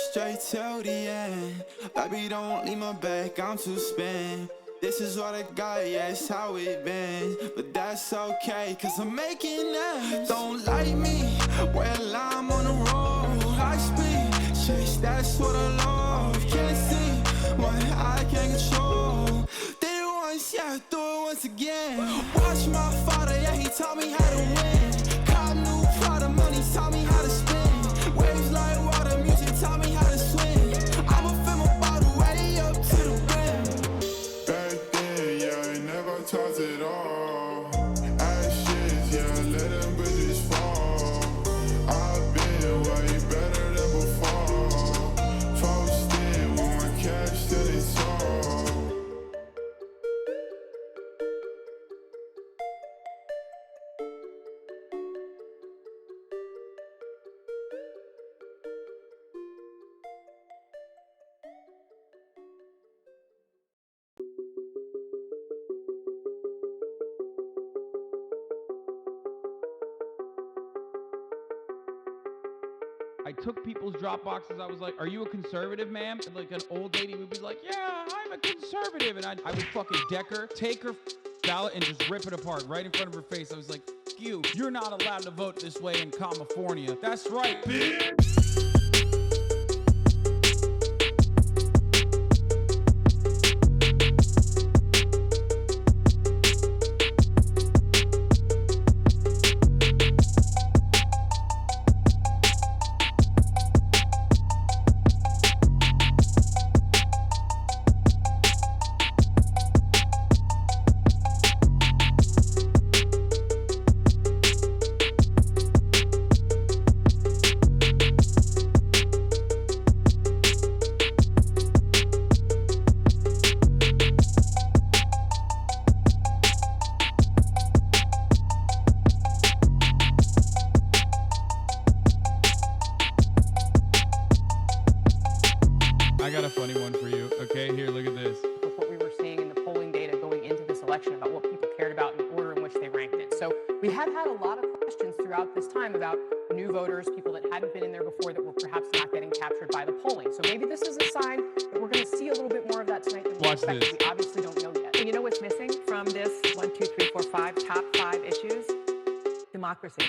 straight till the end. Baby, don't leave my back, I'm too spent. This is what I got, yeah, it's how it been. But that's okay, cause I'm making ends. Don't like me, well, I'm on the road. High speed, chase, that's what I love. Can't see what I can't control. Did it once, yeah, do it once again. Watch my father, yeah, he taught me how to win. Cop new Prada, money taught me how to spin. Waves like water, music taught me how to swim. I'ma fill my bottle way up to the brim. Back then, yeah, I never taught it all. Ashes, yeah, let them bridges fall. I've been way better than before. Posted with my cash till it's all. I took people's drop boxes. I was like, are you a conservative, ma'am? And like an old lady would be like, yeah, I'm a conservative. And I would fucking deck her, take her ballot and just rip it apart right in front of her face. I was like, you're not allowed to vote this way in California. That's right, bitch. I got a funny one for you. Okay, here, look at this. With what we were seeing in the polling data going into this election about what people cared about and the order in which they ranked it. So we have had a lot of questions throughout this time about new voters, people that hadn't been in there before that were perhaps not getting captured by the polling. So maybe this is a sign that we're going to see a little bit more of that tonight than we expected. This. We obviously don't know yet. And you know what's missing from this 1, 2, 3, 4, 5 top 5 issues? Democracy.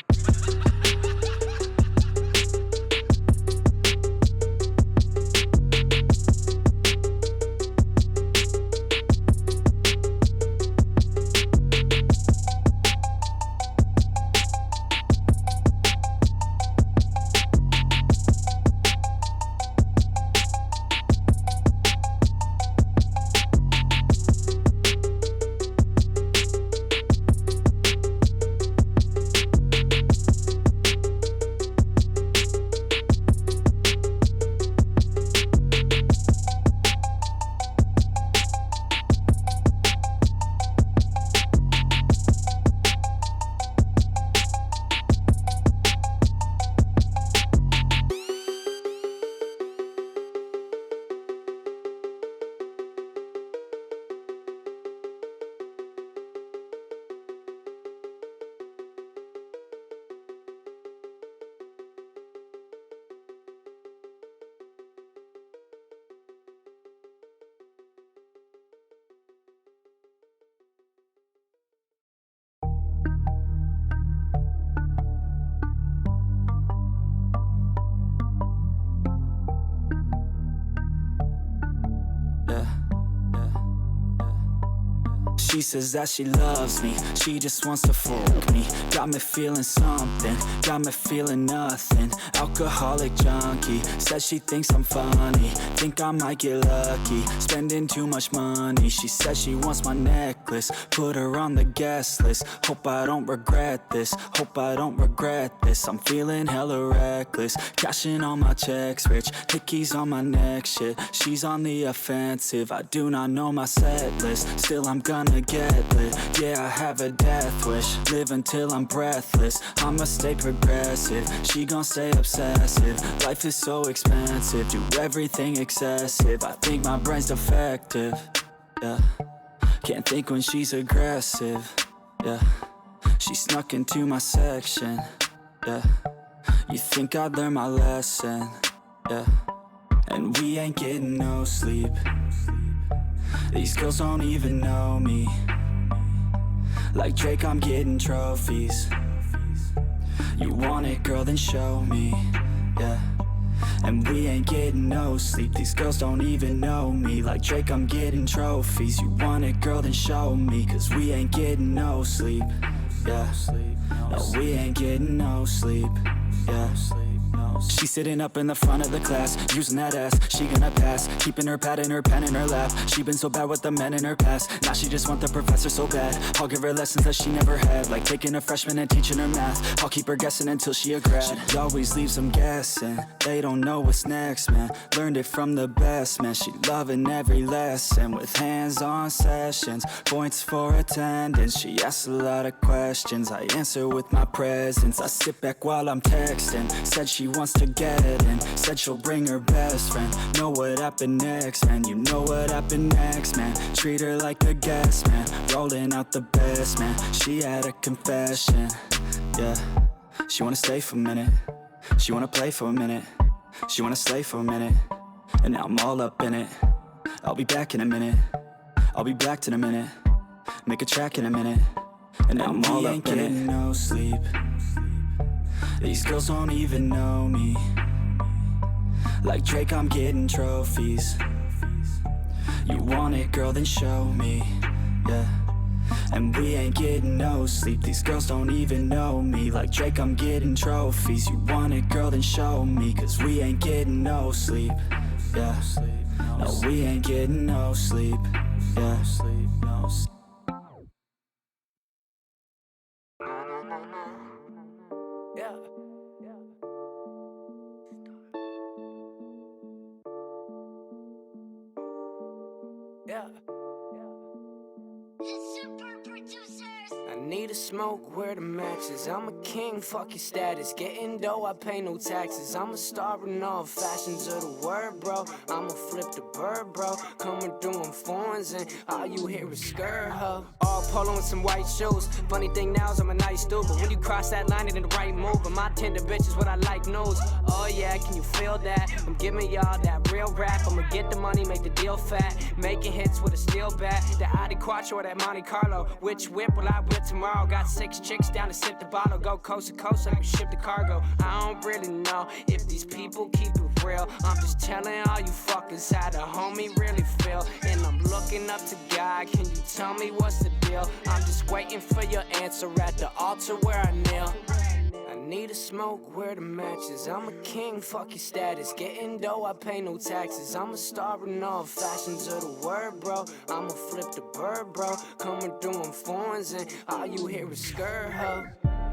She says that she loves me, she just wants to fuck me. Got me feeling something, got me feeling nothing. Alcoholic junkie, says she thinks I'm funny. Think I might get lucky, spending too much money. She says she wants my necklace, put her on the guest list. Hope I don't regret this, hope I don't regret this. I'm feeling hella reckless, cashing all my checks rich. Hickeys on my neck, shit, she's on the offensive. I do not know my set list, still I'm gonna get lit. Yeah, I have a death wish, live until I'm breathless. I'ma stay progressive, she gon' stay obsessive. Life is so expensive, do everything excessive. I think my brain's defective, yeah. Can't think when she's aggressive, yeah. She snuck into my section, yeah. You think I'd learn my lesson, yeah. and we ain't getting no sleep. These girls don't even know me. Like Drake, I'm getting trophies. You want it, girl, then show me, yeah. And we ain't getting no sleep. These girls don't even know me. Like Drake, I'm getting trophies. You want it, girl, then show me. Cause we ain't getting no sleep, yeah. No, we ain't getting no sleep, yeah. She's sitting up in the front of the class, using that ass, she gonna pass. Keeping her pad and her pen in her lap. She been so bad with the men in her past. Now she just want the professor so bad. I'll give her lessons that she never had, like taking a freshman and teaching her math. I'll keep her guessing until she a grad. She always leaves them guessing. They don't know what's next, man. Learned it from the best, man. She loving every lesson with hands-on sessions. Points for attendance. She asks a lot of questions. I answer with my presence. I sit back while I'm texting. Said she wants to get in. Said she'll bring her best friend. Know what happened next, man. You know what happened next, man. Treat her like a guest, man. Rolling out the best, man. She had a confession, yeah. She wanna stay for a minute. She wanna play for a minute. She wanna slay for a minute. And now I'm all up in it. I'll be back in a minute. I'll be back in a minute. Make a track in a minute. And now I'm all up in it. No sleep. These girls don't even know me. Like Drake, I'm getting trophies. You want it, girl, then show me, yeah. And we ain't getting no sleep. These girls don't even know me. Like Drake, I'm getting trophies. You want it, girl, then show me. Cause we ain't getting no sleep, yeah. No, we ain't getting no sleep, yeah. I need to smoke where the match is. I'm a king, fuck your status. Getting dough, I pay no taxes. I'm a star in all fashions of the word, bro. I'ma flip the bird, bro. Coming through in foreigns and all you hear is skirt, ho. All polo and some white shoes. Funny thing now is I'm a nice dude, but when you cross that line, it ain't the right move. But my tender bitch is what I like knows. Oh yeah, can you feel that? I'm giving y'all that real rap. I'ma get the money, make the deal fat. Making hits with a steel bat. The Audi Quattro or that Monte Carlo. Which whip will I whip tomorrow? Got 6 chicks down to sip the bottle. Go coast to coast, I can ship the cargo. I don't really know if these people keep it real. I'm just telling all you fuckers how the homie really feel. And I'm looking up to God, can you tell me what's the deal? I'm just waiting for your answer at the altar where I kneel. I need to smoke where the match is. I'm a king, fuck your status. Getting dough, I pay no taxes. I'm a star in all fashions of the word, bro. I'ma flip the bird, bro. Coming through in foreigns and all you hear is skirt, ho.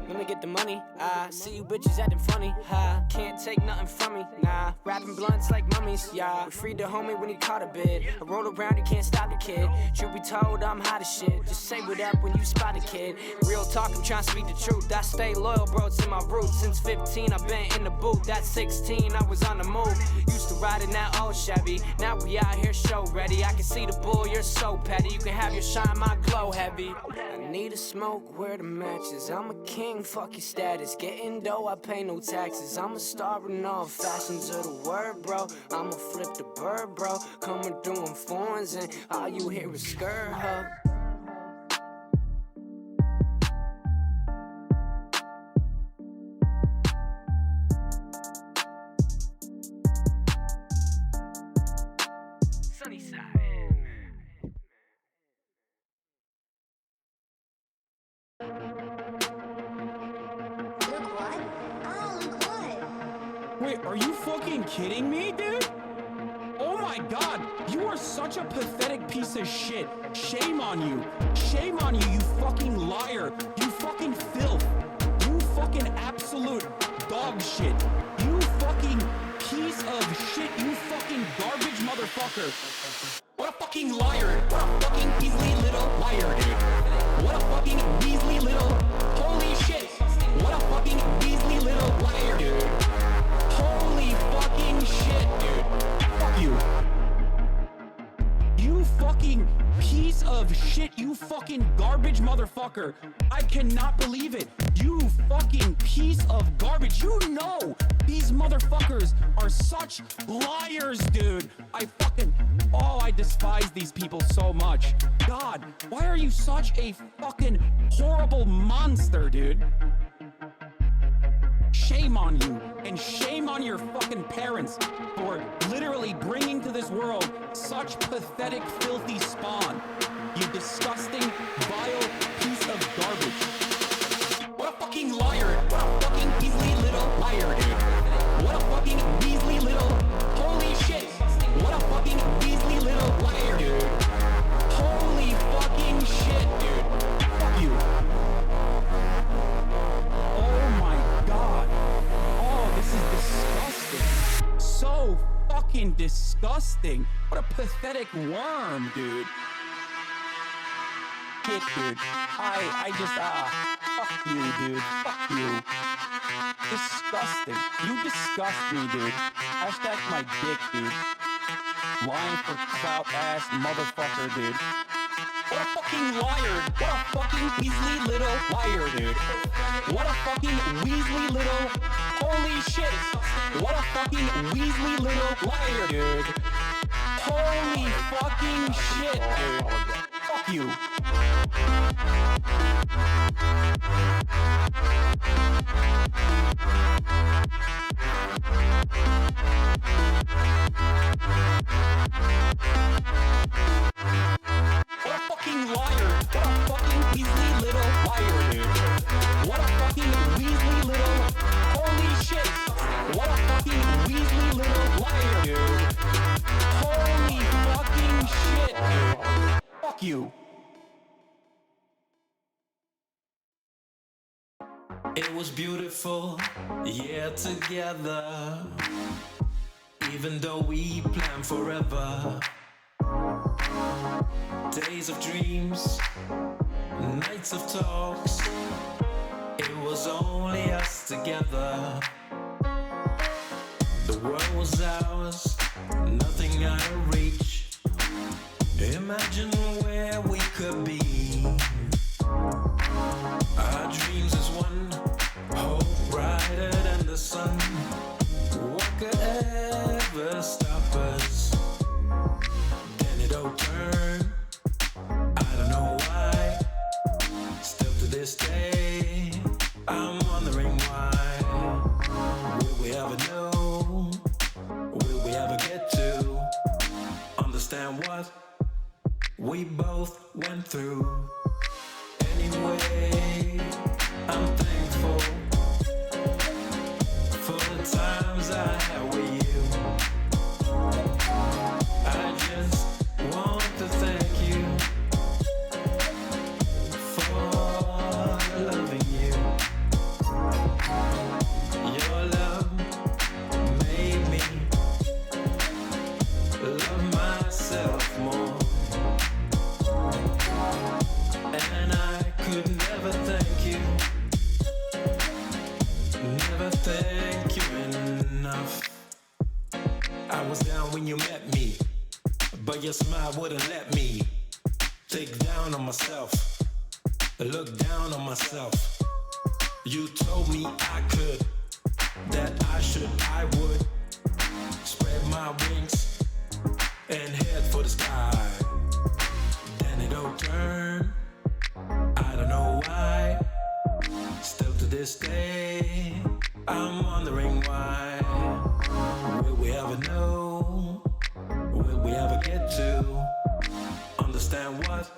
Let me get the money, I see you bitches acting funny, ha. Can't take nothing from me, nah. Rapping blunts like mummies, yeah. We freed the homie when he caught a bid. I roll around, you can't stop the kid. Truth be told, I'm hot as shit. Just say what up when you spot a kid. Real talk, I'm trying to speak the truth. I stay loyal, bro, to my roots. Since 15, I've been in the booth. That's 16, I was on the move. Used to ride in that old Chevy. Now we out here show ready. I can see the bull, you're so petty. You can have your shine, my glow heavy. I need to smoke where the match is. I'm a king, fuck your status. Getting dough, I pay no taxes. I'm a star in all fashions of the word, bro. I'ma flip the bird, bro. Coming through in foreigns and all you hear is skirt, huh? Wait, are you fucking kidding me, dude? Oh my god, you are such a pathetic piece of shit. Shame on you. Shame on you, you fucking liar. You fucking filth. You fucking absolute dog shit. You fucking piece of shit. You fucking garbage motherfucker. What a fucking liar. What a fucking measly little liar, dude. What a fucking measly little... Holy shit. What a fucking measly little liar, dude. Holy fucking shit, dude. Fuck you. You fucking piece of shit. You fucking garbage motherfucker. I cannot believe it. You fucking piece of garbage. You know these motherfuckers are such liars, dude. I despise these people so much. God, why are you such a fucking horrible monster, dude? Shame on you, and shame on your fucking parents for literally bringing to this world such pathetic, filthy spawn. You disgusting, vile piece of garbage. What a fucking liar. What a fucking measly little liar, dude. What a fucking measly little, holy shit. What a fucking measly little liar, dude. Holy fucking shit, dude. Fuck you. Oh my God. Oh, this is disgusting. So fucking disgusting. What a pathetic worm, dude. Shit, dude. Fuck you, dude. Fuck you. Disgusting. You disgust me, dude. Hashtag my dick, dude. Lying for clout ass motherfucker, dude. What a fucking liar. What a fucking weaselly little liar, dude. What a fucking weaselly little, holy shit. What a fucking weaselly little liar, dude. Holy fucking shit, dude. Fuck you. What a fucking liar. What a fucking weaselly little liar, dude. What a fucking weaselly little, holy shit. What a fucking weaselly little liar, dude. Holy fucking shit, dude. Fuck you. It was beautiful, yeah, together. Even though we planned forever. Days of dreams, nights of talks. It was only us together. The world was ours, nothing out of reach. Imagine where we could be. Our dreams is one, hope brighter than the sun. What could ever stop us? Then it all turned. I don't know why. Still to this day, I'm wondering why. Will we ever know? Will we ever get to understand what we both went through? Anyway, I'm thankful for the times I had with you. I just want to thank you for loving you. Your love made me love myself more. And I could never thank you, never thank you enough. I was down when you met me, but your smile wouldn't let me take down on myself, look down on myself. You told me I could, that I should, I would spread my wings and head for the sky. Then it all turned. I don't know why. Still to this day, I'm wondering why. Will we ever know? Will we ever get to understand what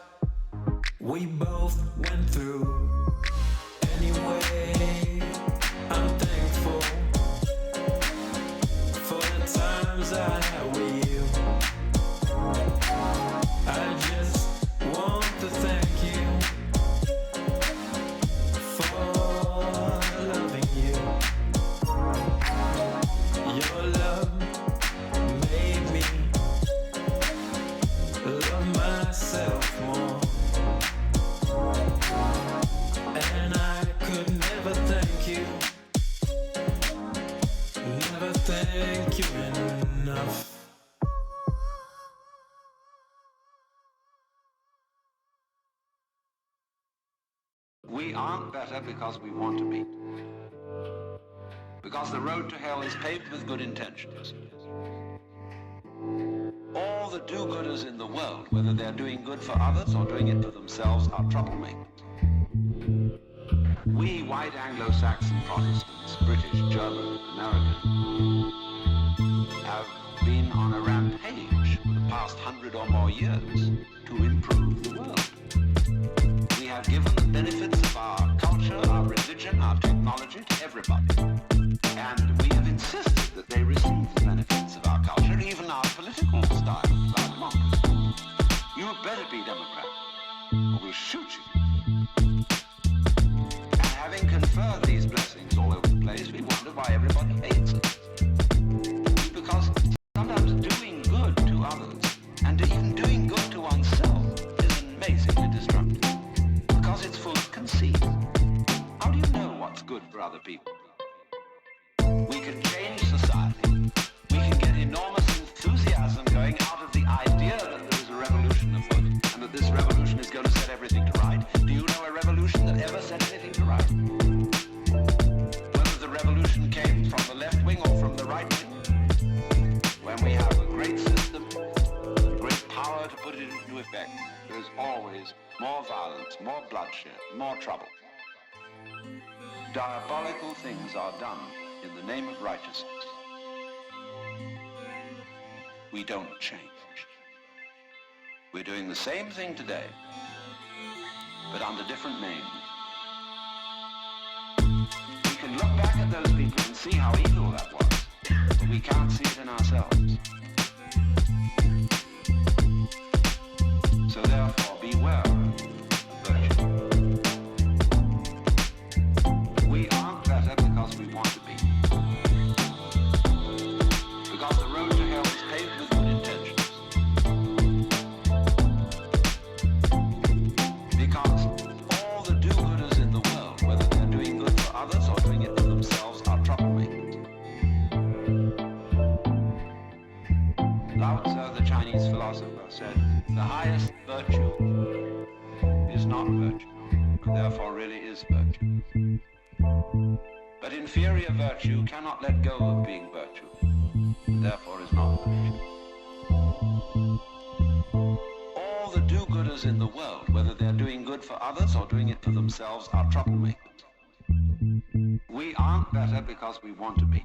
we both went through? Anyway, I'm thankful for the times I had with you. I just want to thank you for loving you. Your love made me love myself more. We aren't better because we want to be. Because the road to hell is paved with good intentions. All the do-gooders in the world, whether they're doing good for others or doing it for themselves, are troublemakers. We white Anglo-Saxon Protestants, British, German, American, have been on a rampage for the past 100 or more years to improve the world. We have given the benefits of our culture, our religion, our technology to everybody. And we have insisted that they receive the benefits of our culture, even our political style, our democracy. You had better be Democrat, or we'll shoot you. And having conferred these blessings all over the place, we wonder why everybody hates us. Because sometimes doing good to others, and even doing good to oneself, is amazingly destructive. Because it's full of conceit. How do you know what's good for other people? We can change society. We can get enormous enthusiasm going out of the idea that there is a revolution afoot, and that this revolution is going to set everything to right. Do you know a revolution that ever set anything to right? Whether the revolution came from the left wing or from the right wing. When we have a great system, and great power to put it into effect, there is always more violence, more bloodshed, more trouble. Diabolical things are done in the name of righteousness. We don't change. We're doing the same thing today, but under different names. We can look back at those people and see how evil that was, but we can't see it in ourselves. So therefore, beware of virtue. We aren't better because we want to be. Because the road to hell is paved with good intentions. Because all the do-gooders in the world, whether they're doing good for others or doing it for themselves, are troublemakers. Lao Tzu, the Chinese philosopher, said, the highest virtue is not virtue, and therefore really is virtue. But inferior virtue cannot let go of being virtue, and therefore is not virtue. All the do-gooders in the world, whether they're doing good for others or doing it for themselves, are troublemakers. We aren't better because we want to be.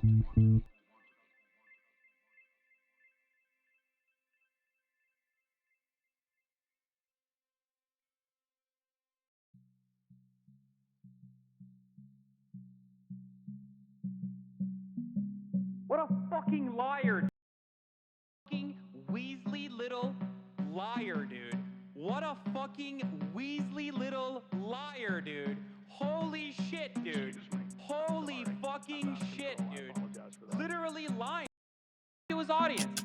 What a fucking liar. Fucking Weasley little liar, dude. What a fucking Weasley little liar, dude. Holy shit, dude. Holy fucking shit, dude. Literally lying to his audience.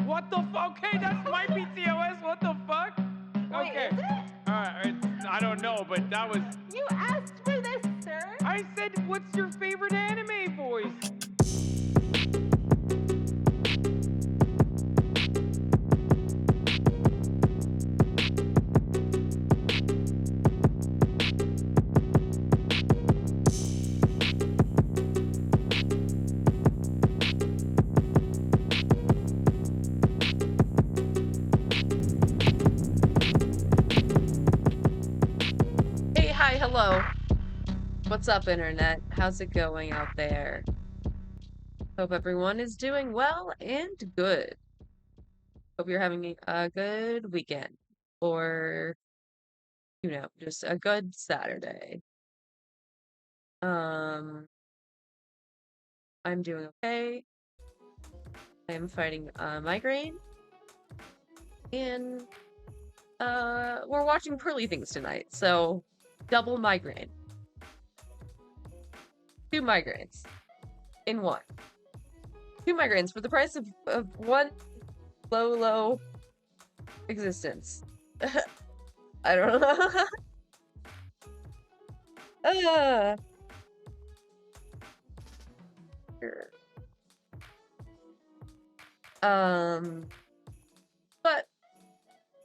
What the fuck? Okay, that's my PTOS. What the fuck? Wait, Okay. is it? I don't know, but that was. You asked for this, sir? I said, what's your favorite anime voice? Hey, hi, hello. What's up, internet? How's it going out there? Hope everyone is doing well and good. Hope you're having a good weekend or, just a good Saturday. I'm doing okay. I am fighting a migraine. And, we're watching Pearly Things tonight, so double migraine. 2 migraines in one. 2 migraines for the price of one low existence. I don't know. Sure. But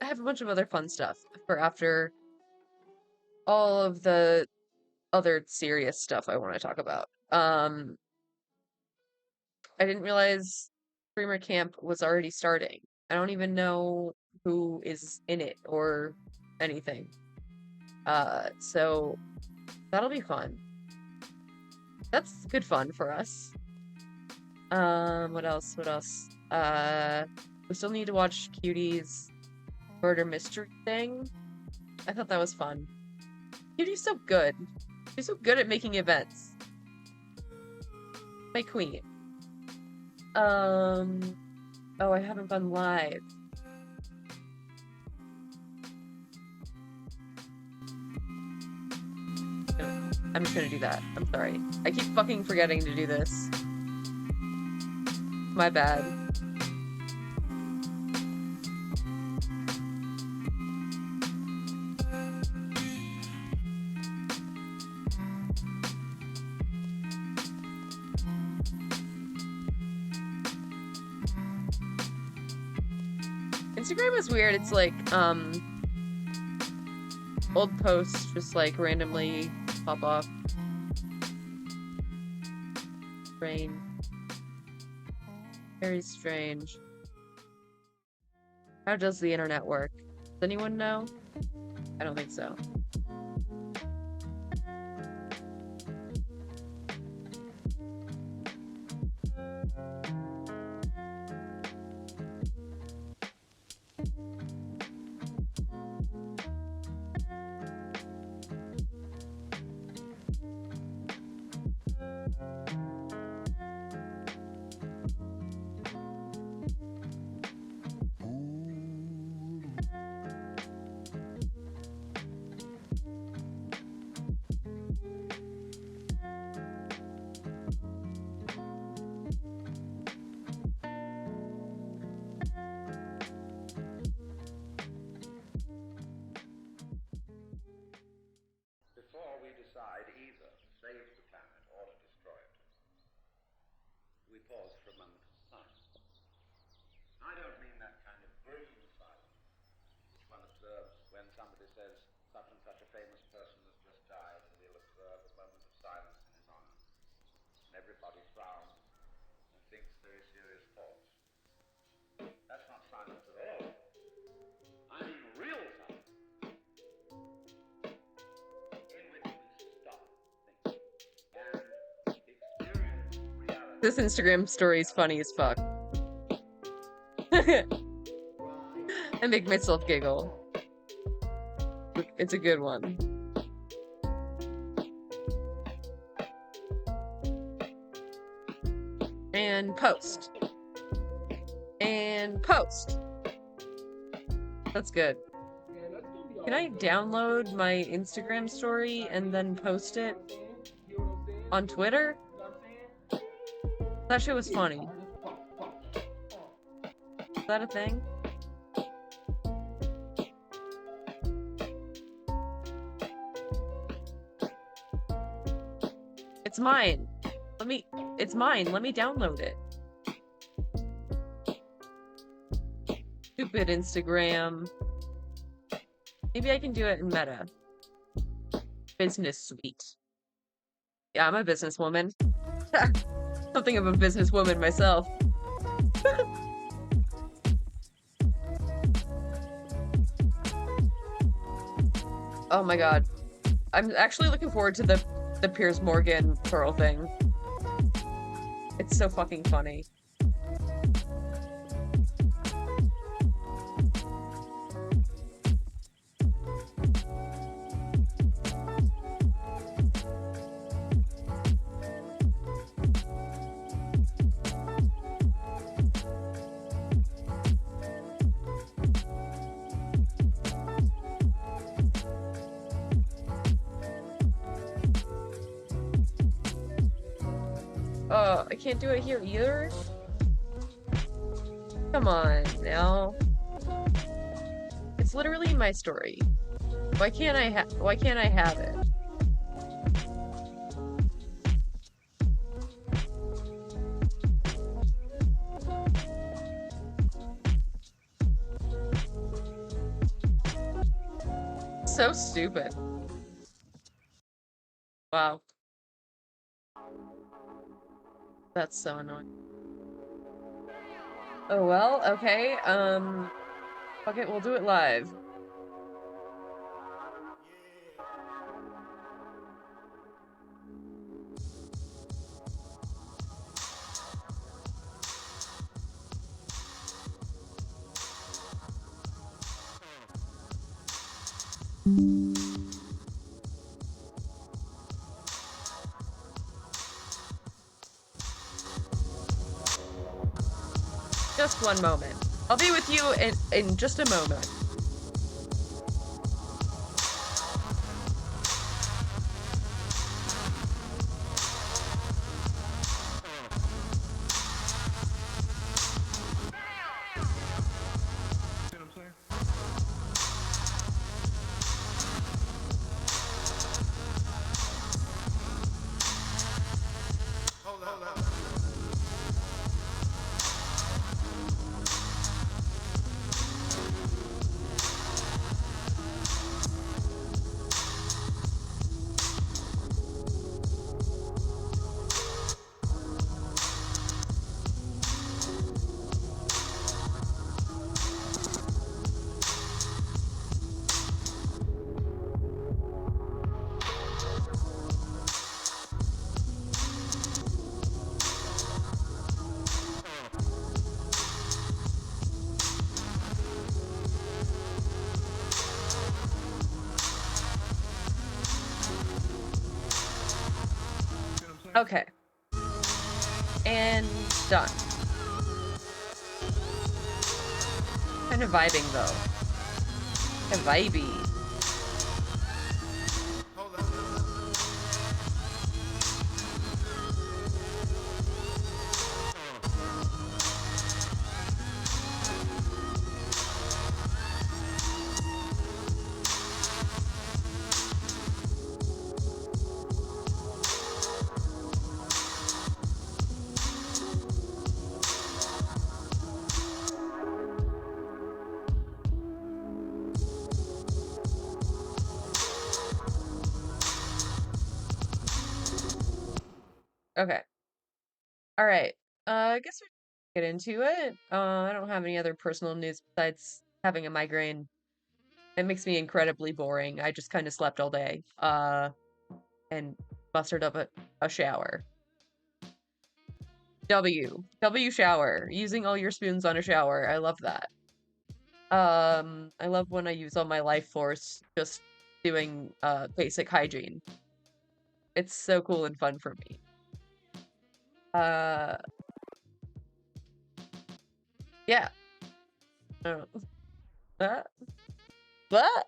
I have a bunch of other fun stuff for after all of the other serious stuff I want to talk about. I didn't realize Streamer Camp was already starting. I don't even know who is in it or anything. So that'll be fun. That's good fun for us. What else? We still need to watch Cutie's murder mystery thing. I thought that was fun. Cutie's so good. She's so good at making events. My queen. Oh, I haven't gone live. I'm just gonna do that. I'm sorry. I keep fucking forgetting to do this. My bad. Instagram is weird. It's like, old posts just like randomly pop off. Strange. Very strange. How does the internet work? Does anyone know? I don't think so. Before we decide either to save the planet or to destroy it, we pause for a moment of silence. I don't mean that kind of grim silence which one observes when somebody says such and such a famous person has just died, and we'll observe a moment of silence in his honor. And everybody frowns and thinks very serious thoughts. That's not silence at all. I mean real silence. This Instagram story is funny as fuck. I make myself giggle. It's a good one. And post. And post. That's good. Can I download my Instagram story and then post it on Twitter? That shit was funny. Is that a thing? It's mine. It's mine. Let me download it. Stupid Instagram. Maybe I can do it in Meta. Business suite. Yeah, I'm a businesswoman. Something of a businesswoman myself. Oh my god. I'm actually looking forward to the Piers Morgan Pearl thing. It's so fucking funny. I can't do it here either. Come on now. It's literally my story. Why can't I have it? So stupid. Wow. That's so annoying. Oh well, okay. Fuck it, we'll do it live. Just one moment. I'll be with you in just a moment. Okay. And done. Kind of vibing though. Kind of vibey. Okay. All right. I guess we get into it. I don't have any other personal news besides having a migraine. It makes me incredibly boring. I just kind of slept all day. And mustered up a shower. W shower. Using all your spoons on a shower. I love that. I love when I use all my life force just doing basic hygiene. It's so cool and fun for me. Yeah. What?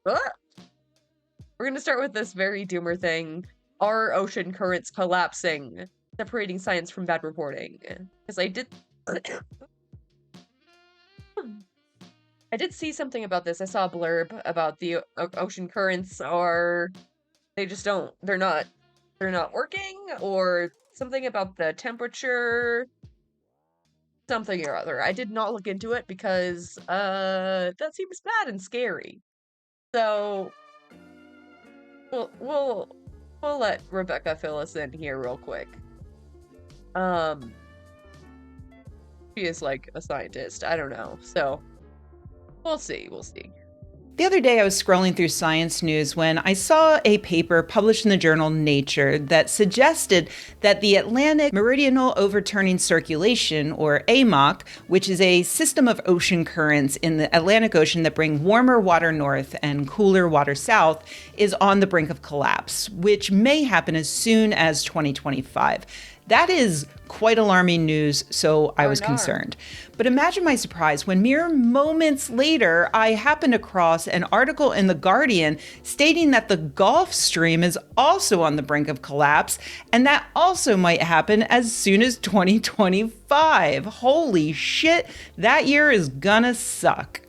We're gonna start with this very doomer thing. Are ocean currents collapsing? Separating science from bad reporting. Because I did see something about this. I saw a blurb about the ocean currents are they're not working, or something about the temperature, something or other. I did not look into it because that seems bad and scary. So we'll let Rebecca fill us in here real quick. She is like a scientist. I don't know. So we'll see. The other day, I was scrolling through science news when I saw a paper published in the journal Nature that suggested that the Atlantic Meridional Overturning Circulation, or AMOC, which is a system of ocean currents in the Atlantic Ocean that bring warmer water north and cooler water south, is on the brink of collapse, which may happen as soon as 2025. That is quite alarming news, so I was no. concerned. But imagine my surprise when mere moments later, I happened across an article in The Guardian stating that the Gulf Stream is also on the brink of collapse, and that also might happen as soon as 2025. Holy shit, that year is gonna suck.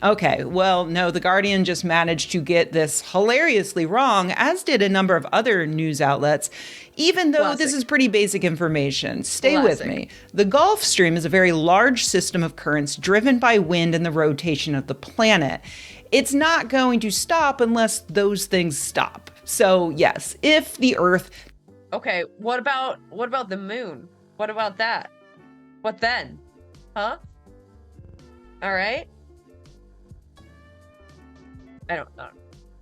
Okay, well, no, The Guardian just managed to get this hilariously wrong, as did a number of other news outlets, even though this is pretty basic information. Stay with me. The Gulf Stream is a very large system of currents driven by wind and the rotation of the planet. It's not going to stop unless those things stop. So, yes, if the Earth... Okay, what about the moon? What about that? What then? Huh? All right. I don't know.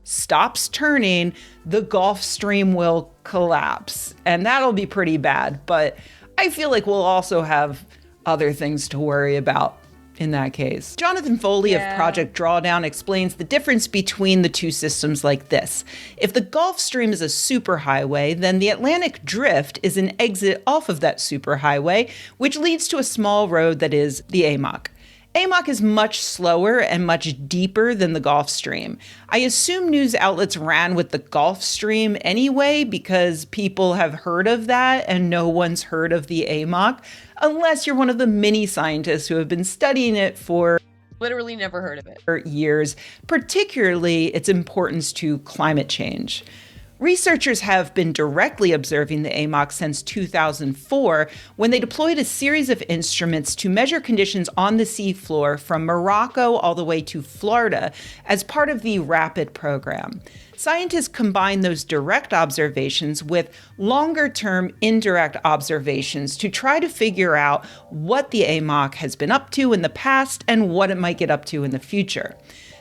Stops turning, the Gulf Stream will collapse. And that'll be pretty bad. But I feel like we'll also have other things to worry about in that case. Jonathan Foley of Project Drawdown explains the difference between the two systems like this. If the Gulf Stream is a superhighway, then the Atlantic Drift is an exit off of that superhighway, which leads to a small road that is the AMOC. AMOC is much slower and much deeper than the Gulf Stream. I assume news outlets ran with the Gulf Stream anyway because people have heard of that and no one's heard of the AMOC, unless you're one of the many scientists who have been studying it for literally never heard of it for years, particularly its importance to climate change. Researchers have been directly observing the AMOC since 2004, when they deployed a series of instruments to measure conditions on the seafloor from Morocco all the way to Florida as part of the RAPID program. Scientists combine those direct observations with longer-term indirect observations to try to figure out what the AMOC has been up to in the past and what it might get up to in the future.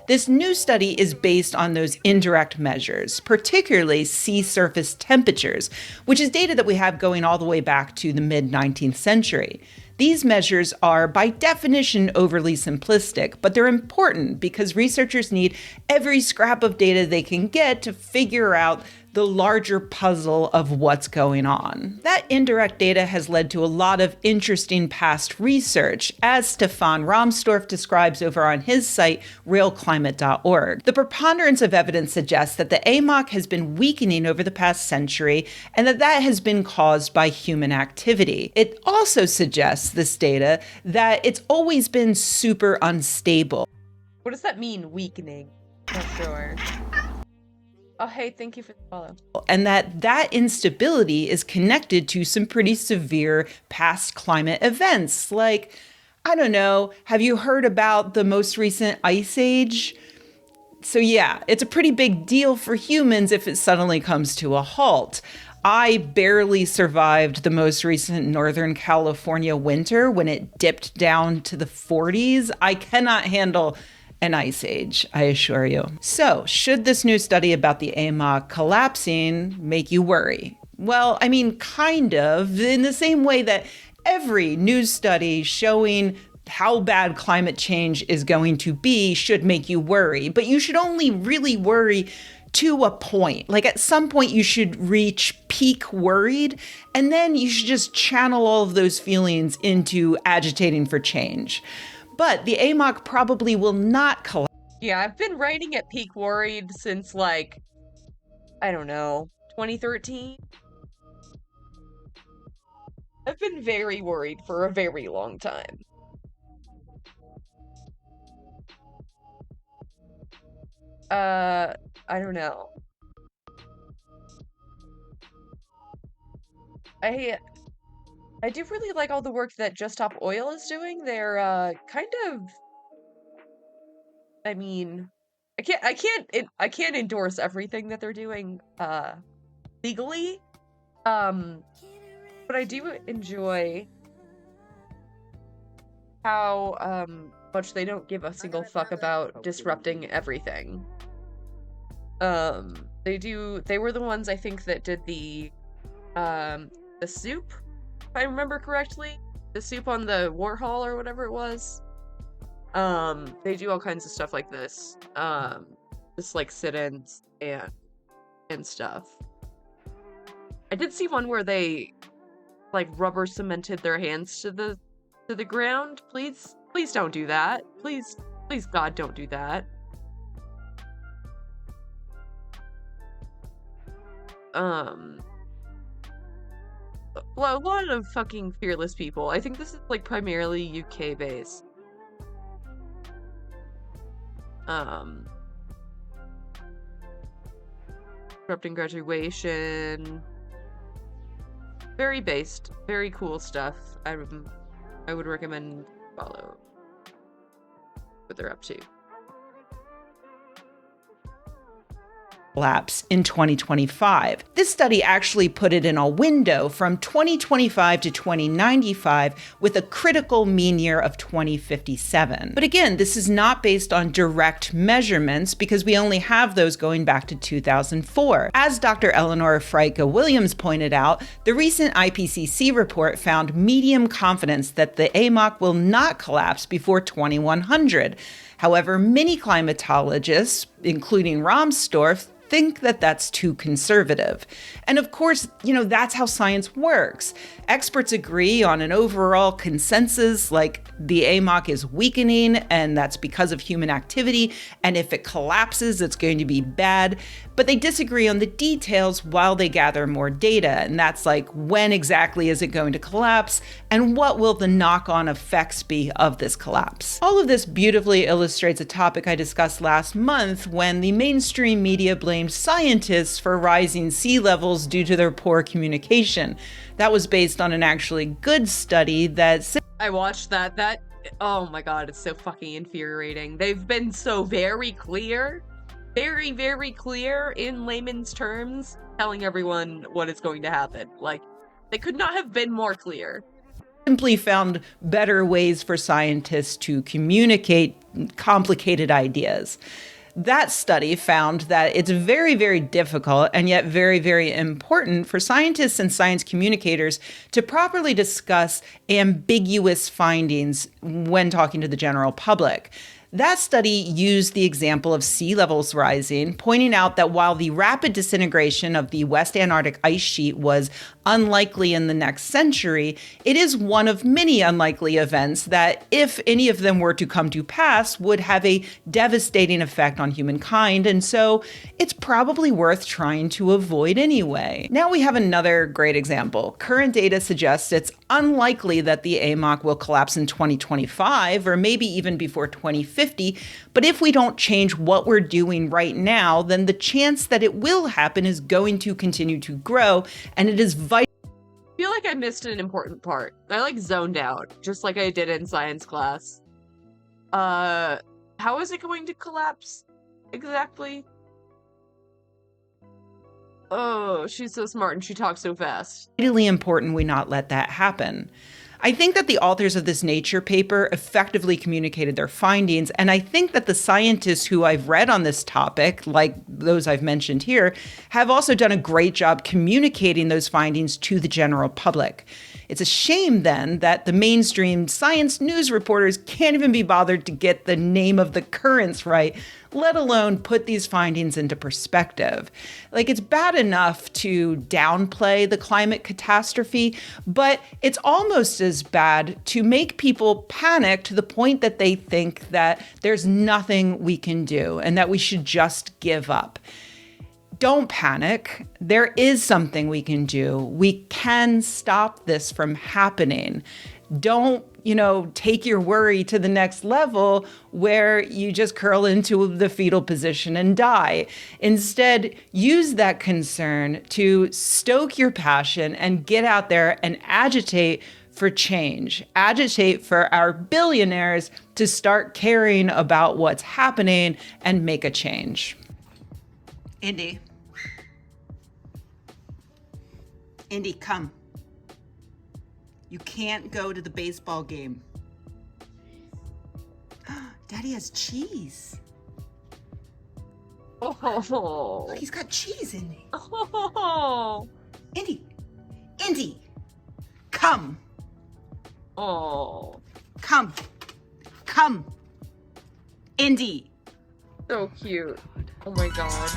This new study is based on those indirect measures, particularly sea surface temperatures, which is data that we have going all the way back to the mid-19th century. These measures are, by definition, overly simplistic, but they're important because researchers need every scrap of data they can get to figure out the larger puzzle of what's going on. That indirect data has led to a lot of interesting past research, as Stefan Rahmstorf describes over on his site, realclimate.org. The preponderance of evidence suggests that the AMOC has been weakening over the past century and that has been caused by human activity. It also suggests, this data, that it's always been super unstable. What does that mean, weakening? Not sure. Oh, hey, thank you for the follow. And that instability is connected to some pretty severe past climate events. Like, I don't know, have you heard about the most recent ice age? So yeah, it's a pretty big deal for humans if it suddenly comes to a halt. I barely survived the most recent Northern California winter when it dipped down to the 40s. I cannot handle an ice age, I assure you. So, should this new study about the AMOC collapsing make you worry? Well, I mean, kind of, in the same way that every news study showing how bad climate change is going to be should make you worry. But you should only really worry to a point. Like, at some point you should reach peak worried, and then you should just channel all of those feelings into agitating for change. But the AMOC probably will not collapse. Yeah, I've been writing at peak worried since, like, I don't know, 2013? I've been very worried for a very long time. I don't know. I do really like all the work that Just Stop Oil is doing. They're kind of, I mean, I can't endorse everything that they're doing legally. But I do enjoy how much they don't give a single fuck about disrupting everything. They were the ones, I think, that did the soup, if I remember correctly. The soup on the Warhol or whatever it was. They do all kinds of stuff like this. Just like sit-ins and stuff. I did see one where they like rubber cemented their hands to the ground. Please don't do that. Please God, don't do that. Well, a lot of fucking fearless people. I think this is like primarily UK based. Corrupting graduation. Very based, very cool stuff. I would recommend follow what they're up to. Collapse in 2025. This study actually put it in a window from 2025 to 2095 with a critical mean year of 2057. But again, this is not based on direct measurements because we only have those going back to 2004. As Dr. Eleanor Freika-Williams pointed out, the recent IPCC report found medium confidence that the AMOC will not collapse before 2100. However, many climatologists, including Rahmstorf, think that that's too conservative. And of course, that's how science works. Experts agree on an overall consensus, like the AMOC is weakening and that's because of human activity, and if it collapses, it's going to be bad. But they disagree on the details while they gather more data, and that's like when exactly is it going to collapse, and what will the knock-on effects be of this collapse. All of this beautifully illustrates a topic I discussed last month when the mainstream media blamed scientists for rising sea levels due to their poor communication. That was based on an actually good study that... I watched that. Oh my god, it's so fucking infuriating. They've been so very clear, very, very clear in layman's terms, telling everyone what is going to happen. Like, they could not have been more clear. Simply found better ways for scientists to communicate complicated ideas. That study found that it's very, very difficult and yet very, very important for scientists and science communicators to properly discuss ambiguous findings when talking to the general public. That study used the example of sea levels rising, pointing out that while the rapid disintegration of the West Antarctic ice sheet was unlikely in the next century, it is one of many unlikely events that, if any of them were to come to pass, would have a devastating effect on humankind, and so it's probably worth trying to avoid anyway. Now we have another great example. Current data suggests it's unlikely that the AMOC will collapse in 2025, or maybe even before 2050, but if we don't change what we're doing right now, then the chance that it will happen is going to continue to grow, and it is vital. I feel like I missed an important part. I zoned out, just like I did in science class. How is it going to collapse exactly? Oh, she's so smart and she talks so fast. Really important we not let that happen. I think that the authors of this Nature paper effectively communicated their findings, and I think that the scientists who I've read on this topic, like those I've mentioned here, have also done a great job communicating those findings to the general public. It's a shame then that the mainstream science news reporters can't even be bothered to get the name of the currents right, let alone put these findings into perspective. Like, it's bad enough to downplay the climate catastrophe, but it's almost as bad to make people panic to the point that they think that there's nothing we can do and that we should just give up. Don't panic. There is something we can do. We can stop this from happening. Don't, take your worry to the next level where you just curl into the fetal position and die. Instead, use that concern to stoke your passion and get out there and agitate for change. Agitate for our billionaires to start caring about what's happening and make a change. Indy. Indy, come. You can't go to the baseball game. Daddy has cheese. Oh. Look, he's got cheese, Indy. Oh. Indy, come. Oh. Come. Indy. So cute. Oh my god.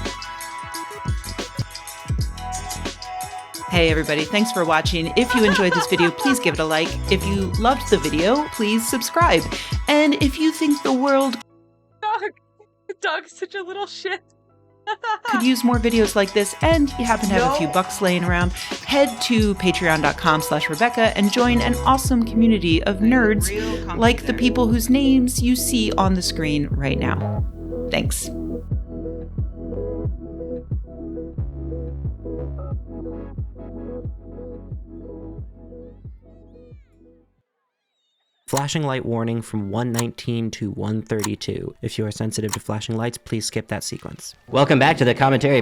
Hey everybody, thanks for watching. If you enjoyed this video, please give it a like. If you loved the video, please subscribe. And if you think the world Dog's such a little shit. could use more videos like this and you happen to have a few bucks laying around, head to patreon.com/Rebecca and join an awesome community of nerds like the people whose names you see on the screen right now. Thanks. Flashing light warning from 119 to 132. If you are sensitive to flashing lights, please skip that sequence. Welcome back to the Commentary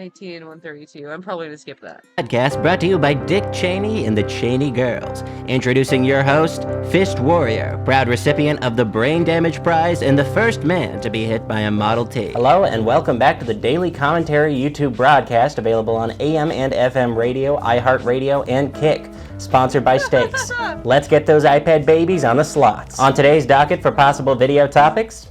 19 and 132. I'm probably gonna skip that. Podcast brought to you by Dick Cheney and the Cheney Girls. Introducing your host, Fist Warrior, proud recipient of the Brain Damage Prize and the first man to be hit by a Model T. Hello and welcome back to the Daily Commentary YouTube broadcast, available on AM and FM radio, iHeartRadio, and Kick. Sponsored by Steaks. Let's get those iPad babies on the slots. On today's docket for possible video topics,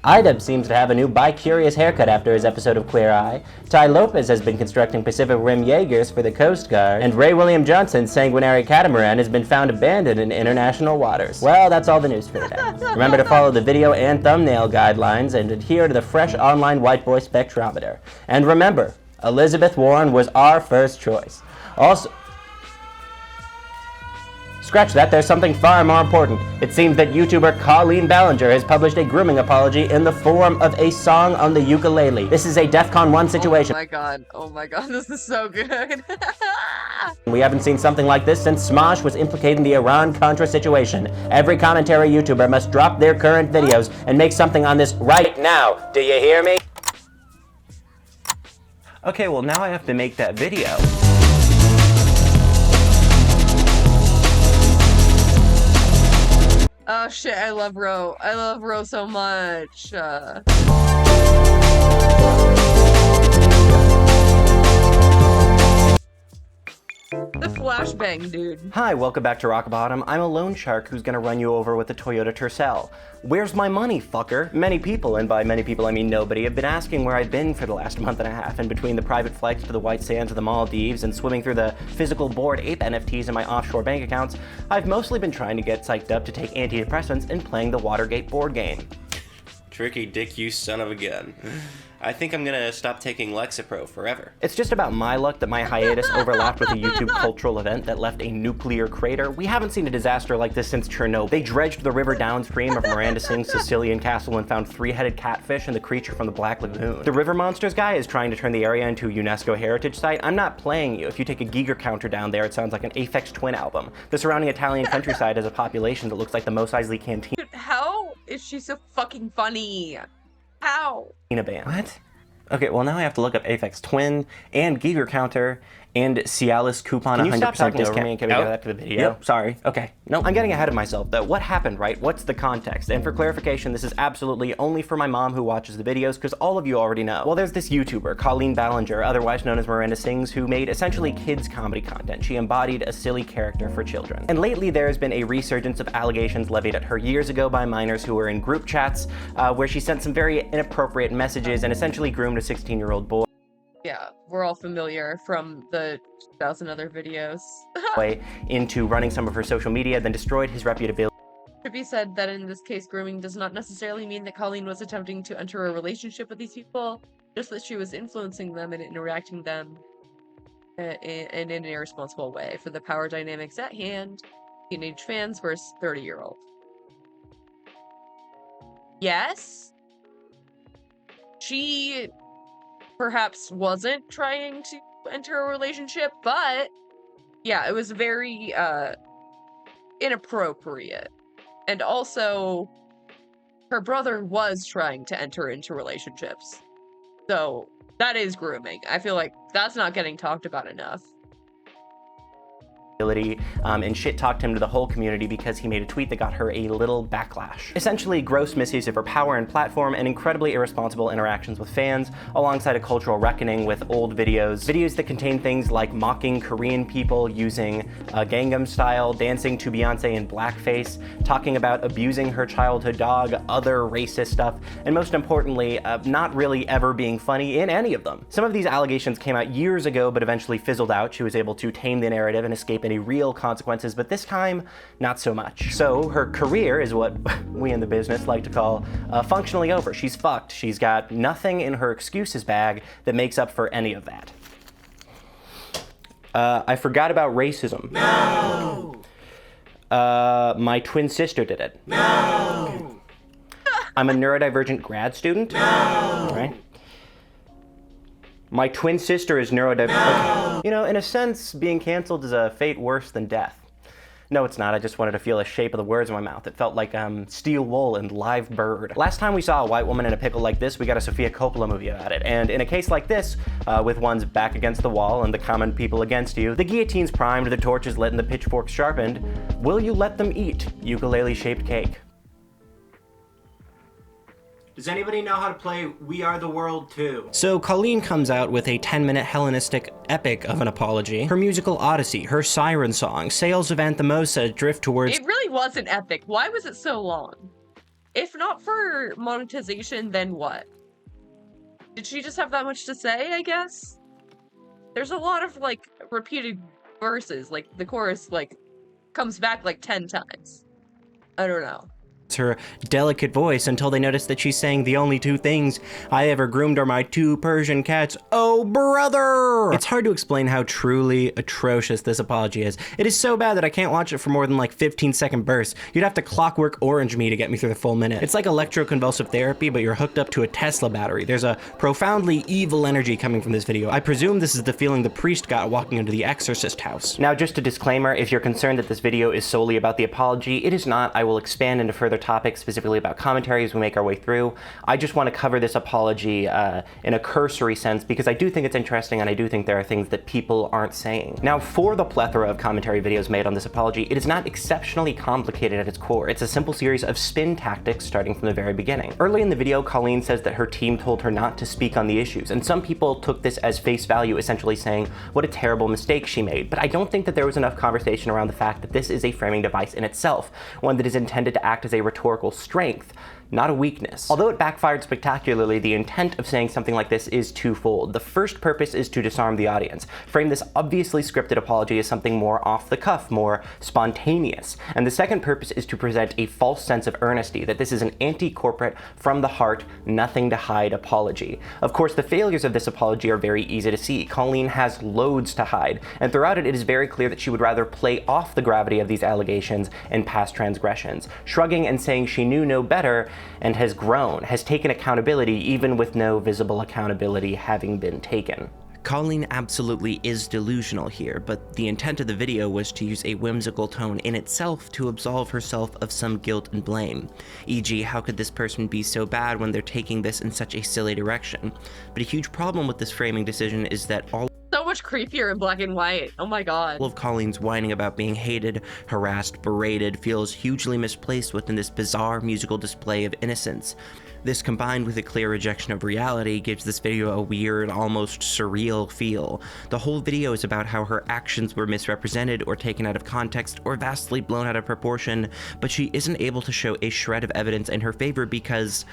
Idub seems to have a new bi-curious haircut after his episode of Queer Eye. Ty Lopez has been constructing Pacific Rim Jaegers for the Coast Guard. And Ray William Johnson's sanguinary catamaran has been found abandoned in international waters. Well, that's all the news for today. Remember to follow the video and thumbnail guidelines and adhere to the fresh online white boy spectrometer. And remember, Elizabeth Warren was our first choice. Also, scratch that, there's something far more important. It seems that YouTuber Colleen Ballinger has published a grooming apology in the form of a song on the ukulele. This is a DEFCON 1 situation. Oh my god, this is so good. We haven't seen something like this since Smosh was implicated in the Iran-Contra situation. Every commentary YouTuber must drop their current videos and make something on this right now. Do you hear me? Okay, well now I have to make that video. Oh shit, I love Ro. I love Ro so much. The flashbang, dude. Hi, welcome back to Rock Bottom. I'm a loan shark who's gonna run you over with a Toyota Tercel. Where's my money, fucker? Many people, and by many people I mean nobody, have been asking where I've been for the last month and a half, and between the private flights to the white sands of the Maldives and swimming through the physical Bored Ape NFTs in my offshore bank accounts, I've mostly been trying to get psyched up to take antidepressants and playing the Watergate board game. Tricky dick, you son of a gun. I think I'm gonna stop taking Lexapro forever. It's just about my luck that my hiatus overlapped with a YouTube cultural event that left a nuclear crater. We haven't seen a disaster like this since Chernobyl. They dredged the river downstream of Miranda Singh's Sicilian castle and found 3-headed catfish and the creature from the Black Lagoon. The River Monsters guy is trying to turn the area into a UNESCO heritage site. I'm not playing you. If you take a Geiger counter down there, it sounds like an Aphex Twin album. The surrounding Italian countryside has a population that looks like the Mos Eisley Canteen. Dude, how is she so fucking funny? How? Band. What? Okay, well now I have to look up Aphex Twin and Geiger counter and Cialis coupon 100% discount. Can you stop talking over me and can we go back to the video? Yep, sorry. Okay. No, I'm getting ahead of myself though. What happened, right? What's the context? And for clarification, this is absolutely only for my mom who watches the videos because all of you already know. Well, there's this YouTuber, Colleen Ballinger, otherwise known as Miranda Sings, who made essentially kids comedy content. She embodied a silly character for children. And lately there has been a resurgence of allegations levied at her years ago by minors who were in group chats where she sent some very inappropriate messages and essentially groomed a 16-year-old boy. Yeah, we're all familiar from the 2,000 other videos. into running some of her social media, then destroyed his reputability. It should be said that in this case, grooming does not necessarily mean that Colleen was attempting to enter a relationship with these people, just that she was influencing them and interacting them in an irresponsible way for the power dynamics at hand. Teenage fans versus 30-year-old. Yes, she perhaps wasn't trying to enter a relationship, but yeah, it was very inappropriate. And also, her brother was trying to enter into relationships. So that is grooming. I feel like that's not getting talked about enough. and shit-talked him to the whole community because he made a tweet that got her a little backlash. Essentially, gross misuse of her power and platform and incredibly irresponsible interactions with fans, alongside a cultural reckoning with old videos that contain things like mocking Korean people using Gangnam Style, dancing to Beyonce in blackface, talking about abusing her childhood dog, other racist stuff, and most importantly, not really ever being funny in any of them. Some of these allegations came out years ago, but eventually fizzled out. She was able to tame the narrative and escape any real consequences, but this time, not so much. So her career is what we in the business like to call functionally over. She's fucked. She's got nothing in her excuses bag that makes up for any of that. I forgot about racism. No! My twin sister did it. No! I'm a neurodivergent grad student. No! Right? My twin sister is neurodivergent. No! Okay. You know, in a sense, being canceled is a fate worse than death. No, it's not. I just wanted to feel the shape of the words in my mouth. It felt like steel wool and live bird. Last time we saw a white woman in a pickle like this, we got a Sofia Coppola movie about it. And in a case like this, with one's back against the wall and the common people against you, the guillotine's primed, the torches lit, and the pitchforks sharpened, will you let them eat ukulele-shaped cake? Does anybody know how to play We Are the World 2? So Colleen comes out with a 10-minute Hellenistic epic of an apology. Her musical odyssey, her siren song, sales of Anthemosa drift towards— It really was an epic. Why was it so long? If not for monetization, then what? Did she just have that much to say, I guess? There's a lot of, like, repeated verses. Like, the chorus, like, comes back, like, 10 times. I don't know. Her delicate voice until they notice that she's saying the only two things I ever groomed are my 2 Persian cats. Oh, brother! It's hard to explain how truly atrocious this apology is. It is so bad that I can't watch it for more than like 15-second bursts. You'd have to Clockwork Orange me to get me through the full minute. It's like electroconvulsive therapy, but you're hooked up to a Tesla battery. There's a profoundly evil energy coming from this video. I presume this is the feeling the priest got walking into the Exorcist house. Now, just a disclaimer, if you're concerned that this video is solely about the apology, it is not. I will expand into further topics specifically about commentary as we make our way through. I just want to cover this apology in a cursory sense because I do think it's interesting and I do think there are things that people aren't saying. Now, for the plethora of commentary videos made on this apology, it is not exceptionally complicated at its core. It's a simple series of spin tactics starting from the very beginning. Early in the video, Colleen says that her team told her not to speak on the issues, and some people took this as face value, essentially saying what a terrible mistake she made. But I don't think that there was enough conversation around the fact that this is a framing device in itself, one that is intended to act as a rhetorical strength, not a weakness. Although it backfired spectacularly, the intent of saying something like this is twofold. The first purpose is to disarm the audience, frame this obviously scripted apology as something more off the cuff, more spontaneous. And the second purpose is to present a false sense of earnesty, that this is an anti-corporate, from the heart, nothing to hide apology. Of course, the failures of this apology are very easy to see. Colleen has loads to hide, and throughout it, it is very clear that she would rather play off the gravity of these allegations and past transgressions, shrugging and saying she knew no better, and has grown, has taken accountability even with no visible accountability having been taken. Colleen absolutely is delusional here, but the intent of the video was to use a whimsical tone in itself to absolve herself of some guilt and blame. E.g., how could this person be so bad when they're taking this in such a silly direction? But a huge problem with this framing decision is that all so much creepier in black and white. Oh my god. All of Colleen's whining about being hated, harassed, berated feels hugely misplaced within this bizarre musical display of innocence. This, combined with a clear rejection of reality, gives this video a weird, almost surreal feel. The whole video is about how her actions were misrepresented or taken out of context or vastly blown out of proportion, but she isn't able to show a shred of evidence in her favor because,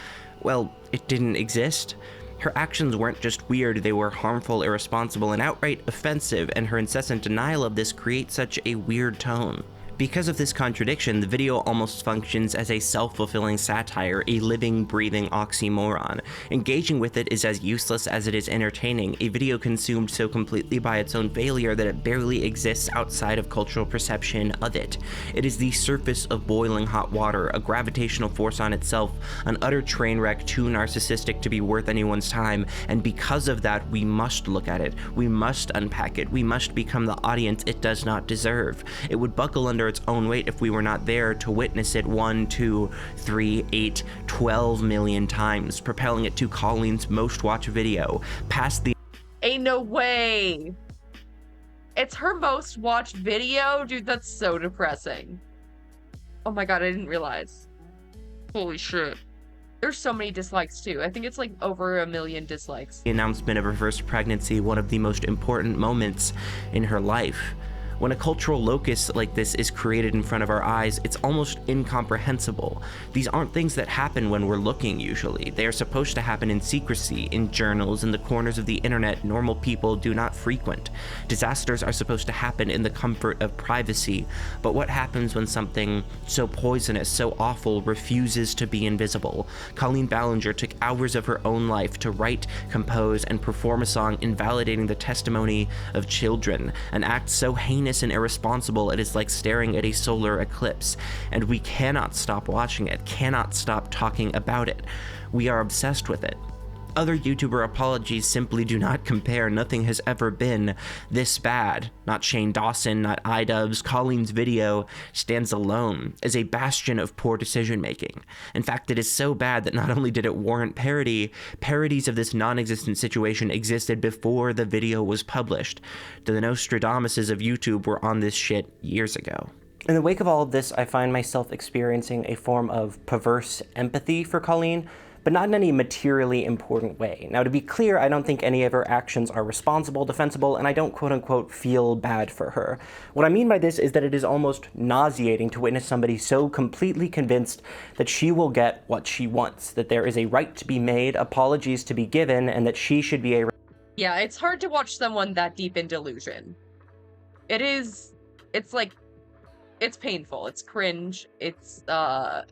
well, it didn't exist. Her actions weren't just weird, they were harmful, irresponsible, and outright offensive, and her incessant denial of this creates such a weird tone. Because of this contradiction, the video almost functions as a self-fulfilling satire, a living, breathing oxymoron. Engaging with it is as useless as it is entertaining, a video consumed so completely by its own failure that it barely exists outside of cultural perception of it. It is the surface of boiling hot water, a gravitational force on itself, an utter train wreck too narcissistic to be worth anyone's time, and because of that, we must look at it, we must unpack it, we must become the audience it does not deserve. It would buckle under its own weight if we were not there to witness it 1, 2, 3, 8, 12 million times, propelling it to Colleen's most watched video, past the— Ain't no way. It's her most watched video? Dude, that's so depressing. Oh my god, I didn't realize. Holy shit. There's so many dislikes too. I think it's like over 1 million dislikes. The announcement of her first pregnancy, one of the most important moments in her life. When a cultural locus like this is created in front of our eyes, it's almost incomprehensible. These aren't things that happen when we're looking usually. They are supposed to happen in secrecy, in journals, in the corners of the internet normal people do not frequent. Disasters are supposed to happen in the comfort of privacy, but what happens when something so poisonous, so awful, refuses to be invisible? Colleen Ballinger took hours of her own life to write, compose, and perform a song invalidating the testimony of children, an act so heinous and irresponsible it is like staring at a solar eclipse, and we cannot stop watching it, cannot stop talking about it. We are obsessed with it. Other YouTuber apologies simply do not compare. Nothing has ever been this bad. Not Shane Dawson, not iDubbbz. Colleen's video stands alone as a bastion of poor decision making. In fact, it is so bad that not only did it warrant parody, parodies of this non-existent situation existed before the video was published. The Nostradamuses of YouTube were on this shit years ago. In the wake of all of this, I find myself experiencing a form of perverse empathy for Colleen, but not in any materially important way. Now, to be clear, I don't think any of her actions are responsible, defensible, and I don't quote-unquote feel bad for her. What I mean by this is that it is almost nauseating to witness somebody so completely convinced that she will get what she wants, that there is a right to be made, apologies to be given, and that she should be a... Yeah, it's hard to watch someone that deep in delusion. It's like, it's painful, it's cringe, it's, I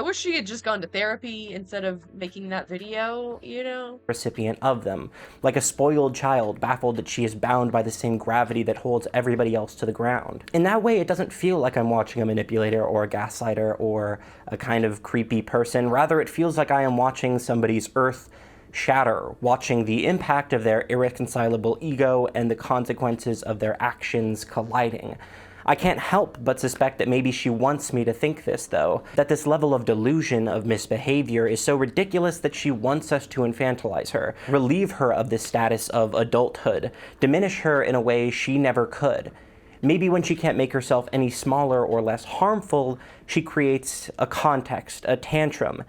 wish she had just gone to therapy instead of making that video, you know? Recipient of them, like a spoiled child baffled that she is bound by the same gravity that holds everybody else to the ground. In that way, it doesn't feel like I'm watching a manipulator or a gaslighter or a kind of creepy person. Rather, it feels like I am watching somebody's earth shatter, watching the impact of their irreconcilable ego and the consequences of their actions colliding. I can't help but suspect that maybe she wants me to think this, though, that this level of delusion of misbehavior is so ridiculous that she wants us to infantilize her, relieve her of this status of adulthood, diminish her in a way she never could. Maybe when she can't make herself any smaller or less harmful, she creates a context, a tantrum,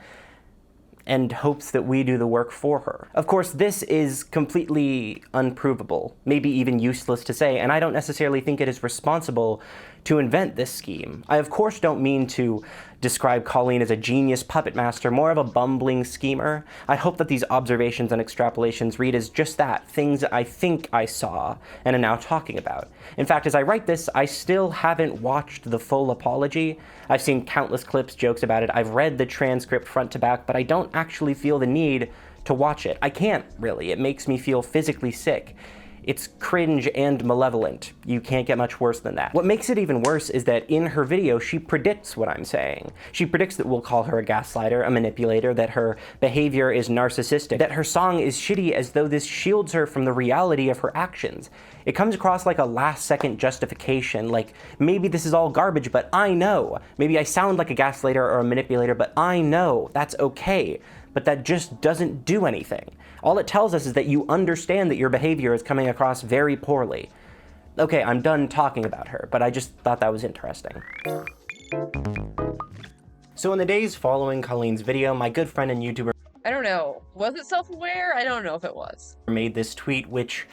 and hopes that we do the work for her. Of course, this is completely unprovable, maybe even useless to say, and I don't necessarily think it is responsible to invent this scheme. I of course don't mean to describe Colleen as a genius puppet master, more of a bumbling schemer. I hope that these observations and extrapolations read as just that, things I think I saw and am now talking about. In fact, as I write this, I still haven't watched the full apology. I've seen countless clips, jokes about it. I've read the transcript front to back, but I don't actually feel the need to watch it. I can't, really. It makes me feel physically sick. It's cringe and malevolent. You can't get much worse than that. What makes it even worse is that in her video, she predicts what I'm saying. She predicts that we'll call her a gaslighter, a manipulator, that her behavior is narcissistic, that her song is shitty, as though this shields her from the reality of her actions. It comes across like a last-second justification, like maybe this is all garbage, but I know. Maybe I sound like a gaslighter or a manipulator, but I know that's okay. But that just doesn't do anything. All it tells us is that you understand that your behavior is coming across very poorly. Okay, I'm done talking about her, but I just thought that was interesting. So in the days following Colleen's video, my good friend and YouTuber... I don't know. Was it self-aware? I don't know if it was. ...made this tweet, which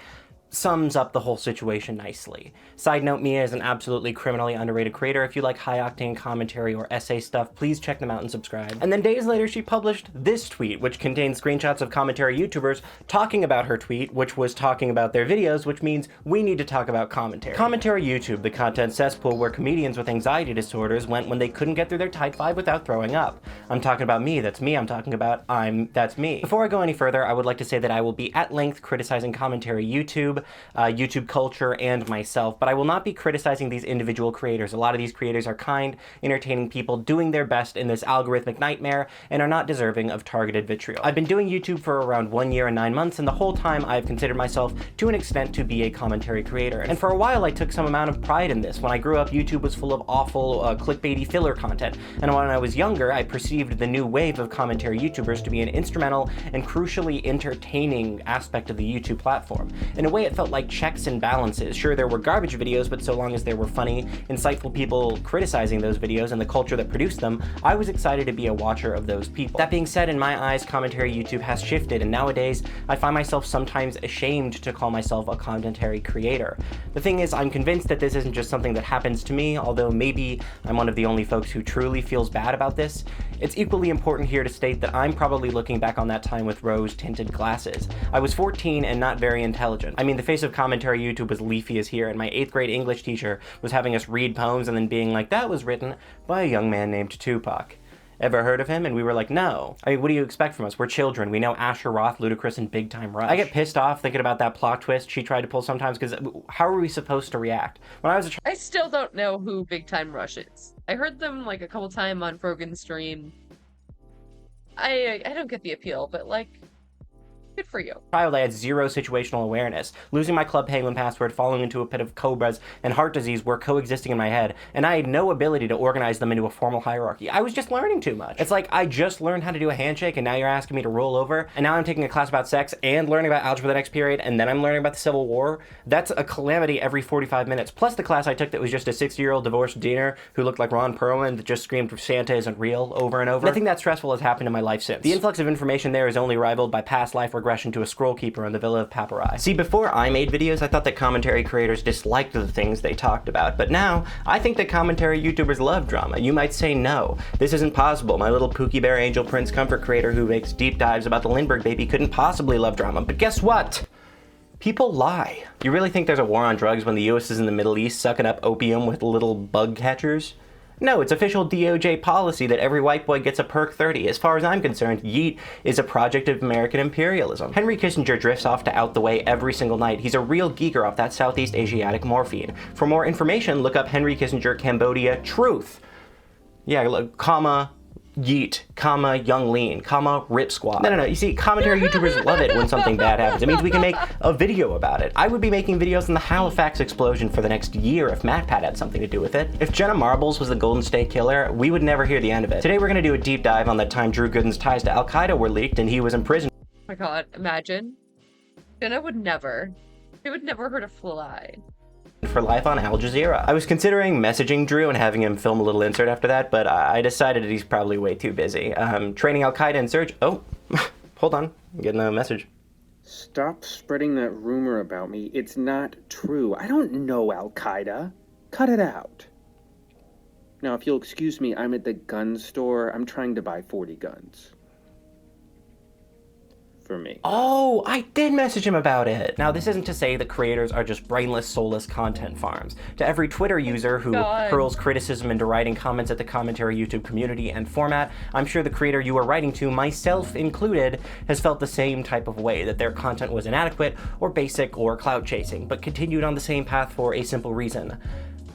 sums up the whole situation nicely. Side note, Mia is an absolutely criminally underrated creator. If you like high-octane commentary or essay stuff, please check them out and subscribe. And then days later, she published this tweet, which contains screenshots of commentary YouTubers talking about her tweet, which was talking about their videos, which means we need to talk about commentary. Commentary YouTube, the content cesspool where comedians with anxiety disorders went when they couldn't get through their tight five without throwing up. I'm talking about me, that's me. I'm talking about that's me. Before I go any further, I would like to say that I will be at length criticizing commentary YouTube, YouTube culture, and myself, but I will not be criticizing these individual creators. A lot of these creators are kind, entertaining people doing their best in this algorithmic nightmare and are not deserving of targeted vitriol. I've been doing YouTube for around 1 year and 9 months, and the whole time I've considered myself to an extent to be a commentary creator. And for a while I took some amount of pride in this. When I grew up, YouTube was full of awful clickbaity filler content, and when I was younger I perceived the new wave of commentary YouTubers to be an instrumental and crucially entertaining aspect of the YouTube platform. In a way, it felt like checks and balances. Sure, there were garbage videos, but so long as there were funny, insightful people criticizing those videos and the culture that produced them, I was excited to be a watcher of those people. That being said, in my eyes, commentary YouTube has shifted, and nowadays, I find myself sometimes ashamed to call myself a commentary creator. The thing is, I'm convinced that this isn't just something that happens to me, although maybe I'm one of the only folks who truly feels bad about this. It's equally important here to state that I'm probably looking back on that time with rose-tinted glasses. I was 14 and not very intelligent. I mean, the face of commentary YouTube was leafy as here, and my 8th grade English teacher was having us read poems and then being like, that was written by a young man named Tupac. Ever heard of him? And we were like, no. I mean, what do you expect from us? We're children. We know Asher Roth, Ludacris, and Big Time Rush. I get pissed off thinking about that plot twist she tried to pull sometimes, because how are we supposed to react? When I was I still don't know who Big Time Rush is. I heard them like a couple times on Frogan's stream. I don't get the appeal, but like, good for you. Child, I had zero situational awareness. Losing my Club Penguin password, falling into a pit of cobras, and heart disease were coexisting in my head, and I had no ability to organize them into a formal hierarchy. I was just learning too much. It's like I just learned how to do a handshake, and now you're asking me to roll over, and now I'm taking a class about sex and learning about algebra the next period, and then I'm learning about the Civil War. That's a calamity every 45 minutes. Plus the class I took that was just a 60-year-old divorced deaner who looked like Ron Perlman that just screamed Santa isn't real over and over. Nothing that stressful has happened in my life since. The influx of information there is only rivaled by past life regression to a scroll keeper in the Villa of Paparai. See, before I made videos, I thought that commentary creators disliked the things they talked about, but now, I think that commentary YouTubers love drama. You might say, no, this isn't possible. My little Pookie Bear Angel Prince comfort creator who makes deep dives about the Lindbergh baby couldn't possibly love drama, but guess what? People lie. You really think there's a war on drugs when the US is in the Middle East sucking up opium with little bug catchers? No, it's official DOJ policy that every white boy gets a perk 30. As far as I'm concerned, yeet is a project of American imperialism. Henry Kissinger drifts off to out the way every single night. He's a real geeker off that Southeast Asiatic morphine. For more information, look up Henry Kissinger, Cambodia, truth. Yeah, look, comma, yeet, comma, young lean, comma, rip squad. No, you see, commentary YouTubers love it when something bad happens. It means we can make a video about it. I would be making videos on the Halifax explosion for the next year if MatPat had something to do with it. If Jenna Marbles was the Golden State Killer, we would never hear the end of it. Today we're gonna do a deep dive on the time Drew Gooden's ties to Al-Qaeda were leaked and he was imprisoned. Oh my god, imagine. Jenna would never. She would never hurt a fly. For life on Al Jazeera. I was considering messaging Drew and having him film a little insert after that, but I decided that he's probably way too busy. Training Al-Qaeda in search. Oh, hold on. I'm getting a message. Stop spreading that rumor about me. It's not true. I don't know Al-Qaeda. Cut it out. Now, if you'll excuse me, I'm at the gun store. I'm trying to buy 40 guns. For me. Oh, I did message him about it. Now, this isn't to say that creators are just brainless, soulless content farms. To every Twitter user who hurls criticism and deriding comments at the commentary YouTube community and format, I'm sure the creator you are writing to, myself included, has felt the same type of way, that their content was inadequate or basic or clout chasing, but continued on the same path for a simple reason.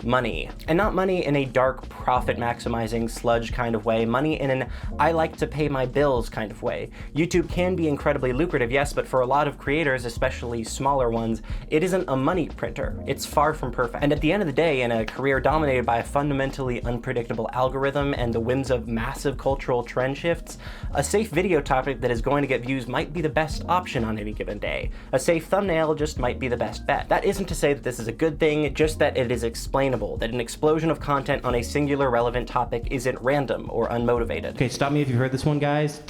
Money. And not money in a dark, profit-maximizing, sludge kind of way. Money in an I like to pay my bills kind of way. YouTube can be incredibly lucrative, yes, but for a lot of creators, especially smaller ones, it isn't a money printer. It's far from perfect. And at the end of the day, in a career dominated by a fundamentally unpredictable algorithm and the whims of massive cultural trend shifts, a safe video topic that is going to get views might be the best option on any given day. A safe thumbnail just might be the best bet. That isn't to say that this is a good thing, just that it is explainable, that an explosion of content on a singular relevant topic isn't random or unmotivated. Okay, stop me if you've heard this one, guys.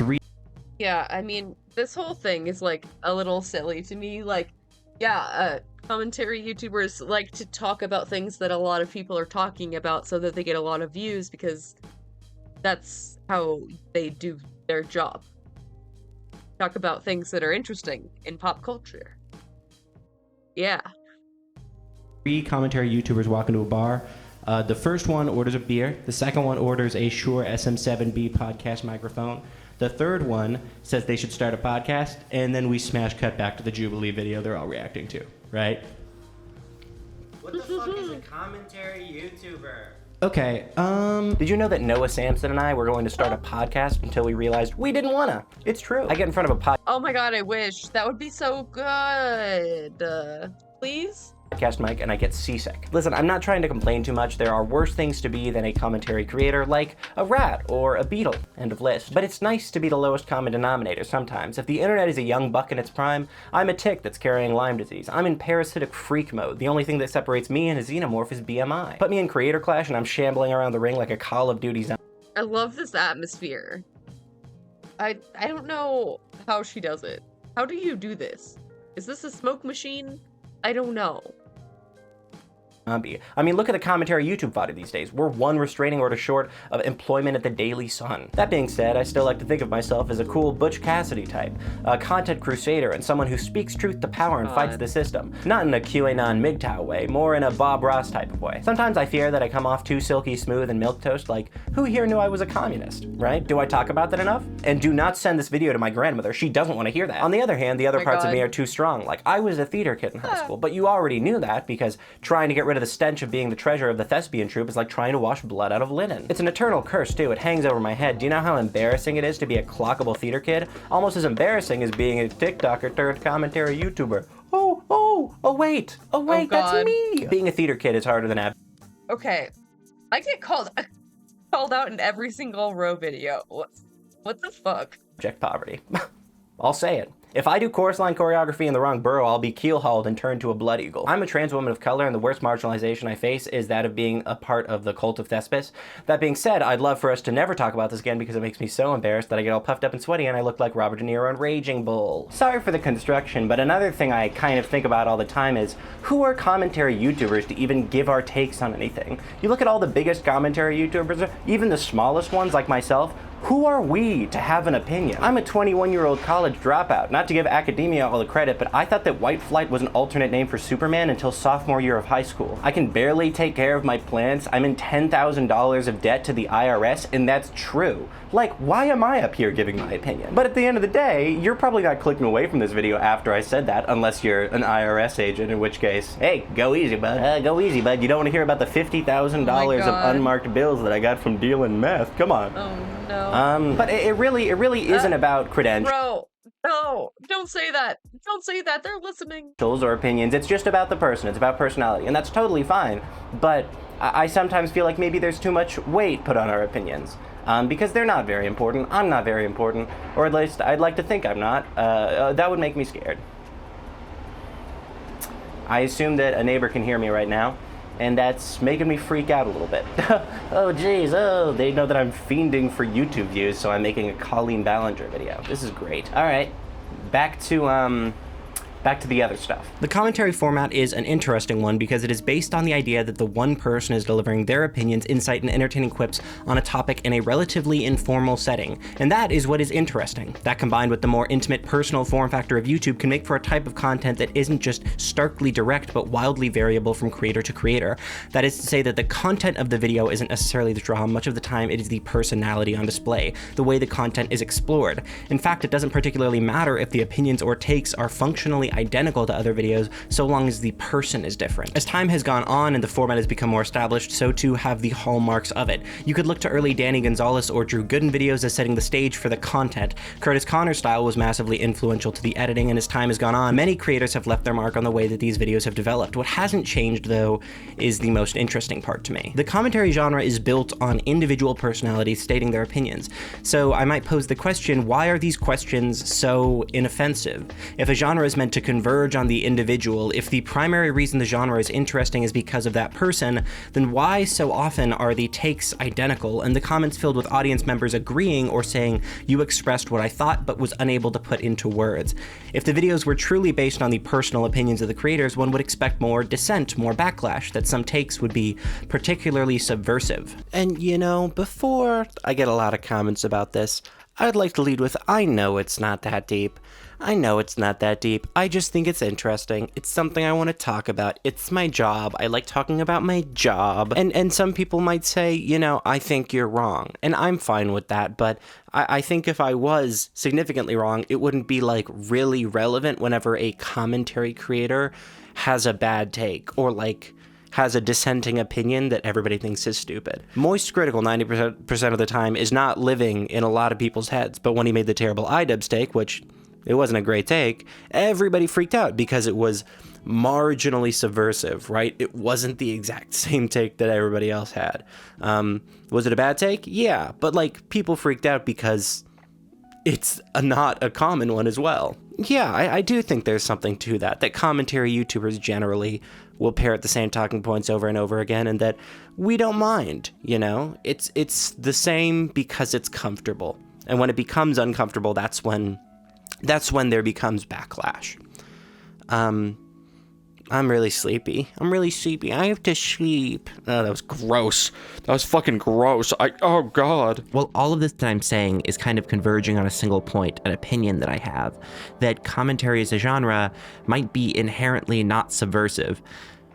Yeah, I mean, this whole thing is like a little silly to me. Like, yeah, commentary YouTubers like to talk about things that a lot of people are talking about so that they get a lot of views, because that's how they do their job. Talk about things that are interesting in pop culture. Yeah. 3 commentary YouTubers walk into a bar. The first one orders a beer. The second one orders a Shure SM7B podcast microphone. The third one says they should start a podcast, and then we smash cut back to the Jubilee video they're all reacting to, right? What the fuck is a commentary YouTuber? Okay, Did you know that Noah Samson and I were going to start a podcast until we realized we didn't wanna? It's true. I get in front of a Oh my god, I wish. That would be so good. Please? podcast mic and I get seasick. Listen, I'm not trying to complain too much. There are worse things to be than a commentary creator, like a rat or a beetle. End of list. But it's nice to be the lowest common denominator sometimes. If the internet is a young buck in its prime, I'm a tick that's carrying Lyme disease. I'm in parasitic freak mode. The only thing that separates me and a xenomorph is BMI. Put me in Creator Clash and I'm shambling around the ring like a Call of Duty zombie. I love this atmosphere. I don't know how she does it. How do you do this? Is this a smoke machine? I don't know. I mean, look at the commentary YouTube fodder these days. We're one restraining order short of employment at the Daily Sun. That being said, I still like to think of myself as a cool Butch Cassidy type, a content crusader and someone who speaks truth to power and fights the system. Not in a QAnon MGTOW way, more in a Bob Ross type of way. Sometimes I fear that I come off too silky smooth and milquetoast, like, who here knew I was a communist, right? Do I talk about that enough? And do not send this video to my grandmother. She doesn't want to hear that. On the other hand, the other parts of me are too strong. Like, I was a theater kid in high school, but you already knew that because trying to get rid of the stench of being the treasure of the thespian troupe is like trying to wash blood out of linen. It's an eternal curse too. It hangs over my head. Do you know how embarrassing it is to be a clockable theater kid? Almost as embarrassing as being a TikToker turned commentary YouTuber. Oh wait, that's me. Being a theater kid is harder than ab. Okay, I get called out in every single row video. What the fuck? Abject poverty. I'll say it. If I do chorus line choreography in the wrong borough, I'll be keel-hauled and turned to a blood eagle. I'm a trans woman of color, and the worst marginalization I face is that of being a part of the cult of Thespis. That being said, I'd love for us to never talk about this again because it makes me so embarrassed that I get all puffed up and sweaty and I look like Robert De Niro in Raging Bull. Sorry for the construction, but another thing I kind of think about all the time is, who are commentary YouTubers to even give our takes on anything? You look at all the biggest commentary YouTubers, even the smallest ones like myself, who are we to have an opinion? I'm a 21-year-old college dropout. Not to give academia all the credit, but I thought that white flight was an alternate name for Superman until sophomore year of high school. I can barely take care of my plants. I'm in $10,000 of debt to the IRS, and that's true. Like, why am I up here giving my opinion? But at the end of the day, you're probably not clicking away from this video after I said that, unless you're an IRS agent, in which case, hey, go easy, bud. Go easy, bud. You don't want to hear about the $50,000 of unmarked bills that I got from dealing meth. Come on. Oh, no. But it really isn't about credentials. Bro, no, don't say that. Don't say that. They're listening. Or opinions. It's just about the person. It's about personality, and that's totally fine. But I sometimes feel like maybe there's too much weight put on our opinions. Because they're not very important. I'm not very important, or at least I'd like to think I'm not. That would make me scared. I assume that a neighbor can hear me right now, and that's making me freak out a little bit. Oh geez, they know that I'm fiending for YouTube views, so I'm making a Colleen Ballinger video. This is great. All right, back to the other stuff. The commentary format is an interesting one because it is based on the idea that the one person is delivering their opinions, insight, and entertaining quips on a topic in a relatively informal setting. And that is what is interesting. That combined with the more intimate personal form factor of YouTube can make for a type of content that isn't just starkly direct but wildly variable from creator to creator. That is to say that the content of the video isn't necessarily the draw. Much of the time it is the personality on display, the way the content is explored. In fact, it doesn't particularly matter if the opinions or takes are functionally identical to other videos, so long as the person is different. As time has gone on and the format has become more established, so too have the hallmarks of it. You could look to early Danny Gonzalez or Drew Gooden videos as setting the stage for the content. Curtis Connor's style was massively influential to the editing, and as time has gone on, many creators have left their mark on the way that these videos have developed. What hasn't changed, though, is the most interesting part to me. The commentary genre is built on individual personalities stating their opinions. So I might pose the question, why are these questions so inoffensive? If a genre is meant to converge on the individual, if the primary reason the genre is interesting is because of that person, then why so often are the takes identical and the comments filled with audience members agreeing or saying, you expressed what I thought but was unable to put into words? If the videos were truly based on the personal opinions of the creators, one would expect more dissent, more backlash, that some takes would be particularly subversive. And you know, before I get a lot of comments about this, I'd like to lead with, I know it's not that deep. I know it's not that deep. I just think it's interesting. It's something I want to talk about. It's my job. I like talking about my job. And some people might say, you know, I think you're wrong. And I'm fine with that. But I think if I was significantly wrong, it wouldn't be like really relevant whenever a commentary creator has a bad take or like has a dissenting opinion that everybody thinks is stupid. Moist Critical 90% of the time is not living in a lot of people's heads, but when he made the terrible iDubbbz take, which it wasn't a great take, everybody freaked out because it was marginally subversive, right? It wasn't the exact same take that everybody else had. Was it a bad take? Yeah, but like people freaked out because it's not a common one as well. Yeah, I do think there's something to that commentary YouTubers generally will parrot the same talking points over and over again, and that we don't mind, you know? It's the same because it's comfortable. And when it becomes uncomfortable, that's when there becomes backlash. I'm really sleepy. I have to sleep. Oh, that was gross. That was fucking gross. Oh, God. Well, all of this that I'm saying is kind of converging on a single point, an opinion that I have, that commentary as a genre might be inherently not subversive.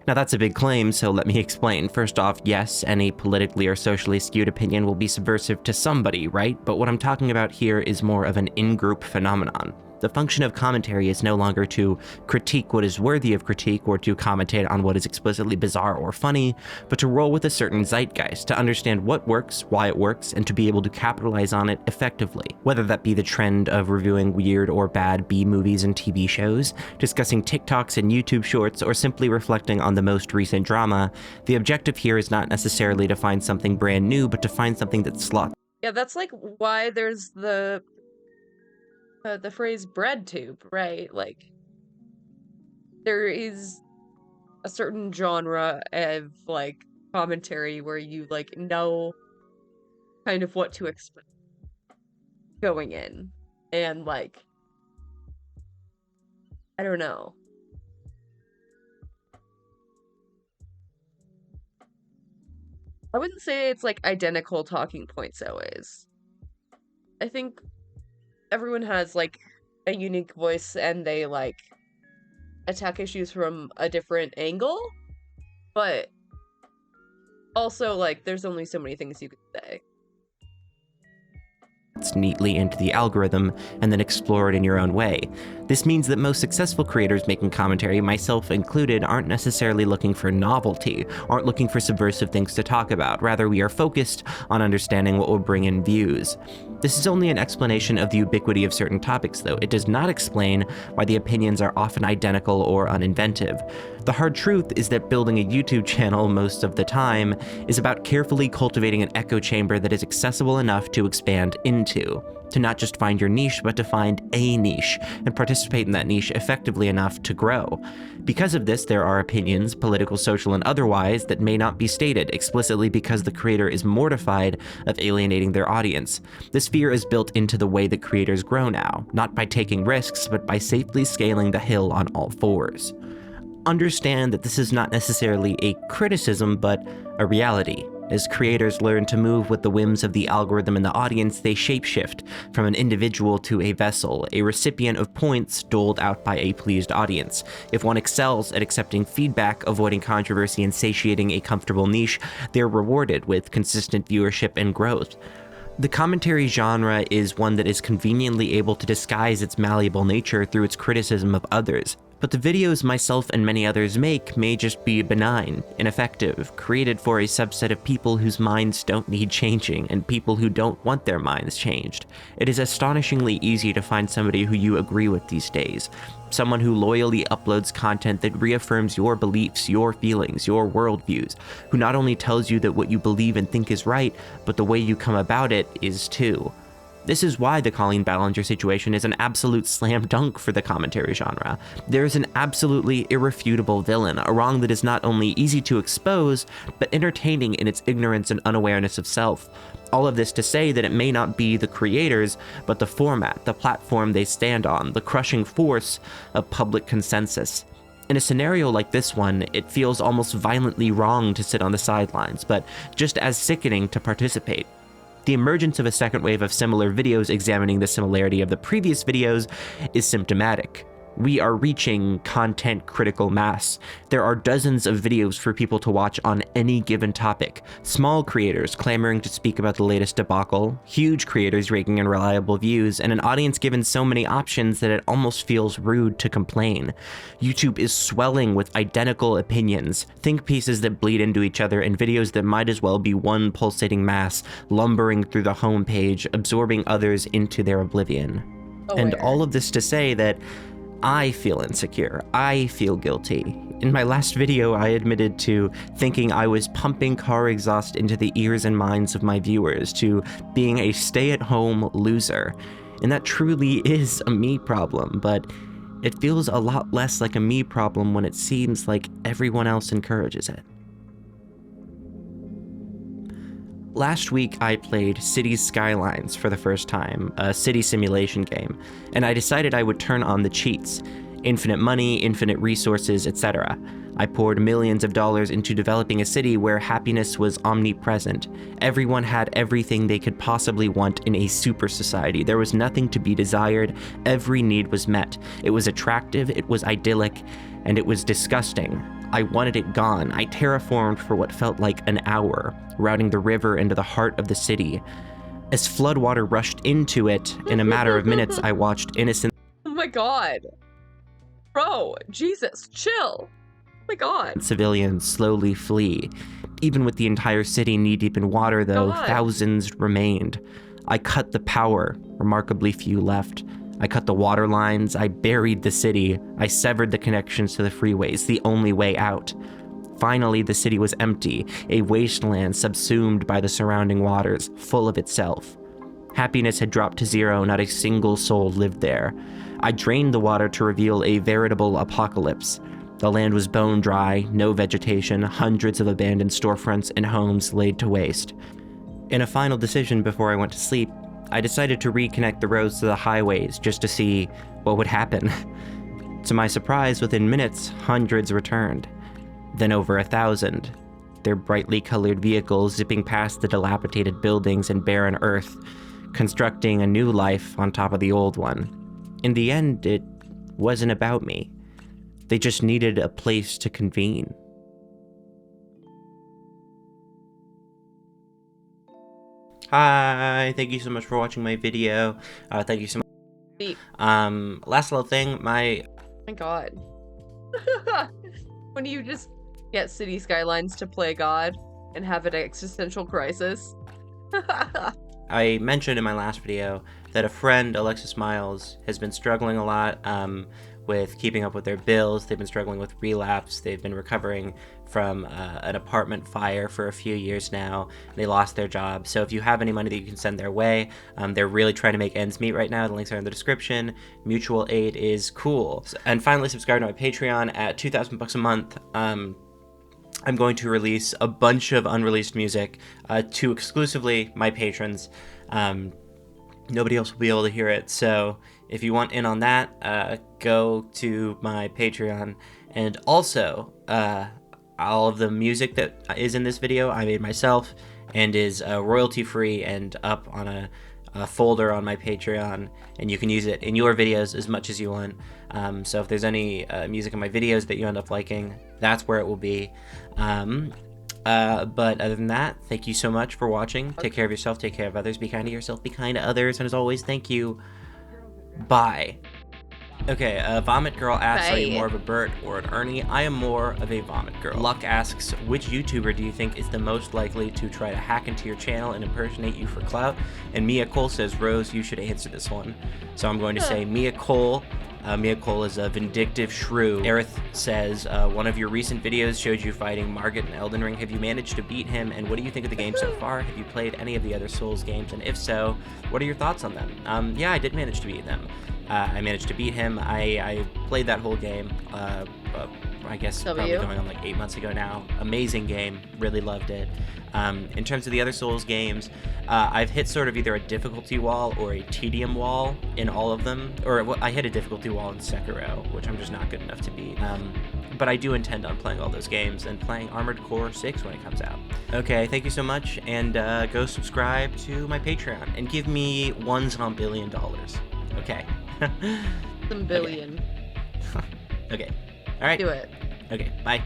Now, that's a big claim, so let me explain. First off, yes, any politically or socially skewed opinion will be subversive to somebody, right? But what I'm talking about here is more of an in-group phenomenon. The function of commentary is no longer to critique what is worthy of critique or to commentate on what is explicitly bizarre or funny, but to roll with a certain zeitgeist, to understand what works, why it works, and to be able to capitalize on it effectively. Whether that be the trend of reviewing weird or bad B-movies and TV shows, discussing TikToks and YouTube shorts, or simply reflecting on the most recent drama, the objective here is not necessarily to find something brand new, but to find something that slots. Yeah, that's like why there's the phrase bread tube, right? Like, there is a certain genre of, like, commentary where you, like, know kind of what to expect going in. And, like, I don't know. I wouldn't say it's, like, identical talking points always. I think everyone has, like, a unique voice and they, like, attack issues from a different angle, but also, like, there's only so many things you can say. Neatly into the algorithm and then explore it in your own way. This means that most successful creators making commentary, myself included, aren't necessarily looking for novelty, aren't looking for subversive things to talk about. Rather, we are focused on understanding what will bring in views. This is only an explanation of the ubiquity of certain topics, though. It does not explain why the opinions are often identical or uninventive. The hard truth is that building a YouTube channel most of the time is about carefully cultivating an echo chamber that is accessible enough to expand into. To not just find your niche, but to find a niche, and participate in that niche effectively enough to grow. Because of this, there are opinions, political, social, and otherwise, that may not be stated explicitly because the creator is mortified of alienating their audience. This fear is built into the way that creators grow now, not by taking risks, but by safely scaling the hill on all fours. Understand that this is not necessarily a criticism, but a reality. As creators learn to move with the whims of the algorithm and the audience, they shapeshift from an individual to a vessel, a recipient of points doled out by a pleased audience. If one excels at accepting feedback, avoiding controversy, and satiating a comfortable niche, they're rewarded with consistent viewership and growth. The commentary genre is one that is conveniently able to disguise its malleable nature through its criticism of others. But the videos myself and many others make may just be benign, ineffective, created for a subset of people whose minds don't need changing and people who don't want their minds changed. It is astonishingly easy to find somebody who you agree with these days. Someone who loyally uploads content that reaffirms your beliefs, your feelings, your worldviews, who not only tells you that what you believe and think is right, but the way you come about it is too. This is why the Colleen Ballinger situation is an absolute slam dunk for the commentary genre. There is an absolutely irrefutable villain, a wrong that is not only easy to expose, but entertaining in its ignorance and unawareness of self. All of this to say that it may not be the creators, but the format, the platform they stand on, the crushing force of public consensus. In a scenario like this one, it feels almost violently wrong to sit on the sidelines, but just as sickening to participate. The emergence of a second wave of similar videos examining the similarity of the previous videos is symptomatic. We are reaching content critical mass. There are dozens of videos for people to watch on any given topic. Small creators clamoring to speak about the latest debacle, huge creators raking in reliable views, and an audience given so many options that it almost feels rude to complain. YouTube is swelling with identical opinions, think pieces that bleed into each other, and videos that might as well be one pulsating mass, lumbering through the homepage, absorbing others into their oblivion. And all of this to say that I feel insecure. I feel guilty. In my last video, I admitted to thinking I was pumping car exhaust into the ears and minds of my viewers, to being a stay-at-home loser. And that truly is a me problem, but it feels a lot less like a me problem when it seems like everyone else encourages it. Last week, I played Cities Skylines for the first time, a city simulation game, and I decided I would turn on the cheats. Infinite money, infinite resources, etc. I poured millions of dollars into developing a city where happiness was omnipresent. Everyone had everything they could possibly want in a super society. There was nothing to be desired. Every need was met. It was attractive, it was idyllic, and it was disgusting. I wanted it gone. I terraformed for what felt like an hour, routing the river into the heart of the city. As floodwater rushed into it, in a matter of minutes, I watched innocent... Oh my god. Bro, Jesus, chill. Oh my god. Civilians slowly flee. Even with the entire city knee-deep in water, though, thousands remained. I cut the power, remarkably few left. I cut the water lines, I buried the city, I severed the connections to the freeways, the only way out. Finally, the city was empty, a wasteland subsumed by the surrounding waters, full of itself. Happiness had dropped to zero, not a single soul lived there. I drained the water to reveal a veritable apocalypse. The land was bone dry, no vegetation, hundreds of abandoned storefronts and homes laid to waste. In a final decision before I went to sleep, I decided to reconnect the roads to the highways just to see what would happen. To my surprise, within minutes, hundreds returned. Then over 1,000. Their brightly colored vehicles zipping past the dilapidated buildings and barren earth, constructing a new life on top of the old one. In the end, it wasn't about me. They just needed a place to convene. Hi, thank you so much for watching my video. Thank you so much. Last little thing, my god. When you just get City Skylines to play God and have an existential crisis. I mentioned in my last video that a friend, Alexis Miles, has been struggling a lot with keeping up with their bills. They've been struggling with relapse. They've been recovering from an apartment fire for a few years now. They lost their job. So if you have any money that you can send their way, they're really trying to make ends meet right now. The links are in the description. Mutual aid is cool. And finally, subscribe to my Patreon at $2,000 a month. I'm going to release a bunch of unreleased music to exclusively my patrons. Nobody else will be able to hear it. So if you want in on that, go to my Patreon. And also, all of the music that is in this video I made myself and is royalty free and up on a folder on my Patreon, and you can use it in your videos as much as you want. So if there's any music in my videos that you end up liking, that's where it will be. But other than that, thank you so much for watching. Take care of yourself, take care of others, be kind to yourself, be kind to others, and as always, thank you. Bye. Okay, Vomit Girl asks, are you more of a Bert or an Ernie? I am more of a Vomit Girl. Luck asks, which YouTuber do you think is the most likely to try to hack into your channel and impersonate you for clout? And Mia Cole says, Rose, you should answer this one. So I'm going to say Mia Cole. Mia Cole is a vindictive shrew. Aerith says, one of your recent videos showed you fighting Margit in Elden Ring. Have you managed to beat him? And what do you think of the game so far? Have you played any of the other Souls games? And if so, what are your thoughts on them? Yeah, I did manage to beat them. I managed to beat him. I played that whole game, I guess probably going on like 8 months ago now. Amazing game, really loved it. In terms of the other Souls games, I've hit sort of either a difficulty wall or a tedium wall in all of them. Or I hit a difficulty wall in Sekiro, which I'm just not good enough to beat. But I do intend on playing all those games and playing Armored Core 6 when it comes out. Okay, thank you so much, and go subscribe to my Patreon and give me $1 zombillion. Okay. Some billion. Okay. All right. Do it. Okay. Bye.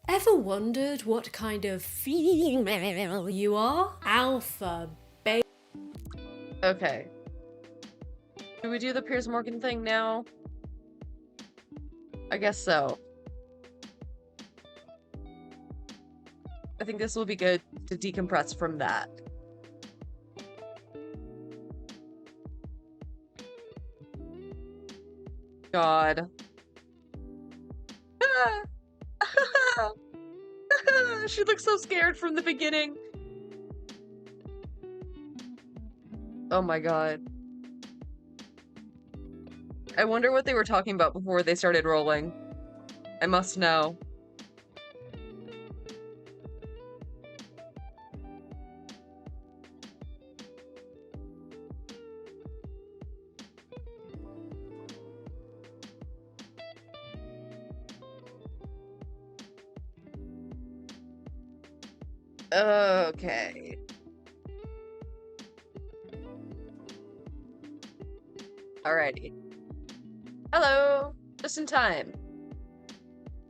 Ever wondered what kind of female you are? Alpha, beta. Okay. Do we do the Piers Morgan thing now? I guess so. I think this will be good to decompress from that. God. She looks so scared from the beginning. Oh my god. I wonder what they were talking about before they started rolling. I must know. Okay. Alrighty. Hello! Just in time.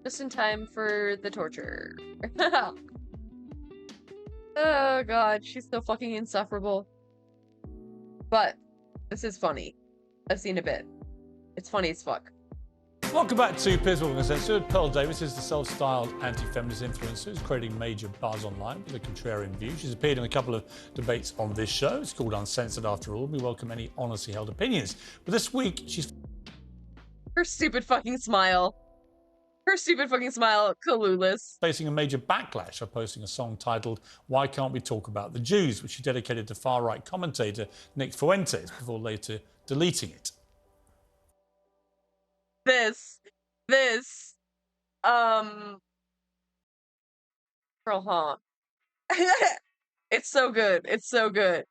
Just in time for the torture. Oh god, she's so fucking insufferable. But, this is funny. I've seen a bit. It's funny as fuck. Welcome back to Piers Uncensored. Pearl Davis is the self-styled anti-feminist influencer who's creating major buzz online with a contrarian view. She's appeared in a couple of debates on this show. It's called Uncensored after all. We welcome any honestly held opinions. But this week, she's... Her stupid fucking smile. Her stupid fucking smile, clueless. Facing a major backlash for posting a song titled Why Can't We Talk About the Jews, which she dedicated to far-right commentator Nick Fuentes before later deleting it. Girl, huh? It's so good. It's so good.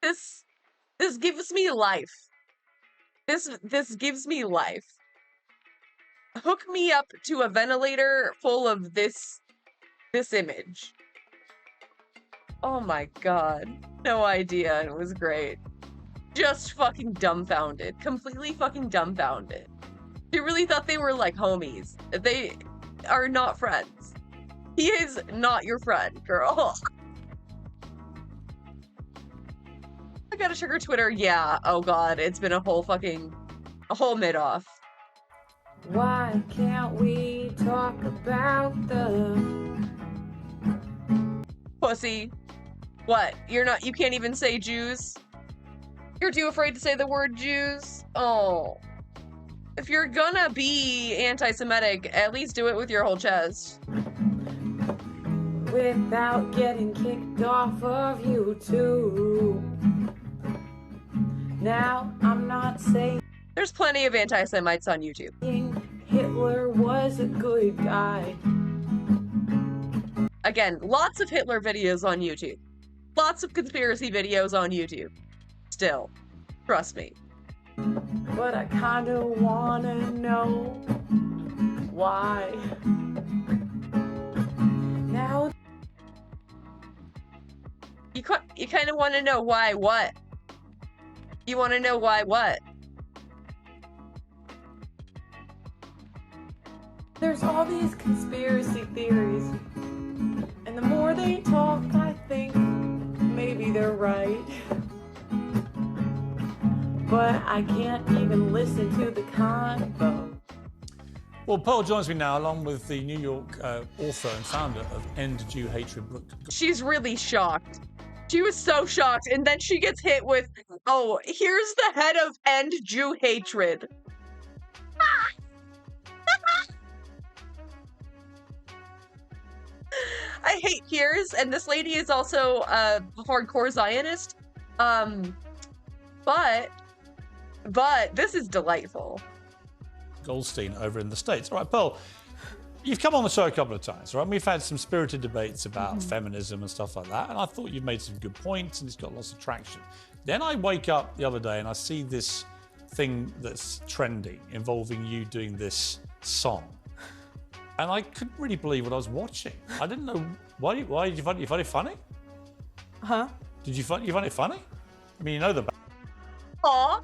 This gives me life. This gives me life. Hook me up to a ventilator full of this image. Oh my god. No idea. It was great. Just fucking dumbfounded. Completely fucking dumbfounded. She really thought they were like homies. They are not friends. He is not your friend, girl. I gotta check her Twitter. Yeah. Oh god. It's been a whole mid-off. Why can't we talk about the pussy? What? You can't even say Jews? You're too afraid to say the word Jews? Oh. If you're gonna be anti-Semitic, at least do it with your whole chest. without getting kicked off of YouTube? Now, I'm not saying there's plenty of anti-Semites on YouTube. Hitler was a good guy. Again, lots of Hitler videos on YouTube. Lots of conspiracy videos on YouTube. Still, trust me. But I kinda wanna know why. Now you kind of want to know why what? You want to know why what? There's all these conspiracy theories, and the more they talk, I think maybe they're right. But I can't even listen to the convo. Well, Pearl joins me now, along with the New York author and founder of End Jew Hatred, Brooke. She's really shocked. She was so shocked, and then she gets hit with, oh, here's the head of End Jew Hatred. I hate Piers, and this lady is also a hardcore Zionist. But this is delightful. Goldstein over in the States. All right, Pearl, you've come on the show a couple of times, right? We've had some spirited debates about feminism and stuff like that, and I thought you've made some good points, and it's got lots of traction. Then I wake up the other day and I see this thing that's trending involving you doing this song. And I couldn't really believe what I was watching. I didn't know why did you find it funny? Huh? Did you find it funny? I mean, you know the. Aww.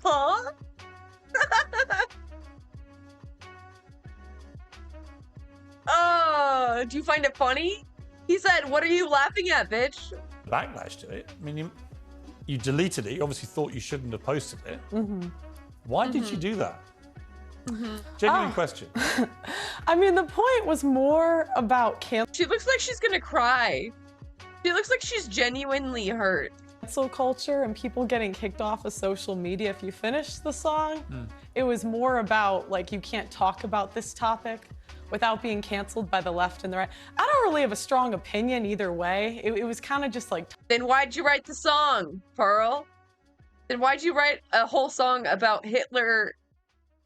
Huh? Oh, do you find it funny? He said, "What are you laughing at, bitch?" Backlash to it. I mean, you deleted it. You obviously thought you shouldn't have posted it. Mm-hmm. Why did you do that? Genuine question. I mean, the point was more about She looks like she's gonna cry. She looks like she's genuinely hurt. cancel culture and people getting kicked off of social media if you finish the song. It was more about, like, you can't talk about this topic without being canceled by the left and the right. I don't really have a strong opinion either way. It was kind of just like... Then why'd you write the song, Pearl? Then why'd you write a whole song about Hitler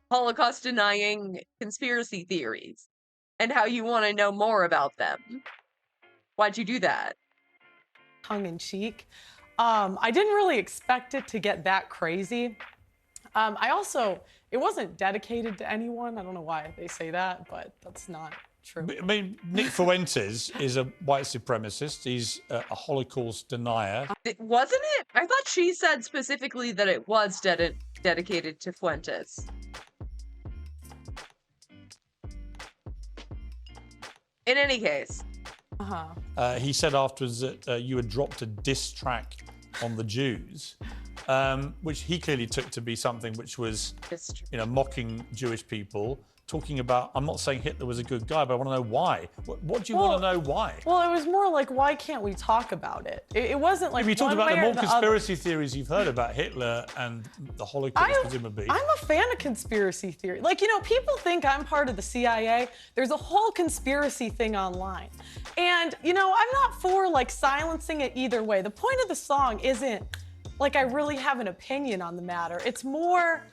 Holocaust denying conspiracy theories and how you want to know more about them? Why'd you do that? Tongue in cheek. I didn't really expect it to get that crazy. It wasn't dedicated to anyone. I don't know why they say that, but that's not true. I mean, Nick Fuentes is a white supremacist. He's a Holocaust denier. Wasn't it? I thought she said specifically that it was dedicated to Fuentes. In any case. He said afterwards that you had dropped a diss track on the Jews, which he clearly took to be something which was, mocking Jewish people, talking about, I'm not saying Hitler was a good guy, but I want to know why. What do you want to know why? Well, it was more like, why can't we talk about it? It wasn't like you talked about the more the conspiracy other. theories you've heard about Hitler and the Holocaust, presumably. I'm a fan of conspiracy theory. Like, people think I'm part of the CIA. There's a whole conspiracy thing online. And, I'm not for, like, silencing it either way. The point of the song isn't, like, I really have an opinion on the matter. It's more...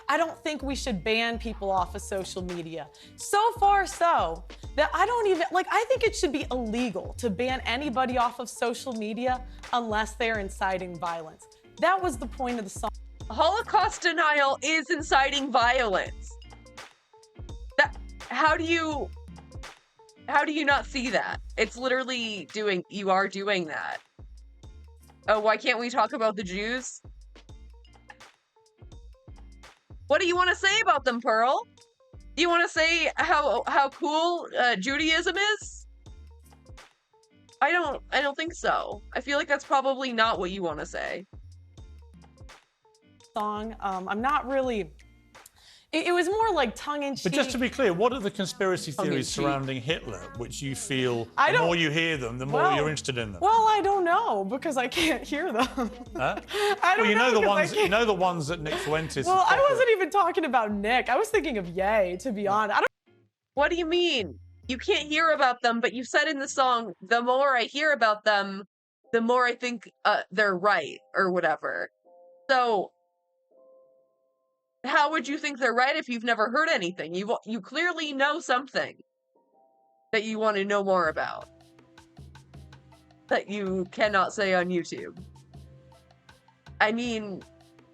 I don't think we should ban people off of social media. So far so that I think it should be illegal to ban anybody off of social media unless they're inciting violence. That was the point of the song. Holocaust denial is inciting violence. How do you not see that? It's literally you are doing that. Oh, why can't we talk about the Jews? What do you want to say about them, Pearl? Do you want to say how cool Judaism is? I don't think so. I feel like that's probably not what you want to say. Song. I'm not really... It was more like tongue-in-cheek. But just to be clear, what are the conspiracy theories surrounding Hitler, which you feel, the more you hear them, the more you're interested in them? Well, I don't know, because I can't hear them. Huh? I don't know the ones that Nick Fuentes... Well, I wasn't even talking about Nick. I was thinking of Ye, to be honest. What do you mean? You can't hear about them, but you said in the song, the more I hear about them, the more I think they're right, or whatever. So... how would you think they're right if you've never heard anything? You clearly know something that you want to know more about that you cannot say on YouTube. I mean,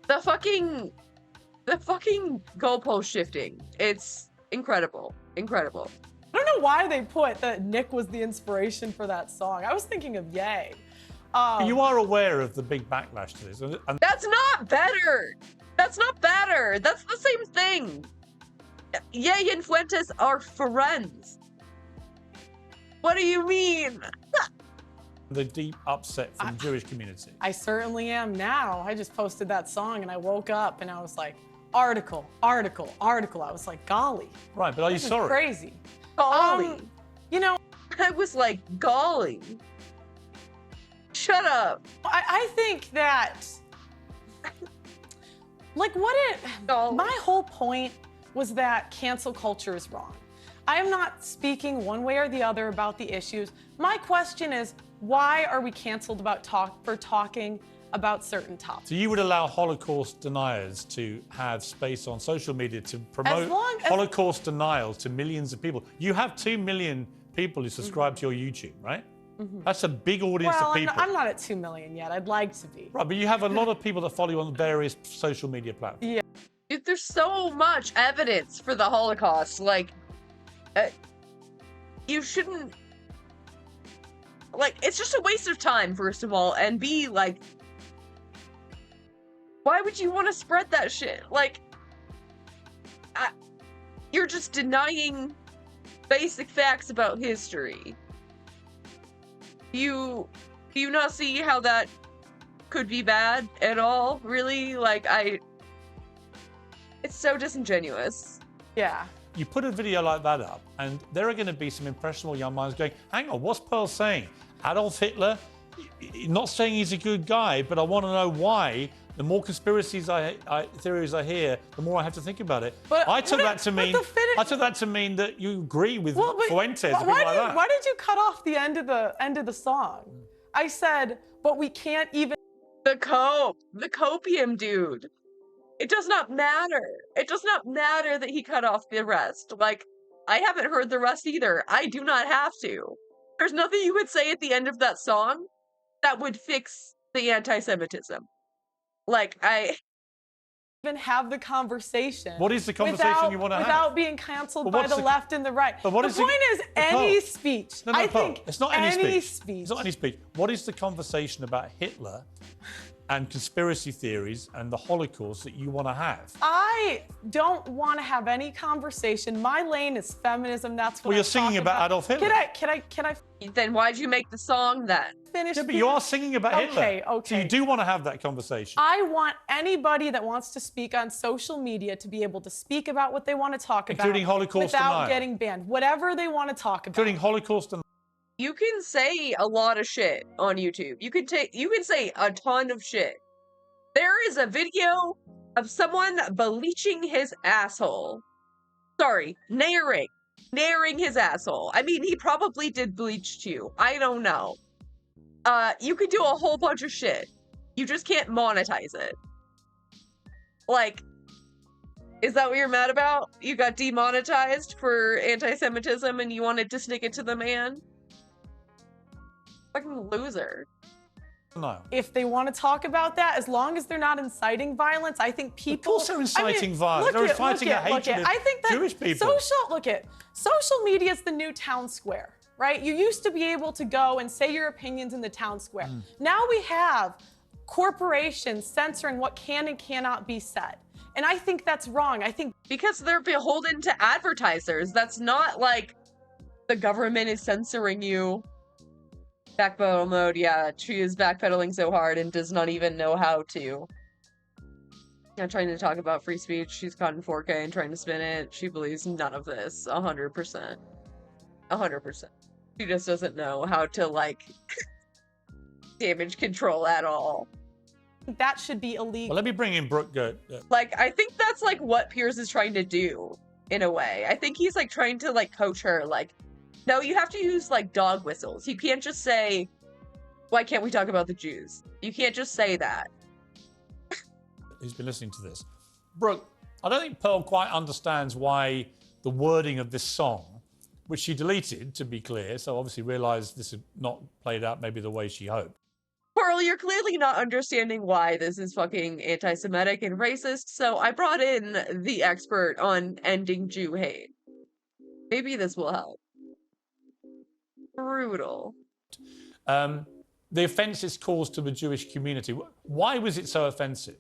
the fucking goalpost shifting. It's incredible. Incredible. I don't know why they put that Nick was the inspiration for that song. I was thinking of Ye. You are aware of the big backlash to this. And that's not better! That's not better! That's the same thing! Ye and Fuentes are friends. What do you mean? The deep upset from the Jewish community. I certainly am now. I just posted that song and I woke up and I was like, article. I was like, golly. Right, but are you this is sorry? Crazy. Golly. I was like, golly. Shut up. I think that, like, my whole point was that cancel culture is wrong. I am not speaking one way or the other about the issues. My question is, why are we canceled for talking about certain topics? So you would allow Holocaust deniers to have space on social media to promote Holocaust denial to millions of people? You have 2 million people who subscribe to your YouTube, right? That's a big audience of people. I'm not at 2 million yet. I'd like to be. Right, but you have a lot of people that follow you on various social media platforms. Yeah. Dude, there's so much evidence for the Holocaust. Like, you shouldn't... Like, it's just a waste of time, first of all, and B, like... Why would you want to spread that shit? Like... you're just denying basic facts about history. Do you not see how that could be bad at all, really. Like, it's so disingenuous. Yeah. You put a video like that up, and there are going to be some impressionable young minds going, hang on, what's Pearl saying? Adolf Hitler? Not saying he's a good guy, but I want to know why. The more conspiracies theories I hear, the more I have to think about it. But I took that to mean that you agree with Fuentes and people like that. Why did you cut off the end of the song? I said, but we can't even. The copium, dude. It does not matter. It does not matter that he cut off the rest. Like, I haven't heard the rest either. I do not have to. There's nothing you could say at the end of that song that would fix the anti-Semitism. Like, I even have the conversation. What is the conversation you want to have? Without being canceled by the left and the right. But what the point is any speech. No, I think it's not any speech. It's not any speech. What is the conversation about Hitler and conspiracy theories and the Holocaust that you want to have? I don't want to have any conversation. My lane is feminism. That's what Well, you're singing about Adolf Hitler. Can I? Then why'd you make the song then? Finish. Yeah, but you are singing about Hitler. Okay. So you do want to have that conversation. I want anybody that wants to speak on social media to be able to speak about what they want to talk about. Including Holocaust without denial. getting banned. Whatever they want to talk about. Including Holocaust and. You can say a lot of shit on YouTube. You can say a ton of shit. There is a video of someone bleaching his asshole. Sorry, nairing his asshole. I mean, he probably did bleach too. I don't know. You could do a whole bunch of shit. You just can't monetize it. Like, is that what you're mad about? You got demonetized for anti-Semitism and you wanted to stick it to the man? Fucking loser. No. If they want to talk about that, as long as they're not inciting violence, I think people. Of course they're inciting violence. They're inciting a hatred of I think that Jewish people. Social media is the new town square, right? You used to be able to go and say your opinions in the town square. Now we have corporations censoring what can and cannot be said. And I think that's wrong. I think because they're beholden to advertisers. That's not like the government is censoring you. Backpedal mode, yeah, she is backpedaling so hard and does not even know how to. I'm trying to talk about free speech. She's caught in 4K and trying to spin it. She believes none of this. 100%. 100%. She just doesn't know how to, like, damage control at all. That should be illegal. Well, let me bring in Brooke. Like, I think that's, like, what Piers is trying to do, in a way. I think he's, like, trying to, like, coach her, like, no, you have to use, like, dog whistles. You can't just say, why can't we talk about the Jews? You can't just say that. Who's been listening to this. Brooke, I don't think Pearl quite understands why the wording of this song, which she deleted, to be clear, so obviously realised this had not played out maybe the way she hoped. Pearl, you're clearly not understanding why this is fucking anti-Semitic and racist, so I brought in the expert on ending Jew hate. Maybe this will help. Brutal. The offence it's caused to the Jewish community. Why was it so offensive?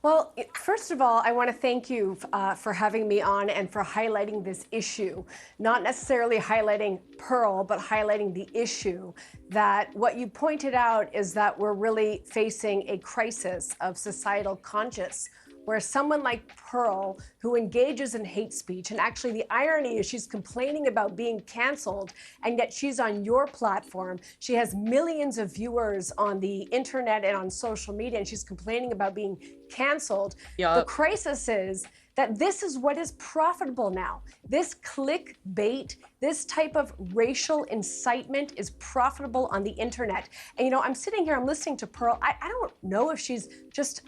Well, first of all, I want to thank you for having me on and for highlighting this issue. Not necessarily highlighting Pearl, but highlighting the issue that what you pointed out is that we're really facing a crisis of societal conscience, where someone like Pearl, who engages in hate speech, and actually the irony is she's complaining about being canceled, and yet she's on your platform. She has millions of viewers on the internet and on social media, and she's complaining about being canceled. The crisis is that this is what is profitable now. This clickbait, this type of racial incitement is profitable on the internet. And you know, I'm sitting here, I'm listening to Pearl. I don't know if she's just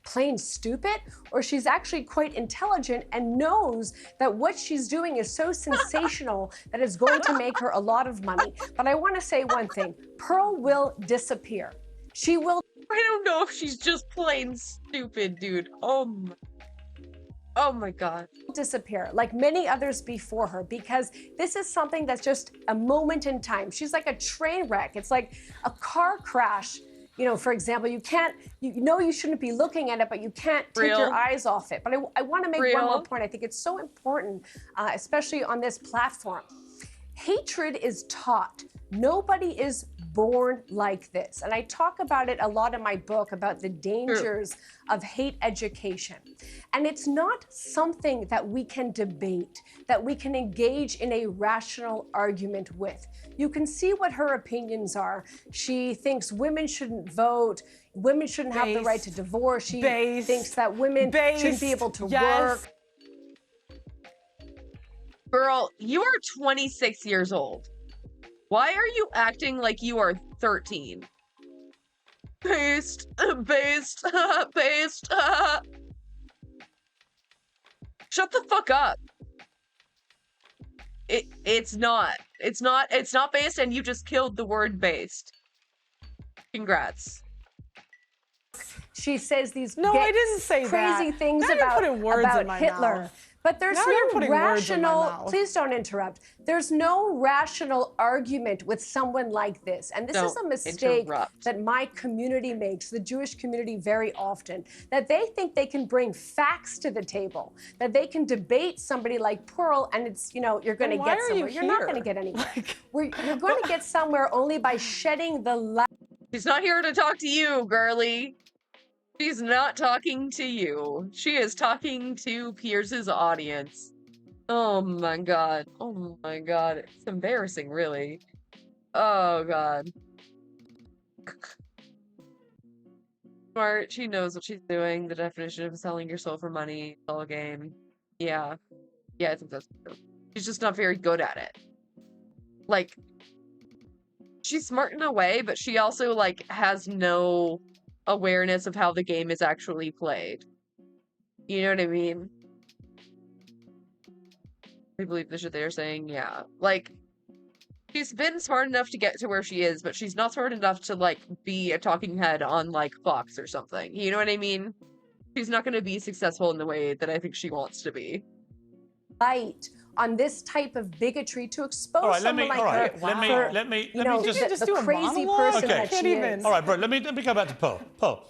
plain stupid or she's actually quite intelligent and knows that what she's doing is so sensational that it's going to make her a lot of money. But I want to say one thing, Pearl will disappear. She will. I don't know if she's just plain stupid, dude. Oh my God. Disappear like many others before her, because this is something that's just a moment in time. She's like a train wreck. It's like a car crash. You know, for example, you know you shouldn't be looking at it, but you can't take your eyes off it. But I want to make one more point. I think it's so important, especially on this platform. Hatred is taught. Nobody is born like this. And I talk about it a lot in my book about the dangers of hate education. And it's not something that we can debate, that we can engage in a rational argument with. You can see what her opinions are. She thinks women shouldn't vote, women shouldn't have the right to divorce. She thinks that women shouldn't be able to work. Girl, you are 26 years old. Why are you acting like you are 13? Based. Shut the fuck up. It's not based, and you just killed the word based. Congrats. She says these I didn't say crazy that. things Now you're about putting words in my Hitler. mouth. But there's Now you're no putting words in my rational, mouth. please don't interrupt. There's no rational argument with someone like this. And this is a mistake that my community makes, the Jewish community, very often, that they think they can bring facts to the table, that they can debate somebody like Pearl, and it's, you're going to get somewhere. You're not going to get anywhere. You're going to get somewhere only by shedding the light. She's not here to talk to you, girly. She's not talking to you. She is talking to Pierce's audience. Oh my god. Oh my god. It's embarrassing, really. Oh god. Smart. She knows what she's doing. The definition of selling your soul for money. It's all a game. Yeah. Yeah, I think that's true. She's just not very good at it. Like, she's smart in a way, but she also, has no awareness of how the game is actually played. You know what I mean? I believe the shit they're saying, yeah. She's been smart enough to get to where she is, but she's not smart enough to, be a talking head on, Fox or something. You know what I mean? She's not gonna be successful in the way that I think she wants to be. Light on this type of bigotry to expose someone like her. Let me just do a crazy person that she is. All right, bro. Let me go back to Pearl. Pearl,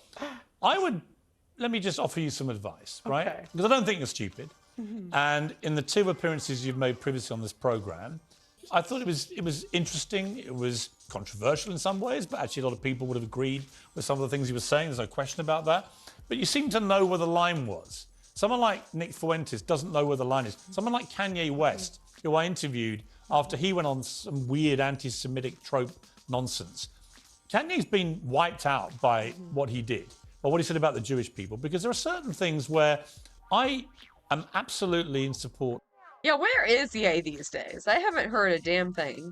let me just offer you some advice, right? Because I don't think you're stupid. And in the 2 appearances you've made previously on this program, I thought it was interesting. It was controversial in some ways, but actually a lot of people would have agreed with some of the things you were saying. There's no question about that. But you seem to know where the line was. Someone like Nick Fuentes doesn't know where the line is. Someone like Kanye West, who I interviewed after he went on some weird anti-Semitic trope nonsense. Kanye's been wiped out by what he did, or what he said about the Jewish people, because there are certain things where I am absolutely in support. Yeah, where is Ye these days? I haven't heard a damn thing.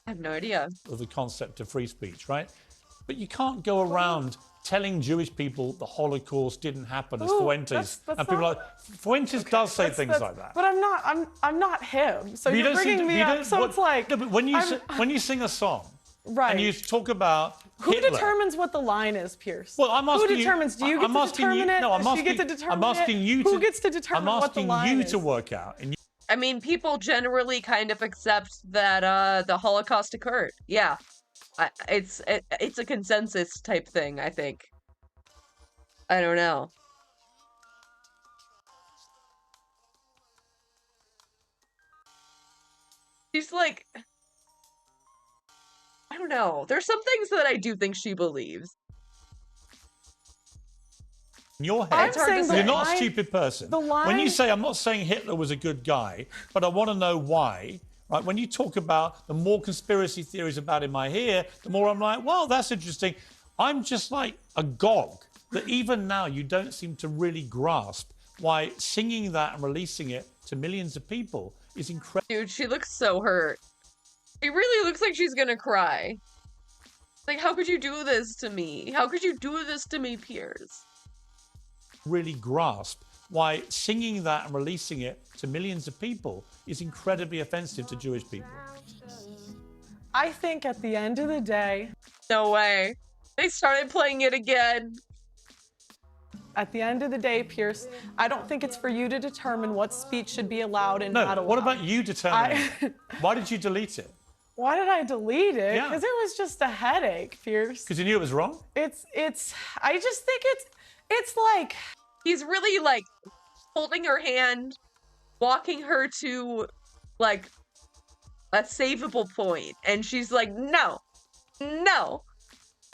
I have no idea. Of the concept of free speech, right? But you can't go around telling Jewish people the Holocaust didn't happen as Fuentes. And people like Fuentes does say things like that. But I'm not him. So you're bringing me up. So it's like no, but when you sing a song, right, and you talk about who Hitler, determines what the line is, Pierce? Well, I'm asking who determines? Do you get to determine it? No, I'm asking. Do you get to determine I'm asking you it? to. Who gets to determine what the line is? I'm asking you to work out. And I mean, people generally kind of accept that the Holocaust occurred. Yeah, it's a consensus type thing, I think. I don't know. She's like, I don't know. There's some things that I do think she believes. In your head, you're not a stupid person. When you say, I'm not saying Hitler was a good guy, but I want to know why, right? When you talk about the more conspiracy theories about him I hear, the more I'm like, well, that's interesting. I'm just like agog that even now you don't seem to really grasp why singing that and releasing it to millions of people is incredible. Dude, she looks so hurt. She really looks like she's gonna cry. Like, how could you do this to me? How could you do this to me, Piers? Really grasp why singing that and releasing it to millions of people is incredibly offensive to Jewish people. I think at the end of the day... No way. They started playing it again. At the end of the day, Pierce, I don't think it's for you to determine what speech should be allowed and not allowed. No, what about you determining? Why did you delete it? Why did I delete it? Yeah. Because it was just a headache, Pierce. Because you knew it was wrong? I just think it's like... He's really, like, holding her hand walking her to, like, a savable point, and she's like, no,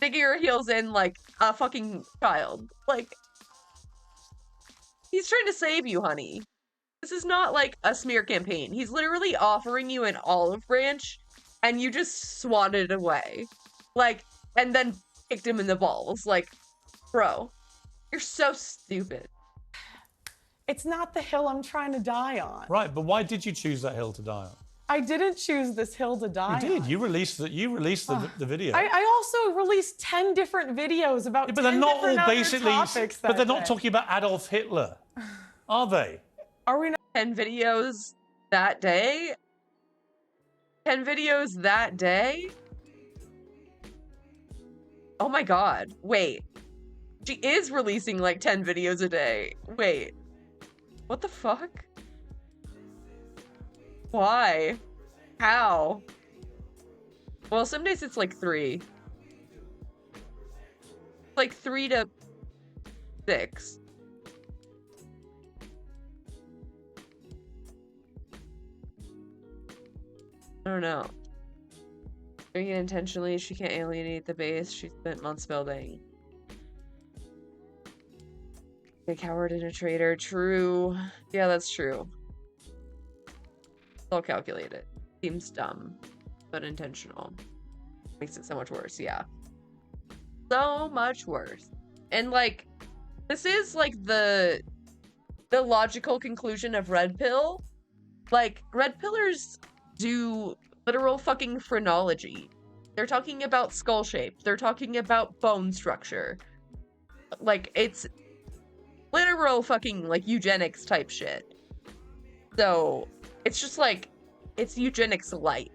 digging her heels in like a fucking child. Like, he's trying to save you, honey. This is not like a smear campaign. He's literally offering you an olive branch, and you just swatted it away. Like, and then kicked him in the balls. Like, bro, you're so stupid. It's not the hill I'm trying to die on. Right, but why did you choose that hill to die on? I didn't choose this hill to die on. You did. You released the video. I also released 10 different videos about Yeah, but they're not all basically. topics But they're that not day. talking about Adolf Hitler, are they? Are we not? 10 videos that day? 10 videos that day? Oh my god. Wait. She is releasing like 10 videos a day. Wait. What the fuck? Why? How? Well, some days it's like 3. Like 3 to 6. I don't know. Doing it intentionally, she can't alienate the base she spent months building. A coward and a traitor. True. Yeah, that's true. It's all calculated. Seems dumb, but intentional. Makes it so much worse, yeah. So much worse. And like, this is like the logical conclusion of Red Pill. Like, Red Pillars do literal fucking phrenology. They're talking about skull shape. They're talking about bone structure. Like, it's literal fucking, like, eugenics type shit. So, it's just like, it's eugenics light.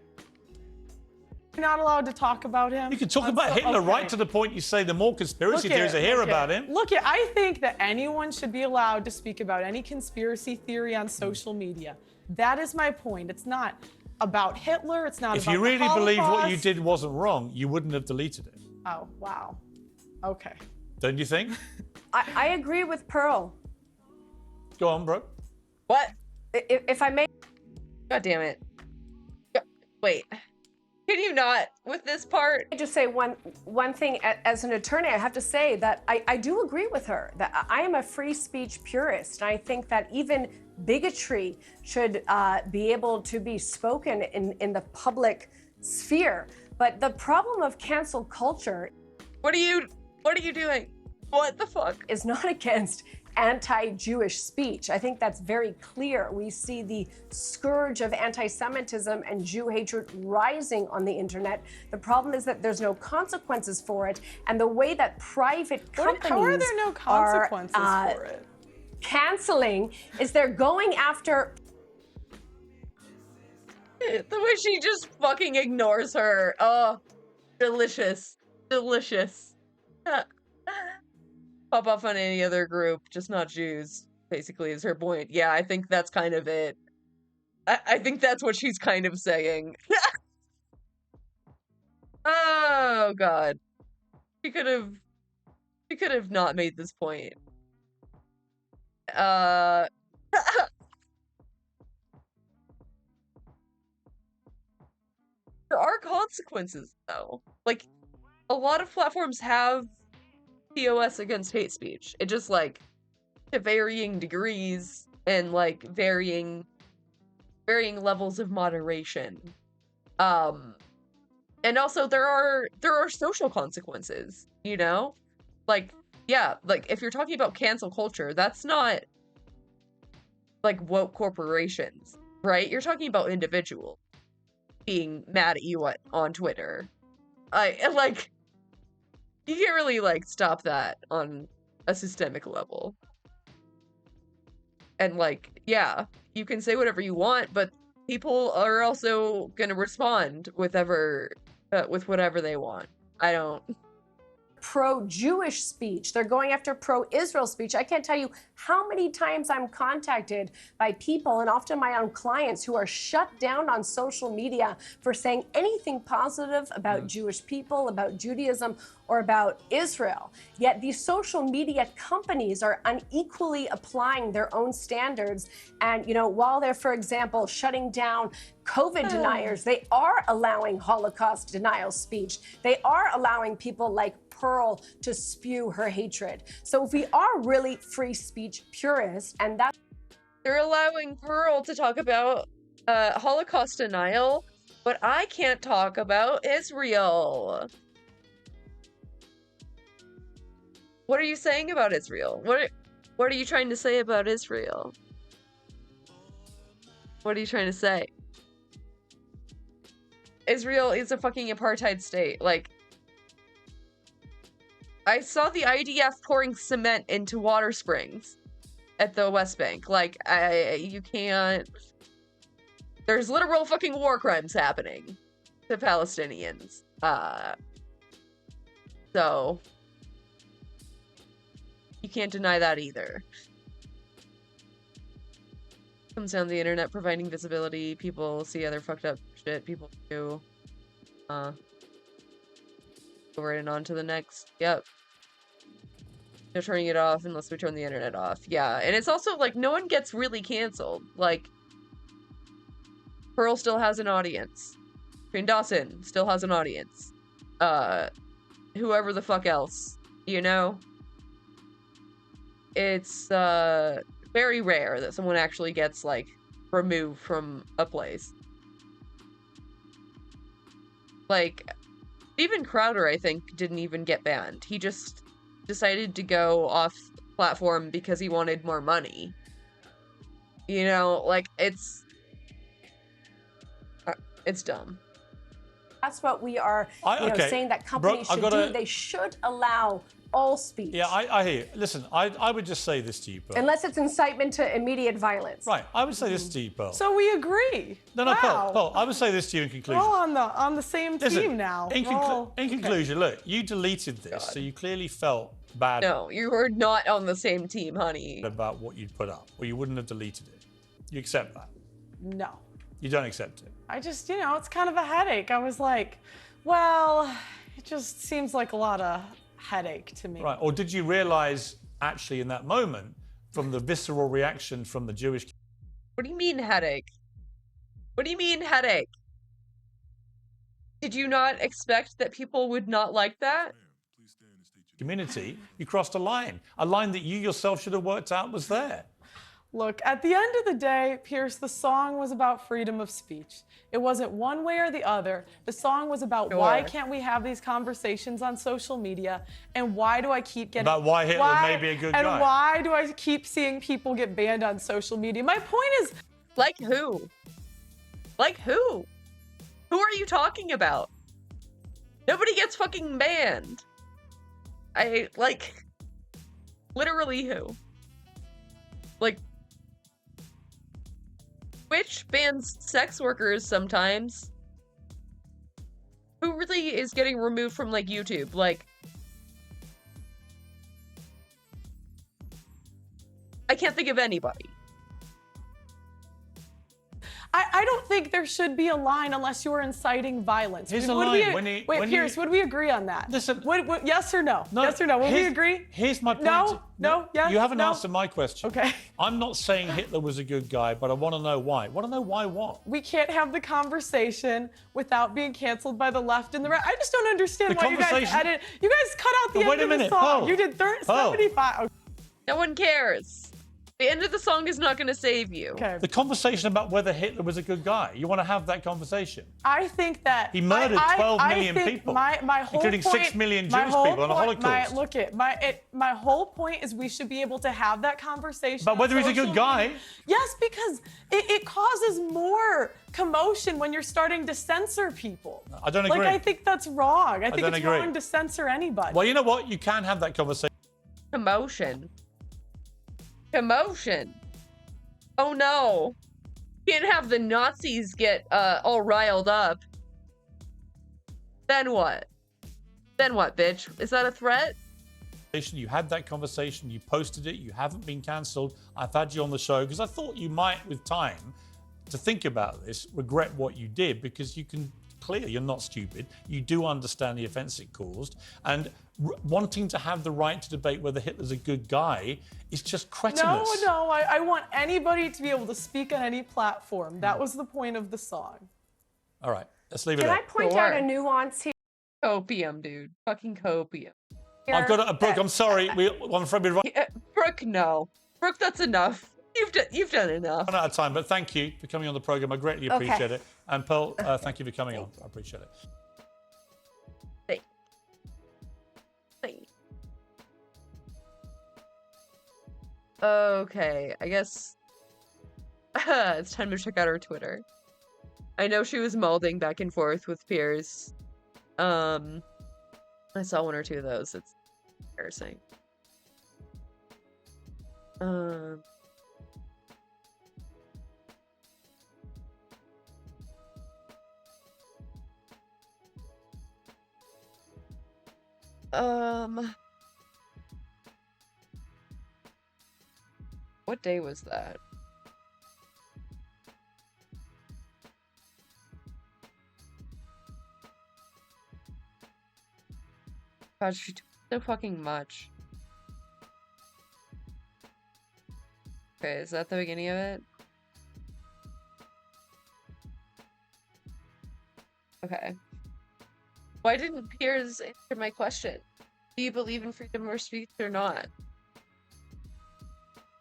You're not allowed to talk about him. You can talk about Hitler right to the point you say the more conspiracy theories I hear about him. Look, I think that anyone should be allowed to speak about any conspiracy theory on social media. That is my point. It's not about Hitler. It's not If about you really the believed what you Holocaust. did wasn't wrong, you wouldn't have deleted it. Oh, wow. Okay. Don't you think? I agree with Pearl. Go on, bro. What? If I may. God damn it. Wait. Can you not with this part? I just say one thing. As an attorney, I have to say that I do agree with her, that I am a free speech purist. And I think that even bigotry should be able to be spoken in the public sphere. But the problem of cancel culture... What are you doing? What the fuck? ...is not against anti-Jewish speech. I think that's very clear. We see the scourge of anti-Semitism and Jew hatred rising on the internet. The problem is that there's no consequences for it, and the way that private companies How are there no consequences for it? Canceling is they're going after... The way she just fucking ignores her. Oh, delicious. Delicious. Pop off on any other group, just not Jews, basically, is her point. Yeah, I think that's kind of it. I think that's what she's kind of saying. Oh, God. She could have not made this point. There are consequences, though. Like, a lot of platforms have POS against hate speech. It just, like, to varying degrees and, like, varying levels of moderation. And also there are social consequences, you know? Like, yeah, like, if you're talking about cancel culture, that's not, like, woke corporations, right? You're talking about individuals being mad at you on Twitter. Like, you can't really, like, stop that on a systemic level. And, like, yeah, you can say whatever you want, but people are also gonna respond with whatever they want. I don't... pro-Jewish speech. They're going after pro-Israel speech. I can't tell you how many times I'm contacted by people, and often my own clients, who are shut down on social media for saying anything positive about Jewish people, about Judaism, or about Israel. Yet these social media companies are unequally applying their own standards. And, while they're, for example, shutting down COVID deniers, they are allowing Holocaust denial speech. They are allowing people like Pearl to spew her hatred. So if we are really free speech purists, and that's... They're allowing Pearl to talk about Holocaust denial, but I can't talk about Israel. What are you saying about Israel? What are you trying to say about Israel? What are you trying to say? Israel is a fucking apartheid state. Like, I saw the IDF pouring cement into water springs at the West Bank. Like, you can't... There's literal fucking war crimes happening to Palestinians. So... You can't deny that either. Comes down to the internet providing visibility. People see other fucked up shit people do. Over and on to the next. Yep. No turning it off unless we turn the internet off. Yeah, and it's also like no one gets really canceled. Like, Pearl still has an audience. Shane Dawson still has an audience. Whoever the fuck else, It's very rare that someone actually gets, like, removed from a place. Like, Steven Crowder, I think, didn't even get banned. He just decided to go off platform because he wanted more money. Like, it's dumb. That's what we are, saying that companies should do. They should allow all speech. Yeah, I hear you. Listen, I would just say this to you, Pearl. Unless it's incitement to immediate violence. Right, I would say this to you, Pearl. So we agree. No, wow. Pearl, I would say this to you in conclusion. We're all on the same team now. In conclusion, look, you deleted this, so you clearly felt bad. No, you were not on the same team, honey. About what you'd put up, or you wouldn't have deleted it. You accept that? No. You don't accept it? I just, it's kind of a headache. I was like, well, it just seems like a lot of headache to me. Right, or did you realize actually in that moment from the visceral reaction from the Jewish... What do you mean headache? What do you mean headache? Did you not expect that people would not like that? Community, you crossed a line that you yourself should have worked out was there. Look, at the end of the day, Pierce, the song was about freedom of speech. It wasn't one way or the other. The song was about why can't we have these conversations on social media, and why do I keep getting... About why Hitler may be a good guy. And why do I keep seeing people get banned on social media? My point is... Like who? Like who? Who are you talking about? Nobody gets fucking banned. Literally who? Like... Twitch bans sex workers sometimes. Who really is getting removed from, like, YouTube? Like, I can't think of anybody. I don't think there should be a line unless you're inciting violence. Here's a line. Wait, Pierce, would we agree on that? Listen. Yes or no? Yes or no? Would we agree? Here's my point. No, yes, you haven't answered my question. Okay. I'm not saying Hitler was a good guy, but I want to know why. I want to know why what? We can't have the conversation without being canceled by the left and the right. I just don't understand why you guys edit. You guys cut out the end of the song. Paul. You did 75. Okay. No one cares. The end of the song is not going to save you. Okay. The conversation about whether Hitler was a good guy. You want to have that conversation? I think that... He murdered 12 million people, my whole including point, 6 million Jewish people in the Holocaust. My whole point is we should be able to have that conversation. But whether he's a good guy? Yes, because it causes more commotion when you're starting to censor people. I don't agree. I think that's wrong. I think it's wrong to censor anybody. Well, you know what? You can have that conversation. Commotion. Oh no. Can't have the Nazis get all riled up. Then what? Then what, bitch? Is that a threat? You had that conversation, you posted it, you haven't been cancelled. I've had you on the show because I thought you might, with time, to think about this, regret what you did, because you can clear, you're not stupid. You do understand the offence it caused, and wanting to have the right to debate whether Hitler's a good guy is just cretinous. No, I want anybody to be able to speak on any platform. That was the point of the song. All right, let's leave it Can there. I point out a nuance here? Copium, dude. Fucking copium. I've got a Brooke. I'm sorry. I'm afraid we're Brooke, no. Brooke, that's enough. You've done enough. run out of time, but thank you for coming on the program. I greatly appreciate it. And Pearl, thank you for coming on. I appreciate it. Thanks. Okay, I guess it's time to check out her Twitter. I know she was molding back and forth with Piers. I saw one or two of those. It's embarrassing. What day was that? God, she took so fucking much. Okay, is that the beginning of it? Okay. Why didn't Piers answer my question? Do you believe in freedom of speech or not?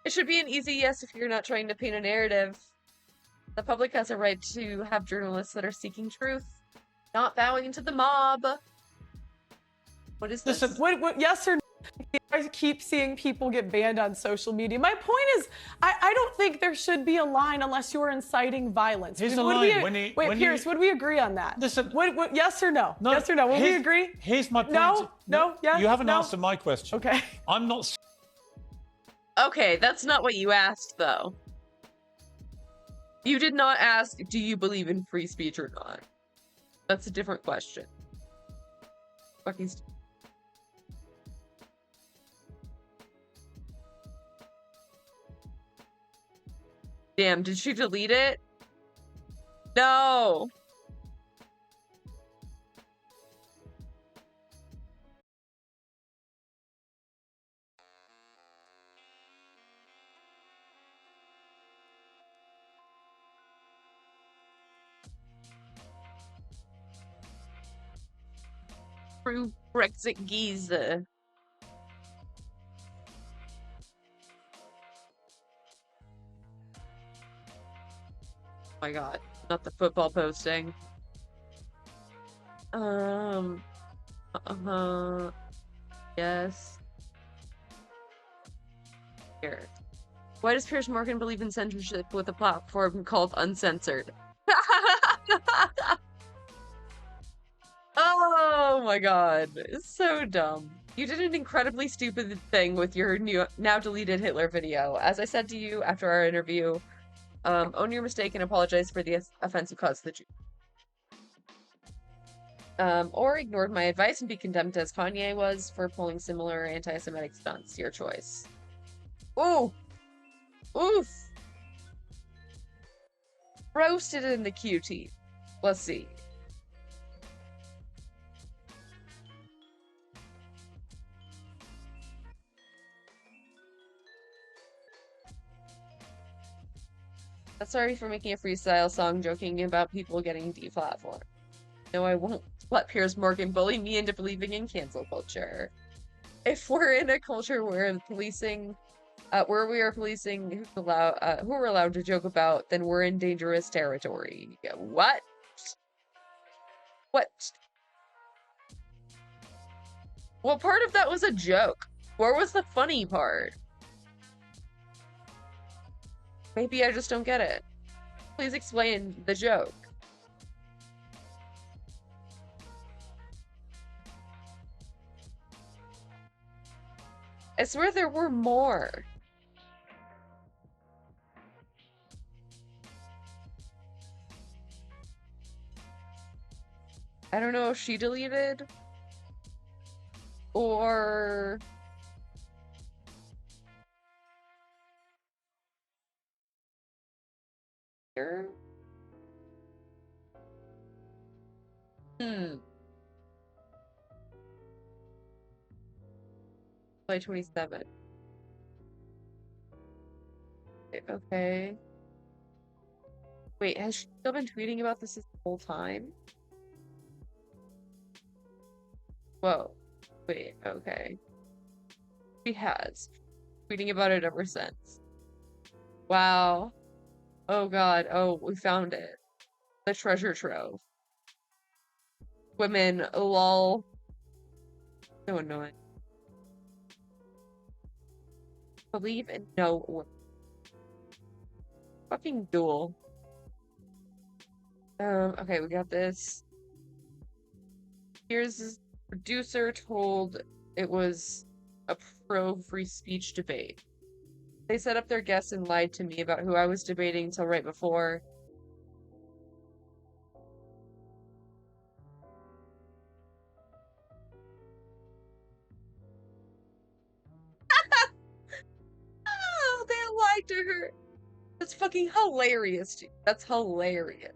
It should be an easy yes if you're not trying to paint a narrative. The public has a right to have journalists that are seeking truth, not bowing to the mob. What is this? Listen, what, yes or no? I keep seeing people get banned on social media. My point is, I don't think there should be a line unless you're inciting violence. Here's a line. Wait, Piers, would we agree on that? Listen. What, yes or no? Yes or no? Will we agree? Here's my point. No, yes, You haven't no? answered my question. Okay. I'm not... Okay, that's not what you asked, though. You did not ask, do you believe in free speech or not? That's a different question. Fucking stupid. Damn, did she delete it? No! True Brexit geezer. Oh my god, not the football posting. Yes. Here. Why does Piers Morgan believe in censorship with a platform called Uncensored? Oh my god, it's so dumb. You did an incredibly stupid thing with your now deleted Hitler video. As I said to you after our interview, own your mistake and apologize for the offensive cause that you... or ignored my advice and be condemned as Kanye was for pulling similar anti-Semitic stunts. Your choice. Ooh! Oof! Roasted in the QT. Let's see. Sorry for making a freestyle song joking about people getting deplatformed. No, I won't let Piers Morgan bully me into believing in cancel culture. If we're in a culture where policing, where we are policing who are allowed to joke about, then we're in dangerous territory. What? What? Well, part of that was a joke. Where was the funny part? Maybe I just don't get it. Please explain the joke. I swear there were more. I don't know if she deleted. Or here? July 27th. Okay. Wait, has she still been tweeting about this whole time? Whoa. Wait, okay. She has. Tweeting about it ever since. Wow. Oh god. Oh, we found it. The treasure trove. Women, lol. So annoying. Believe in no women. Fucking duel. Okay, we got this. Here's this producer told it was a pro-free speech debate. They set up their guests and lied to me about who I was debating till right before. Oh, they lied to her. That's fucking hilarious, dude. That's hilarious.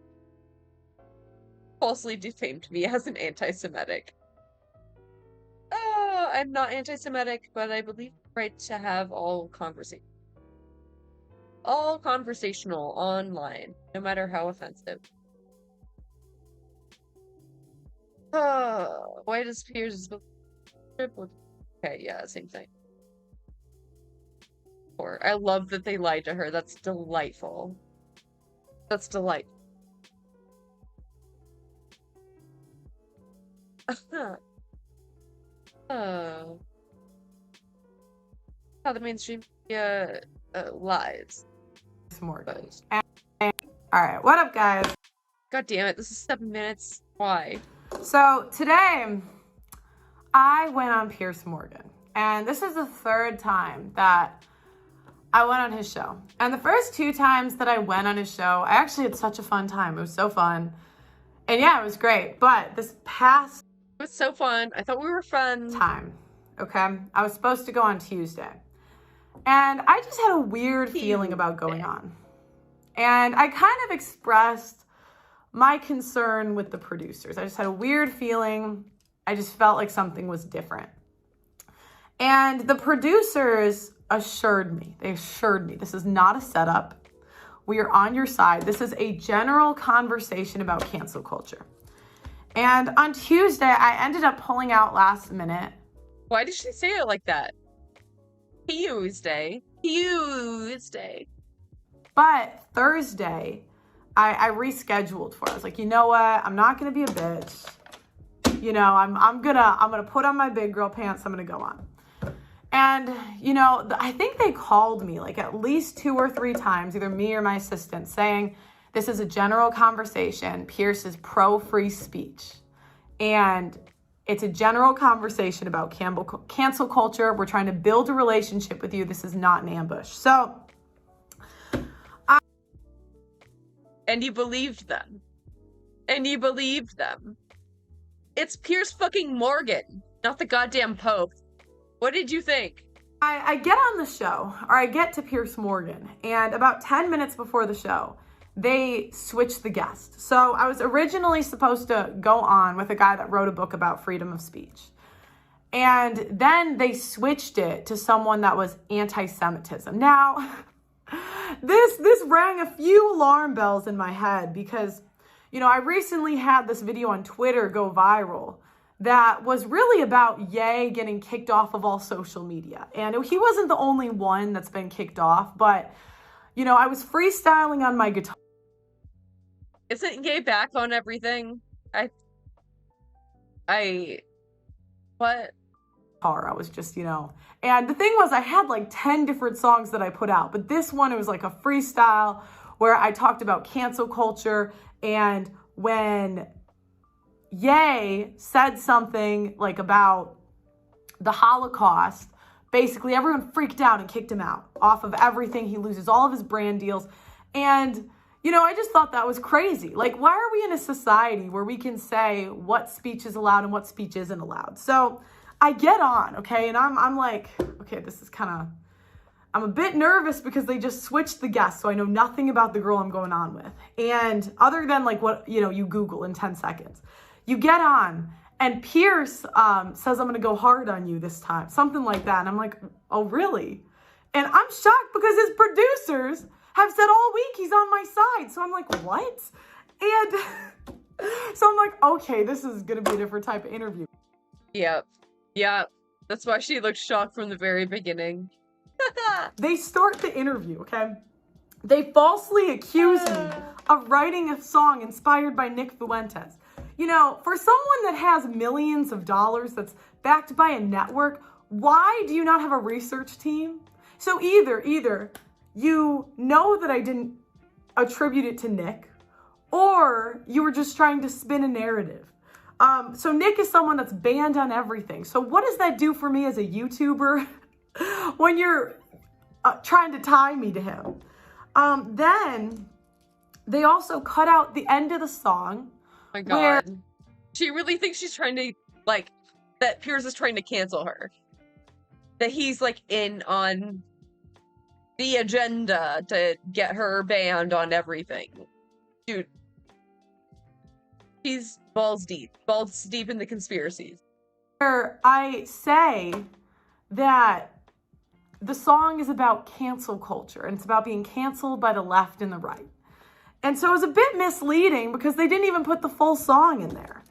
Falsely defamed me as an anti-Semitic. I'm not anti-Semitic, but I believe the right to have all conversational online, no matter how offensive. Why does Piers triple? Okay, yeah, same thing. Or I love that they lied to her. That's delightful. That's delightful. Oh. How the mainstream media lies. Morgan. Alright, what up, guys? God damn it, this is 7 minutes. Why? So, today, I went on Piers Morgan. And this is the third time that I went on his show. And the first 2 times that I went on his show, I actually had such a fun time. It was so fun. And yeah, it was great. But this past... It was so fun. I thought we were fun. Time. Okay? I was supposed to go on Tuesday. And I just had a weird feeling about going on. And I kind of expressed my concern with the producers. I just had a weird feeling. I just felt like something was different. And the producers assured me, this is not a setup. We are on your side. This is a general conversation about cancel culture. And on Tuesday, I ended up pulling out last minute. Why did she say it like that? Tuesday. But Thursday, I rescheduled for it. I was like, you know what? I'm not gonna be a bitch. You know, I'm gonna put on my big girl pants. I'm gonna go on. And you know, I think they called me like at least 2 or 3 times, either me or my assistant, saying this is a general conversation. Piers is pro-free speech, and it's a general conversation about cancel culture. We're trying to build a relationship with you. This is not an ambush. So. And you believed them. It's Piers fucking Morgan, not the goddamn Pope. What did you think? I get on the show, or I get to Piers Morgan, and about 10 minutes before the show, they switched the guest. So I was originally supposed to go on with a guy that wrote a book about freedom of speech. And then they switched it to someone that was anti-Semitism. Now, this rang a few alarm bells in my head because, you know, I recently had this video on Twitter go viral that was really about Ye getting kicked off of all social media. And he wasn't the only one that's been kicked off, but, you know, I was freestyling on my guitar. Isn't Ye back on everything? What? I was just, you know, and the thing was I had like 10 different songs that I put out, but this one, it was like a freestyle where I talked about cancel culture. And when Ye said something like about the Holocaust, basically everyone freaked out and kicked him out off of everything. He loses all of his brand deals. And, you know, I just thought that was crazy. Like, why are we in a society where we can say what speech is allowed and what speech isn't allowed? So I get on, okay, and I'm like, okay, this is kind of, I'm a bit nervous because they just switched the guest, so I know nothing about the girl I'm going on with. And other than like what, you Google in 10 seconds. You get on, and Piers says, I'm going to go hard on you this time. Something like that. And I'm like, oh, really? And I'm shocked because his producers have said all week he's on my side. So I'm like, what? And so I'm like, okay, this is going to be a different type of interview. Yep. Yeah. That's why she looked shocked from the very beginning. They start the interview, okay? They falsely accuse me of writing a song inspired by Nick Fuentes. For someone that has millions of dollars that's backed by a network, why do you not have a research team? So either you know that I didn't attribute it to Nick, or you were just trying to spin a narrative. So Nick is someone that's banned on everything. So what does that do for me as a YouTuber when you're trying to tie me to him? Then they also cut out the end of the song. Oh my God. She really thinks she's trying to, that Piers is trying to cancel her. That he's, in on the agenda to get her banned on everything. Dude. She's balls deep in the conspiracies. Where I say that the song is about cancel culture, and it's about being canceled by the left and the right. And so it was a bit misleading because they didn't even put the full song in there.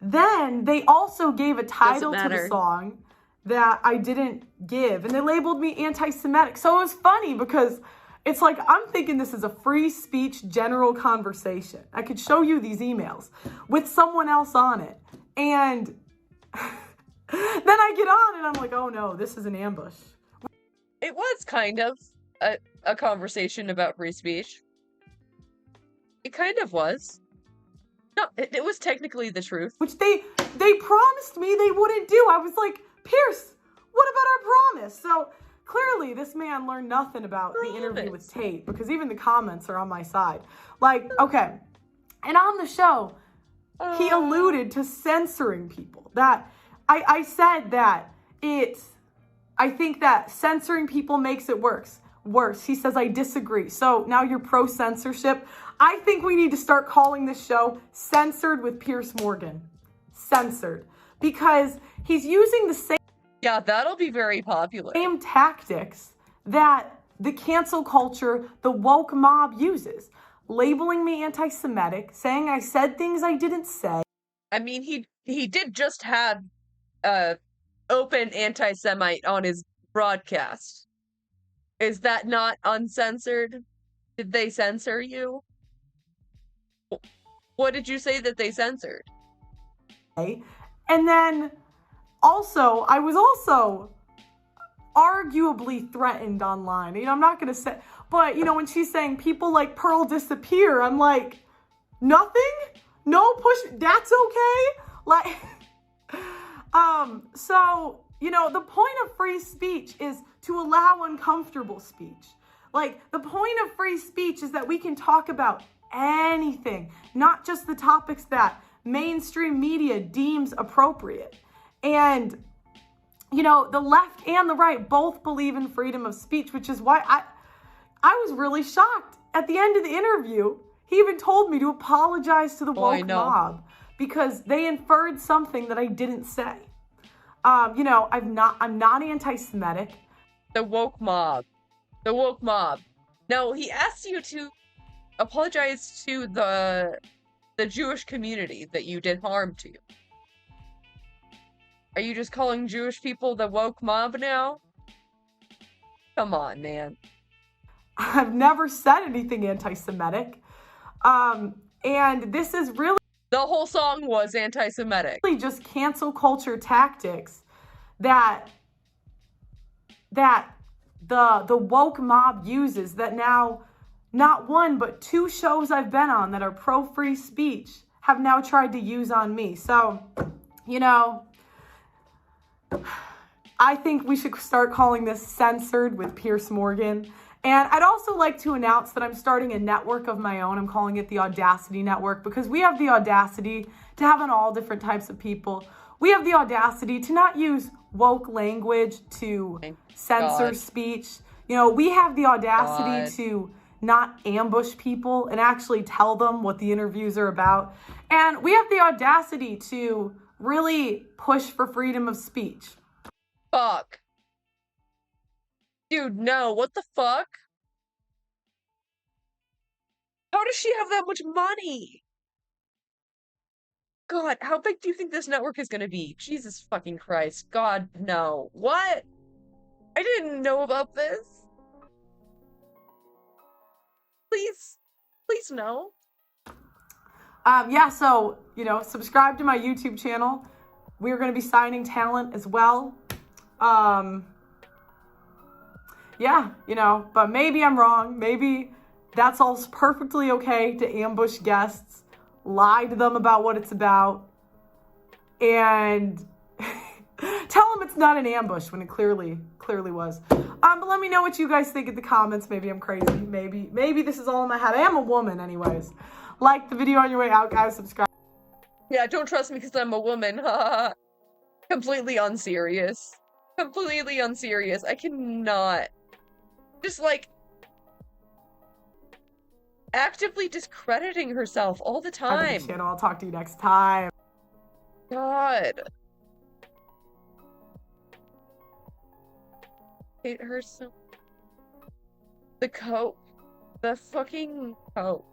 Then they also gave a title to the song that I didn't give, and they labeled me anti-Semitic. So it was funny because it's like, I'm thinking this is a free speech general conversation. I could show you these emails with someone else on it. And then I get on and I'm like, oh no, this is an ambush. It was kind of a conversation about free speech. It kind of was. No, it was technically the truth. Which they promised me they wouldn't do. I was like, Piers, what about our promise? So clearly this man learned nothing about the interview with Tate, because even the comments are on my side. Okay. And on the show, he alluded to censoring people. That I said that I think that censoring people makes it worse. He says, I disagree. So now you're pro-censorship. I think we need to start calling this show Censored with Piers Morgan. Censored. Because he's using the same... Yeah, that'll be very popular. Same tactics that the cancel culture, the woke mob uses. Labeling me anti-Semitic, saying I said things I didn't say. I mean, he did just have open anti-Semite on his broadcast. Is that not uncensored? Did they censor you? What did you say that they censored? And then also, I was also arguably threatened online. I'm not going to say, but when she's saying people like Pearl disappear, I'm like, nothing? No push, that's okay? So, the point of free speech is to allow uncomfortable speech. The point of free speech is that we can talk about anything, not just the topics that mainstream media deems appropriate. And, the left and the right both believe in freedom of speech, which is why I was really shocked. At the end of the interview, he even told me to apologize to the woke mob because they inferred something that I didn't say. I'm not anti-Semitic. The woke mob. No, he asked you to apologize to the Jewish community that you did harm to. Are you just calling Jewish people the woke mob now? Come on, man. I've never said anything anti-Semitic. And this is really... The whole song was anti-Semitic. Really just cancel culture tactics that the woke mob uses, that now not one but two shows I've been on that are pro-free speech have now tried to use on me. So, I think we should start calling this Censored with Piers Morgan. And I'd also like to announce that I'm starting a network of my own. I'm calling it the Audacity Network because we have the audacity to have on all different types of people. We have the audacity to not use woke language to censor speech. You know, we have the audacity to not ambush people and actually tell them what the interviews are about. And we have the audacity to really push for freedom of speech. Fuck. Dude, no, what the fuck? How does she have that much money? God, how big do you think this network is gonna be? Jesus fucking Christ. God, no. What? I didn't know about this. Please. Please no. Yeah, so, you know, subscribe to my YouTube channel. We're going to be signing talent as well. Yeah, you know, but maybe I'm wrong. Maybe that's all perfectly okay to ambush guests, lie to them about what it's about, and tell them it's not an ambush when it clearly was. But let me know what you guys think in the comments. Maybe I'm crazy. Maybe this is all in my head. I am a woman anyways. Like the video on your way out, guys. Subscribe. Yeah, don't trust me because I'm a woman. Completely unserious. Completely unserious. I cannot. Just like actively discrediting herself all the time. Channel. I'll talk to you next time. God. Hate her so. The coat. The fucking coat.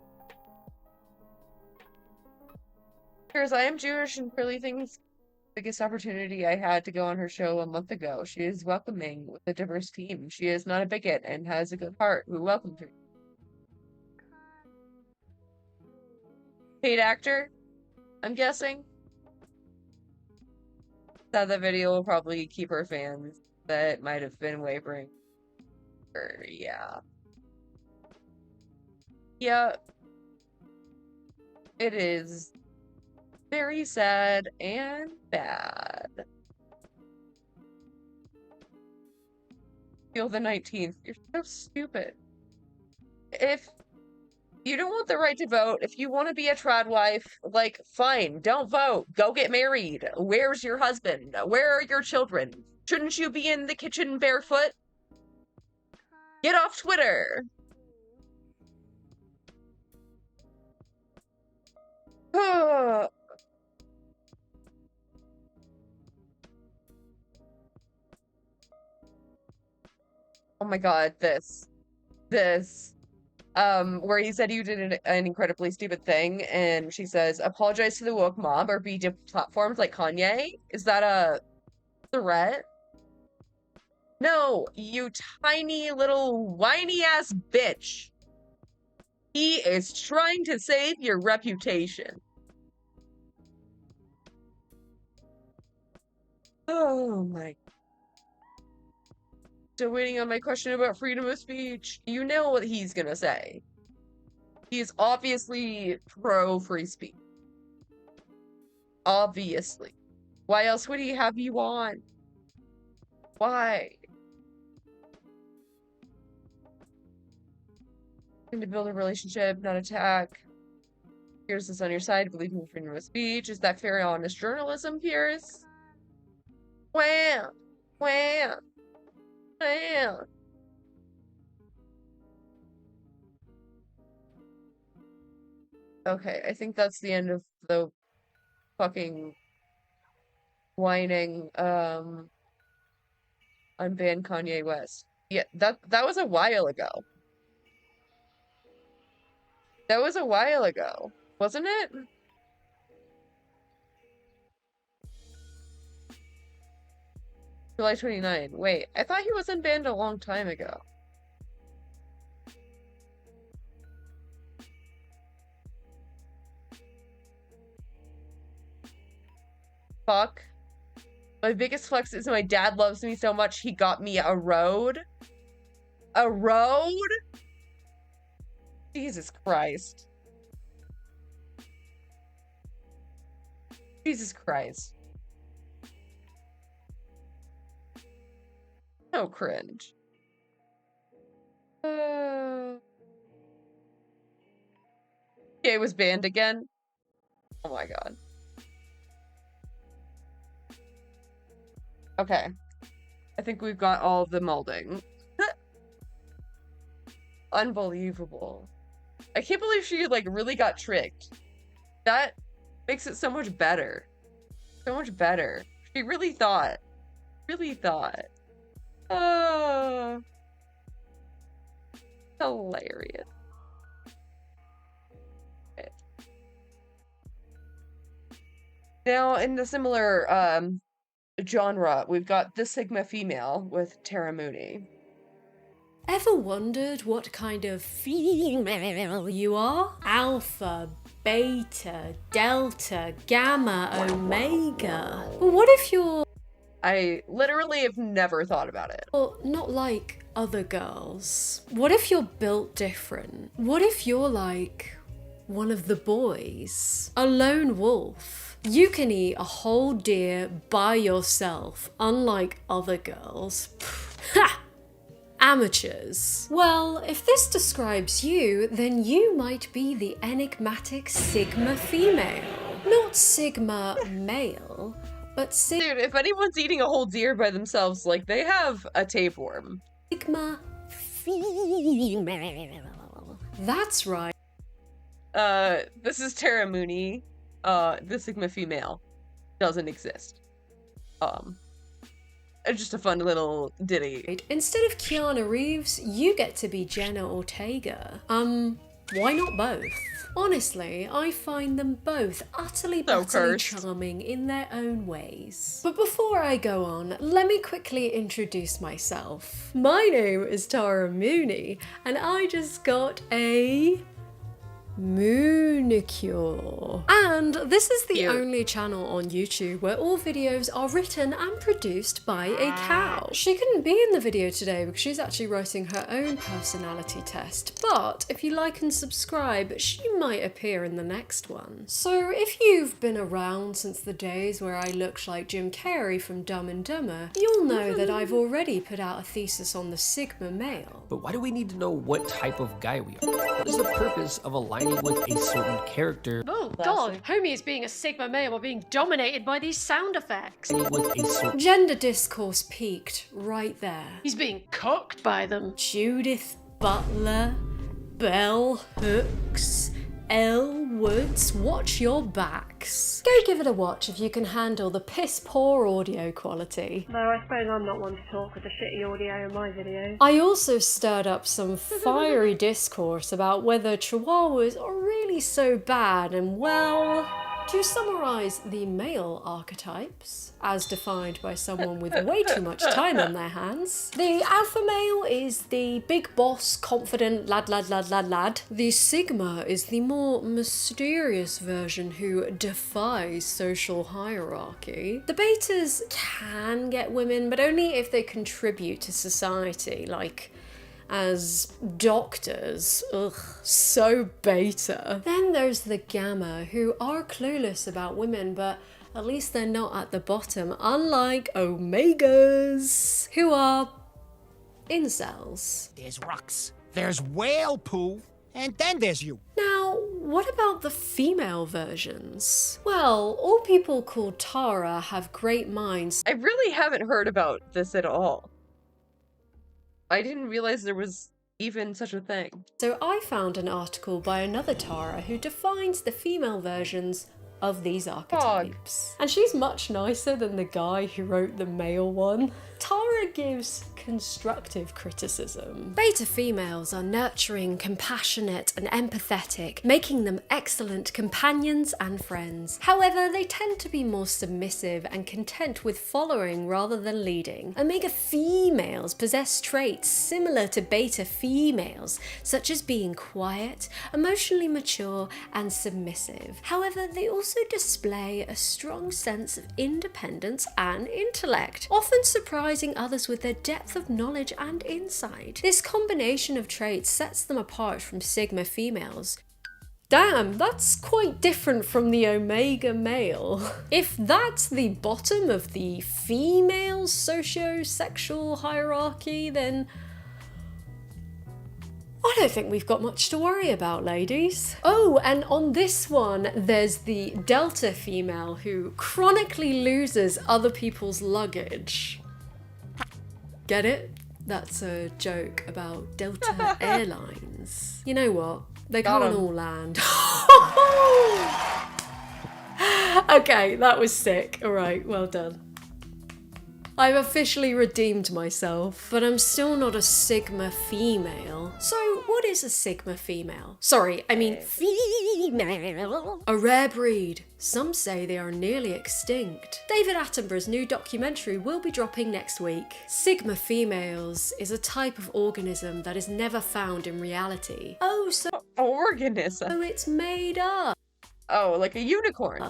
Because I am Jewish and really thinks the biggest opportunity I had to go on her show a month ago. She is welcoming with a diverse team. She is not a bigot and has a good heart who welcomed her. Paid actor, I'm guessing. That the video will probably keep her fans that might have been wavering. Or, yeah. Yeah. It is very sad and bad. Feel the 19th. You're so stupid. If you don't want the right to vote, if you want to be a trad wife, like, fine, don't vote. Go get married. Where's your husband? Where are your children? Shouldn't you be in the kitchen barefoot? Get off Twitter. Oh my god, this. Where he said you did an incredibly stupid thing, and she says, apologize to the woke mob or be deplatformed like Kanye? Is that a threat? No, you tiny little whiny ass bitch. He is trying to save your reputation. Oh my. Still waiting on my question about freedom of speech. You know what he's gonna say. He is obviously pro free speech. Obviously. Why else would he have you on? Why? To build a relationship, not attack. Piers is on your side, believe in freedom of speech. Is that fair and honest journalism, Piers? Wham! Wham! Wham! Okay, I think that's the end of the fucking whining, unban Kanye West. Yeah, that was a while ago. That was a while ago, wasn't it? July 29. Wait, I thought he was unbanned a long time ago. Fuck. My biggest flex is my dad loves me so much he got me a road. A road? Jesus Christ. Jesus Christ. So cringe. It was banned again? Oh my god. Okay. I think we've got all of the molding. Unbelievable. I can't believe she, like, really got tricked. That makes it so much better. So much better. She really thought. Really thought. Oh. Hilarious. Okay. Now, in the similar genre, we've got the Sigma female with Tara Mooney. Ever wondered what kind of female you are? Alpha, beta, delta, gamma, omega. What if you're... I literally have never thought about it. Well, not like other girls. What if you're built different? What if you're like one of the boys? A lone wolf? You can eat a whole deer by yourself, unlike other girls. Ha! Amateurs. Well, if this describes you, then you might be the enigmatic Sigma female. Not Sigma male, but Dude, if anyone's eating a whole deer by themselves, like, they have a tapeworm. Sigma female. That's right. This is Tara Mooney. The Sigma female doesn't exist. Just a fun little ditty. Instead of Keanu Reeves, you get to be Jenna Ortega. Why not both? Honestly, I find them both utterly charming in their own ways. But before I go on, let me quickly introduce myself. My name is Tara Mooney, and I just got a Moonicure. And this is the only channel on YouTube where all videos are written and produced by a cow. She couldn't be in the video today because she's actually writing her own personality test, but if you like and subscribe, she might appear in the next one. So if you've been around since the days where I looked like Jim Carrey from Dumb and Dumber, you'll know that I've already put out a thesis on the Sigma male. But why do we need to know what type of guy we are? What is the purpose of aligning with a certain character? Oh god, homie is being a Sigma male while being dominated by these sound effects. With a certain gender discourse peaked right there. He's being cooked by them. Judith Butler, Bell Hooks, Elle Woods, watch your backs. Go give it a watch if you can handle the piss poor audio quality. No, I suppose I'm not one to talk with the shitty audio in my videos. I also stirred up some fiery discourse about whether chihuahuas are really so bad, and well, to summarise the male archetypes, as defined by someone with way too much time on their hands, the alpha male is the big boss, confident lad. The Sigma is the more mysterious version who defies social hierarchy. The betas can get women, but only if they contribute to society, like as doctors. Ugh, so beta. Then there's the Gamma, who are clueless about women, but at least they're not at the bottom, unlike Omegas, who are incels. There's rocks, there's whale poo, and then there's you. Now, what about the female versions? Well, all people called Tara have great minds. I really haven't heard about this at all. I didn't realize there was even such a thing. So I found an article by another Tara who defines the female versions of these archetypes. And she's much nicer than the guy who wrote the male one. Tara gives constructive criticism. Beta females are nurturing, compassionate, and empathetic, making them excellent companions and friends. However, they tend to be more submissive and content with following rather than leading. Omega females possess traits similar to beta females, such as being quiet, emotionally mature, and submissive. However, they also display a strong sense of independence and intellect, often surprising others with their depth of knowledge and insight. This combination of traits sets them apart from Sigma females. Damn, that's quite different from the Omega male. If that's the bottom of the female socio-sexual hierarchy, then I don't think we've got much to worry about, ladies. Oh, and on this one, there's the Delta female who chronically loses other people's luggage. Get it? That's a joke about Delta Airlines. You know what? They can't all land. Okay, that was sick. All right, well done. I've officially redeemed myself, but I'm still not a Sigma female. So what is a Sigma female? Sorry, I mean female. A rare breed. Some say they are nearly extinct. David Attenborough's new documentary will be dropping next week. Sigma females is a type of organism that is never found in reality. Oh, so organism? So it's made up. Oh, like a unicorn.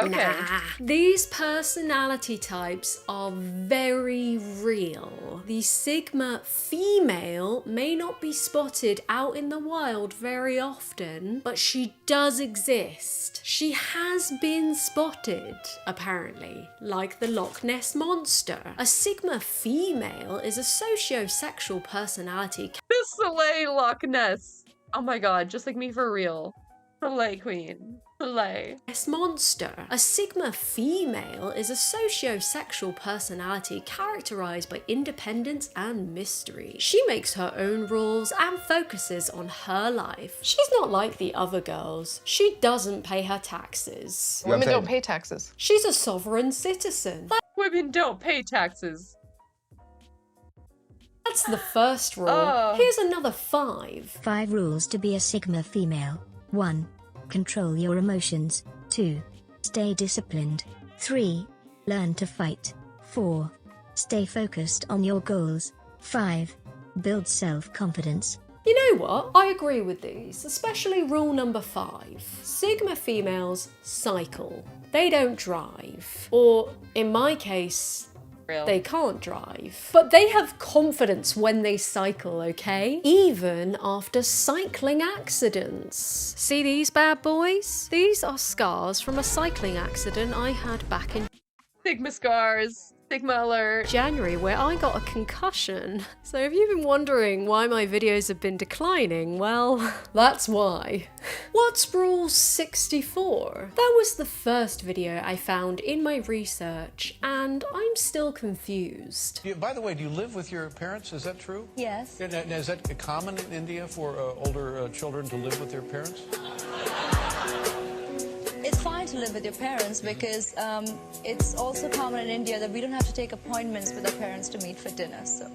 Okay. Nah. These personality types are very real. The Sigma female may not be spotted out in the wild very often, but she does exist. She has been spotted, apparently, like the Loch Ness Monster. A Sigma female is a socio-sexual personality. The Soleil Loch Ness. Oh my god, just like me for real. Soleil Queen. Soleil. Monster. A Sigma female is a socio-sexual personality characterized by independence and mystery. She makes her own rules and focuses on her life. She's not like the other girls. She doesn't pay her taxes. Women don't pay taxes. She's a sovereign citizen. Women don't pay taxes. That's the first rule. Here's another 5. 5 rules to be a Sigma female. 1. Control your emotions. 2. Stay disciplined. 3. Learn to fight. 4. Stay focused on your goals. 5. Build self-confidence. You know what? I agree with these, especially rule number 5. Sigma females cycle. They don't drive. Or, in my case, they can't drive. But they have confidence when they cycle, okay? Even after cycling accidents. See these bad boys? These are scars from a cycling accident I had back in Sigma scars. Sigma alert. January, where I got a concussion. So if you've been wondering why my videos have been declining, well, that's why. What's rule 64? That was the first video I found in my research, and I'm still confused. By the way, do you live with your parents? Is that true? Yes. Now, is that common in India for older children to live with their parents? It's fine to live with your parents because it's also common in India that we don't have to take appointments with our parents to meet for dinner. So.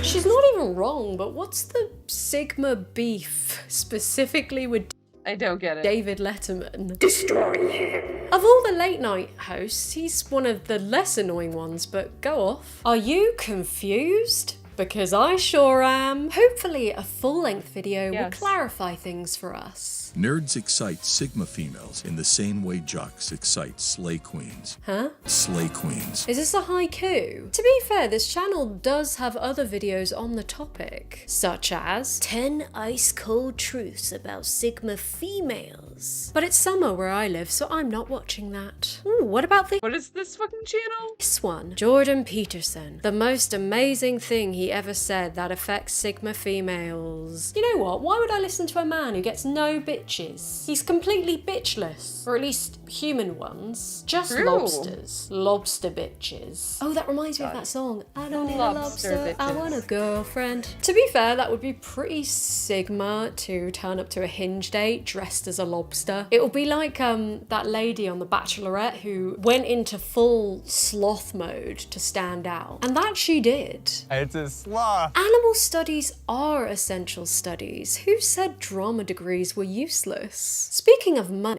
She's not even wrong, but what's the Sigma beef specifically with I don't get it. David Letterman? Destroy him. Of all the late night hosts, he's one of the less annoying ones, but go off. Are you confused? Because I sure am. Hopefully a full-length video will clarify things for us. Nerds excite Sigma females in the same way jocks excite slay queens. Huh? Slay queens. Is this a haiku? To be fair, this channel does have other videos on the topic, such as 10 ice-cold truths about Sigma females. But it's summer where I live, so I'm not watching that. Ooh, what about What is this fucking channel? This one? Jordan Peterson. The most amazing thing he ever said that affects Sigma females. You know what? Why would I listen to a man who gets no bitches? He's completely bitchless. Or at least human ones. Just True. lobsters. Lobster bitches. Oh, that reminds me of that song. I don't need a lobster, I want a girlfriend. To be fair, that would be pretty Sigma to turn up to a Hinge date dressed as a lobster. It would be like that lady on The Bachelorette who went into full sloth mode to stand out. And that she did. It's a sloth. Animal studies are essential studies. Who said drama degrees were useless? Speaking of money,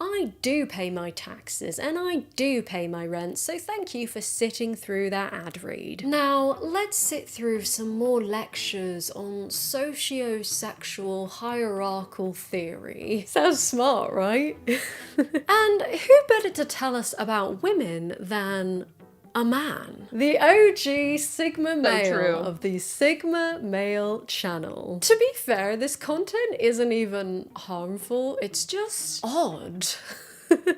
I do pay my taxes and I do pay my rent, so thank you for sitting through that ad read. Now, let's sit through some more lectures on socio-sexual hierarchical theory. Sounds smart, right? And who better to tell us about women than a man? The OG Sigma male of the Sigma Male channel. To be fair, this content isn't even harmful, it's just odd.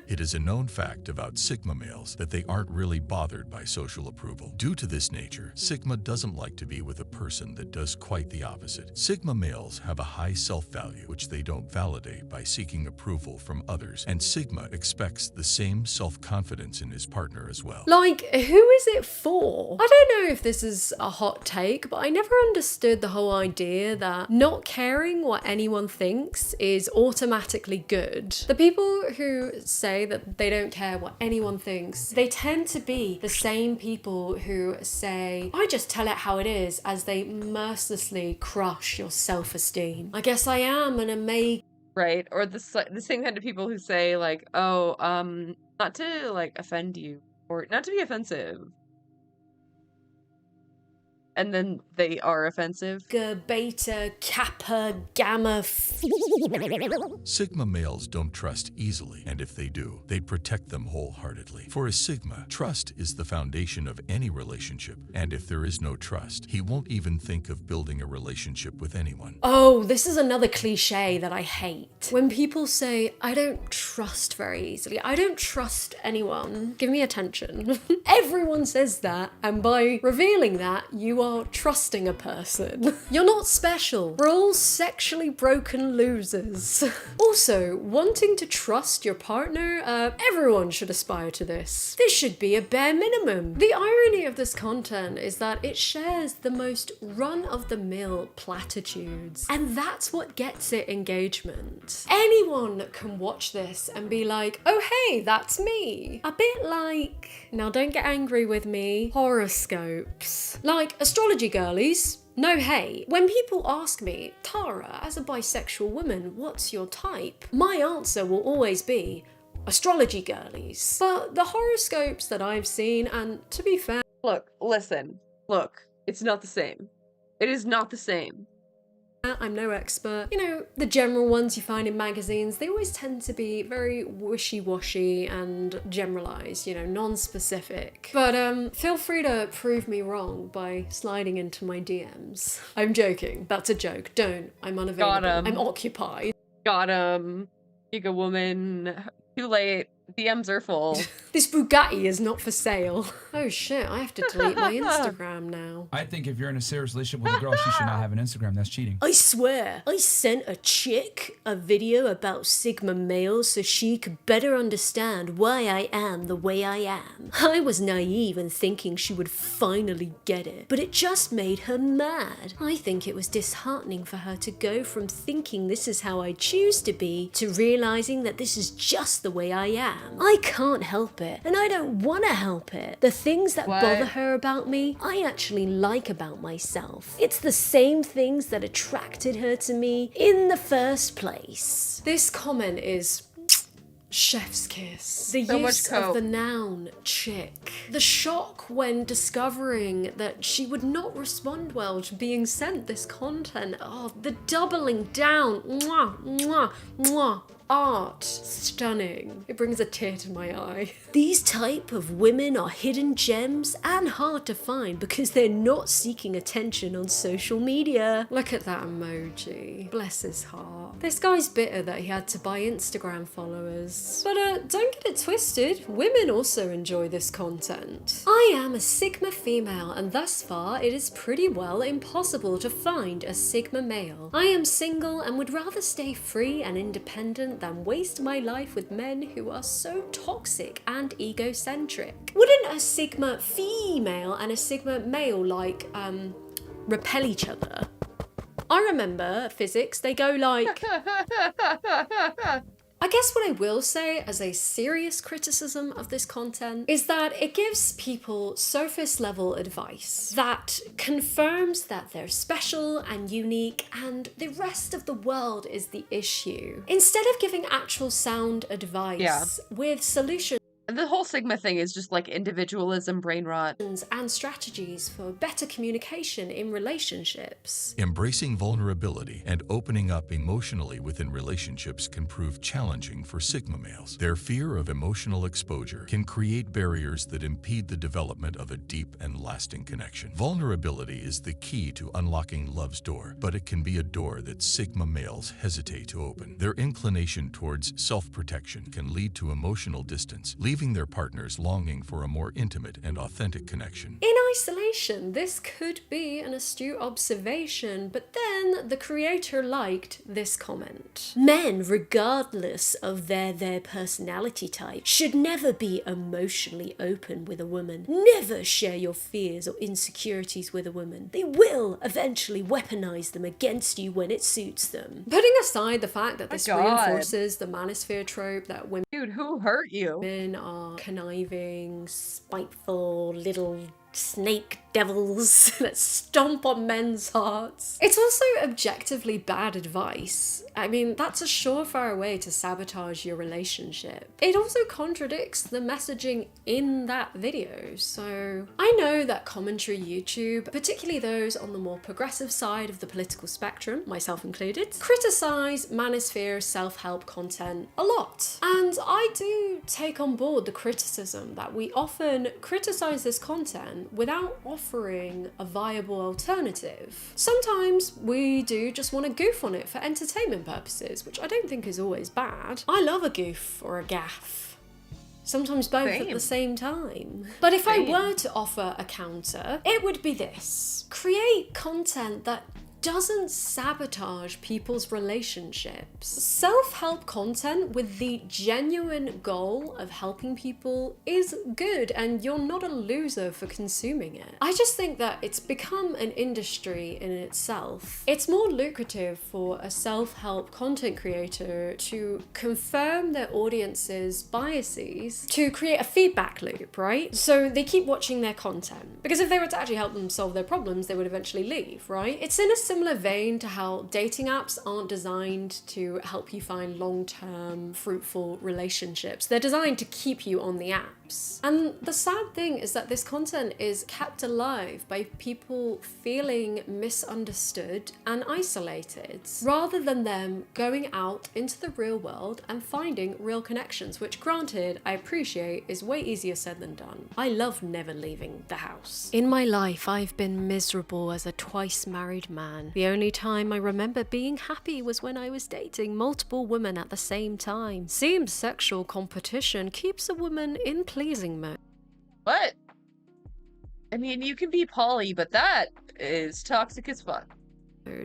It is a known fact about Sigma males that they aren't really bothered by social approval. Due to this nature, Sigma doesn't like to be with a person that does quite the opposite. Sigma males have a high self-value, which they don't validate by seeking approval from others, and Sigma expects the same self-confidence in his partner as well. Like, who is it for? I don't know if this is a hot take, but I never understood the whole idea that not caring what anyone thinks is automatically good. The people who say that they don't care what anyone thinks, they tend to be the same people who say, I just tell it how it is, as they mercilessly crush your self-esteem. I guess I am an amazing. Right? Or the same kind of people who say like, oh, not to like offend you or not to be offensive. And then they are offensive. Beta, Kappa, Gamma, Sigma males don't trust easily, and if they do, they protect them wholeheartedly. For a Sigma, trust is the foundation of any relationship, and if there is no trust, he won't even think of building a relationship with anyone. Oh, this is another cliche that I hate. When people say, I don't trust very easily, I don't trust anyone, give me attention. Everyone says that, and by revealing that, you are trusting a person. You're not special. We're all sexually broken losers. Also, wanting to trust your partner, everyone should aspire to this. This should be a bare minimum. The irony of this content is that it shares the most run-of-the-mill platitudes, and that's what gets it engagement. Anyone can watch this and be like, oh hey, that's me. A bit like, now don't get angry with me, horoscopes. Like astrology girlies. No hate. When people ask me, Tara, as a bisexual woman, what's your type? My answer will always be astrology girlies. But the horoscopes that I've seen, and to be fair... Look, listen. Look, it's not the same. It is not the same. I'm no expert. You know, the general ones you find in magazines, they always tend to be very wishy-washy and generalized, you know, non-specific. But feel free to prove me wrong by sliding into my DMs. I'm joking. That's a joke. Don't. I'm unavailable. Got 'em. I'm occupied. Got him. Giga woman. Too late. DMs are full. This Bugatti is not for sale. Oh shit, I have to delete my Instagram now. I think if you're in a serious relationship with a girl, she should not have an Instagram. That's cheating. I swear, I sent a chick a video about Sigma males so she could better understand why I am the way I am. I was naive in thinking she would finally get it, but it just made her mad. I think it was disheartening for her to go from thinking this is how I choose to be to realizing that this is just the way I am. I can't help it, and I don't want to help it. The things that bother her about me, I actually like about myself. It's the same things that attracted her to me in the first place. This comment is chef's kiss. The use of the noun chick. The shock when discovering that she would not respond well to being sent this content. Oh, the doubling down. Mwah, mwah, mwah. Art. Stunning. It brings a tear to my eye. These type of women are hidden gems and hard to find because they're not seeking attention on social media. Look at that emoji. Bless his heart. This guy's bitter that he had to buy Instagram followers. But don't get it twisted. Women also enjoy this content. I am a Sigma female, and thus far it is pretty well impossible to find a Sigma male. I am single and would rather stay free and independent than waste my life with men who are so toxic and egocentric. Wouldn't a Sigma female and a Sigma male repel each other? I remember physics, they go like... I guess what I will say as a serious criticism of this content is that it gives people surface level advice that confirms that they're special and unique and the rest of the world is the issue. Instead of giving actual sound advice with solutions. And the whole Sigma thing is just like individualism, brain rot. And strategies for better communication in relationships. Embracing vulnerability and opening up emotionally within relationships can prove challenging for Sigma males. Their fear of emotional exposure can create barriers that impede the development of a deep and lasting connection. Vulnerability is the key to unlocking love's door, but it can be a door that Sigma males hesitate to open. Their inclination towards self-protection can lead to emotional distance, leaving their partners longing for a more intimate and authentic connection. In isolation, this could be an astute observation, but then the creator liked this comment. Men, regardless of their personality type, should never be emotionally open with a woman. Never share your fears or insecurities with a woman. They will eventually weaponize them against you when it suits them. Putting aside the fact that this reinforces the manosphere trope that women who hurt you? Women are conniving, spiteful, little snake devils that stomp on men's hearts. It's also objectively bad advice. I mean, that's a surefire way to sabotage your relationship. It also contradicts the messaging in that video. So I know that commentary YouTube, particularly those on the more progressive side of the political spectrum, myself included, criticize manosphere self-help content a lot. And I do take on board the criticism that we often criticize this content without offering a viable alternative. Sometimes we do just want to goof on it for entertainment purposes, which I don't think is always bad. I love a goof or a gaffe. Sometimes both at the same time. But if I were to offer a counter, it would be this. Create content that doesn't sabotage people's relationships. Self-help content with the genuine goal of helping people is good, and you're not a loser for consuming it. I just think that it's become an industry in itself. It's more lucrative for a self-help content creator to confirm their audience's biases, to create a feedback loop, right? So they keep watching their content. Because if they were to actually help them solve their problems, they would eventually leave, right? It's in a similar vein to how dating apps aren't designed to help you find long-term fruitful relationships. They're designed to keep you on the apps. And the sad thing is that this content is kept alive by people feeling misunderstood and isolated, rather than them going out into the real world and finding real connections, which granted, I appreciate is way easier said than done. I love never leaving the house. In my life, I've been miserable as a twice married man. The only time I remember being happy was when I was dating multiple women at the same time. Seems sexual competition keeps a woman in pleasing mode. What? I mean, you can be poly, but that is toxic as fuck.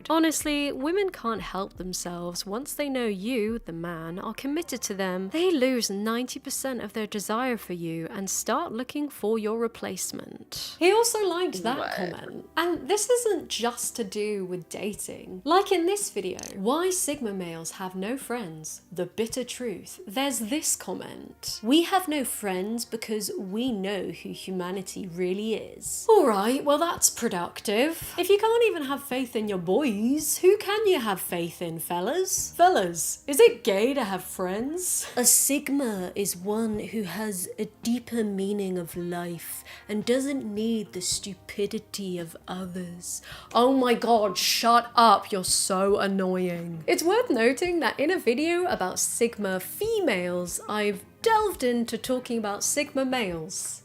Honestly, women can't help themselves. Once they know you, the man, are committed to them, they lose 90% of their desire for you and start looking for your replacement. He also liked that comment. And this isn't just to do with dating. Like in this video, why Sigma males have no friends, the bitter truth. There's this comment. We have no friends because we know who humanity really is. Alright, well that's productive. If you can't even have faith in your boys, who can you have faith in, fellas? Fellas, is it gay to have friends? A Sigma is one who has a deeper meaning of life and doesn't need the stupidity of others. Oh my god, shut up, you're so annoying. It's worth noting that in a video about Sigma females, I've delved into talking about Sigma males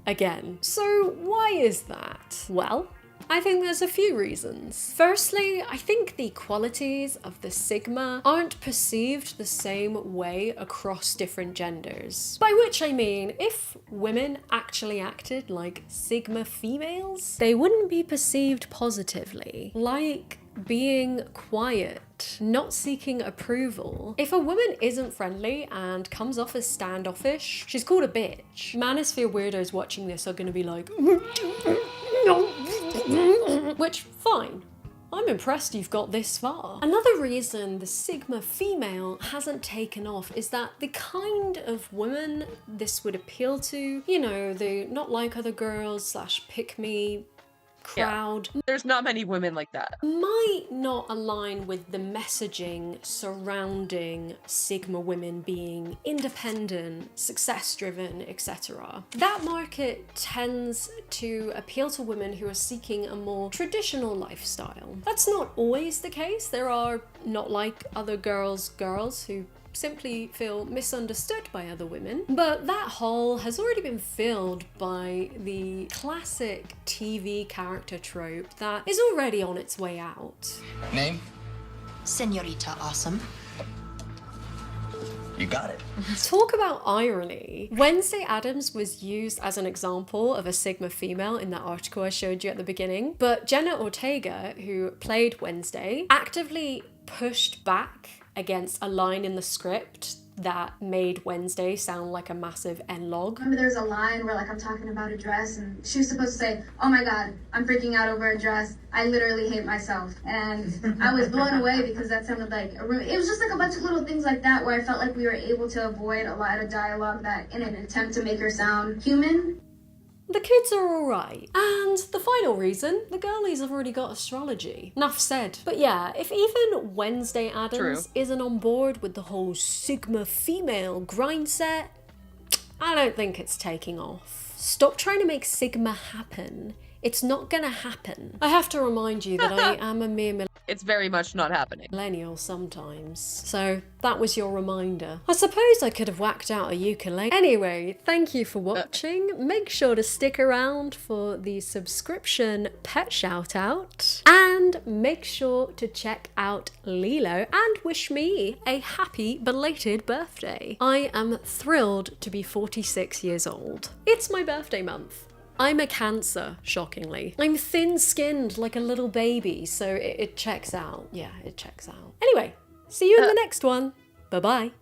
again. So why is that? Well, I think there's a few reasons. Firstly, I think the qualities of the Sigma aren't perceived the same way across different genders. By which I mean, if women actually acted like Sigma females, they wouldn't be perceived positively. Like being quiet, not seeking approval. If a woman isn't friendly and comes off as standoffish, she's called a bitch. Manosphere weirdos watching this are gonna be like, which, fine. I'm impressed you've got this far. Another reason the Sigma female hasn't taken off is that the kind of women this would appeal to, you know, the not like other girls / pick me crowd. Yeah. There's not many women like that. Might not align with the messaging surrounding Sigma women being independent, success-driven, etc. That market tends to appeal to women who are seeking a more traditional lifestyle. That's not always the case. There are not like other girls who simply feel misunderstood by other women, but that hole has already been filled by the classic TV character trope that is already on its way out. Name? Senorita Awesome. You got it. Talk about irony. Wednesday Addams was used as an example of a Sigma female in that article I showed you at the beginning, but Jenna Ortega, who played Wednesday, actively pushed back against a line in the script that made Wednesday sound like a massive N-log. Remember there's a line where like I'm talking about a dress and she was supposed to say, oh my god, I'm freaking out over a dress. I literally hate myself. And I was blown away because that sounded like, it was just like a bunch of little things like that where I felt like we were able to avoid a lot of dialogue that in an attempt to make her sound human. The kids are alright. And the final reason, the girlies have already got astrology. Enough said. But yeah, if even Wednesday Addams isn't on board with the whole Sigma female grind set, I don't think it's taking off. Stop trying to make Sigma happen. It's not gonna happen. I have to remind you that I am a mere It's very much not happening. millennial sometimes. So that was your reminder. I suppose I could have whacked out a ukulele. Anyway, thank you for watching. Make sure to stick around for the subscription pet shout out. And make sure to check out Lilo and wish me a happy belated birthday. I am thrilled to be 46 years old. It's my birthday month. I'm a Cancer, shockingly. I'm thin-skinned like a little baby, so it checks out. Yeah, it checks out. Anyway, see you in the next one. Bye-bye.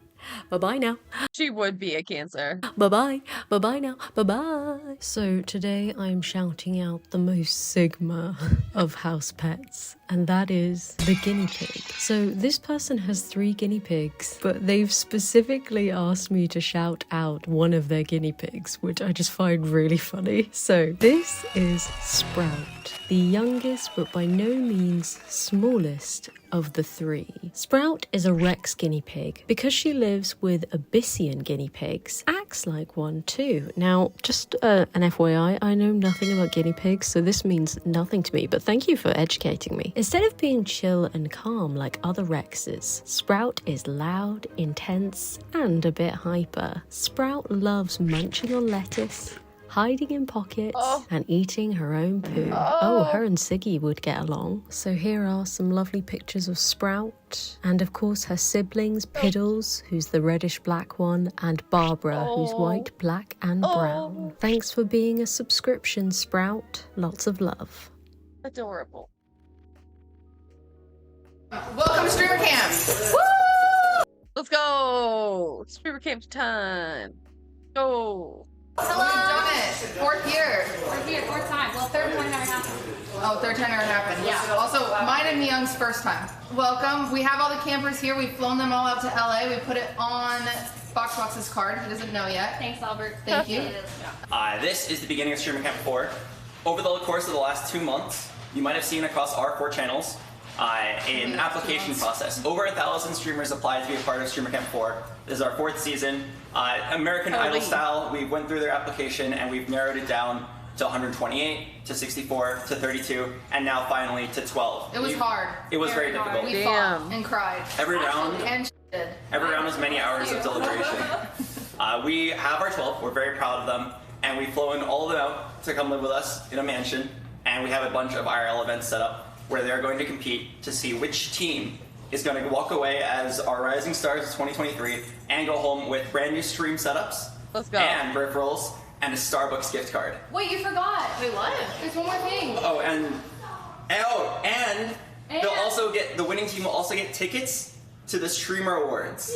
Bye-bye now. She would be a Cancer. Bye-bye. Bye-bye now. Bye-bye. So today I'm shouting out the most Sigma of house pets, and that is the guinea pig. So this person has 3 guinea pigs, but they've specifically asked me to shout out one of their guinea pigs, which I just find really funny. So this is Sprout, the youngest but by no means smallest of the 3. Sprout is a Rex guinea pig. Because she lives with Abyssian guinea pigs, acts like one too. Now, just an FYI, I know nothing about guinea pigs, so this means nothing to me, but thank you for educating me. Instead of being chill and calm like other Rexes, Sprout is loud, intense, and a bit hyper. Sprout loves munching on lettuce, hiding in pockets, and eating her own poo. Oh, her and Siggy would get along. So here are some lovely pictures of Sprout, and of course her siblings, Piddles, who's the reddish-black one, and Barbara, who's white, black, and brown. Thanks for being a subscription, Sprout. Lots of love. Adorable. Welcome to Streamer Camp! Woo! Let's go! Streamer Camp time. Go! Hello! We've done it! 4th year. 4th year, 4th time. Well, 3rd time never happened. Oh, 3rd time never happened. Yeah. Also, mine and Myung's first time. Welcome. We have all the campers here. We've flown them all out to LA. We put it on Boxbox's card. He doesn't know yet. Thanks, Albert. Thank you. This is the beginning of Streamer Camp 4. Over the course of the last 2 months, you might have seen across our 4 channels an application process. Over 1,000 streamers applied to be a part of Streamer Camp 4. This is our 4th season. American Idol style, we went through their application and we've narrowed it down to 128, to 64, to 32, and now finally to 12. It was hard. It was very difficult. We fought and cried. Every round, And did. every round was many hours of deliberation. We have our 12, we're very proud of them, and we've flown all of them out to come live with us in a mansion, and we have a bunch of IRL events set up where they're going to compete to see which team is going to walk away as our rising stars of 2023 and go home with brand new stream setups, and peripherals, and a Starbucks gift card. Wait, you forgot. Wait, what? There's one more thing. Oh, and they'll also get, the winning team will also get tickets to the Streamer Awards.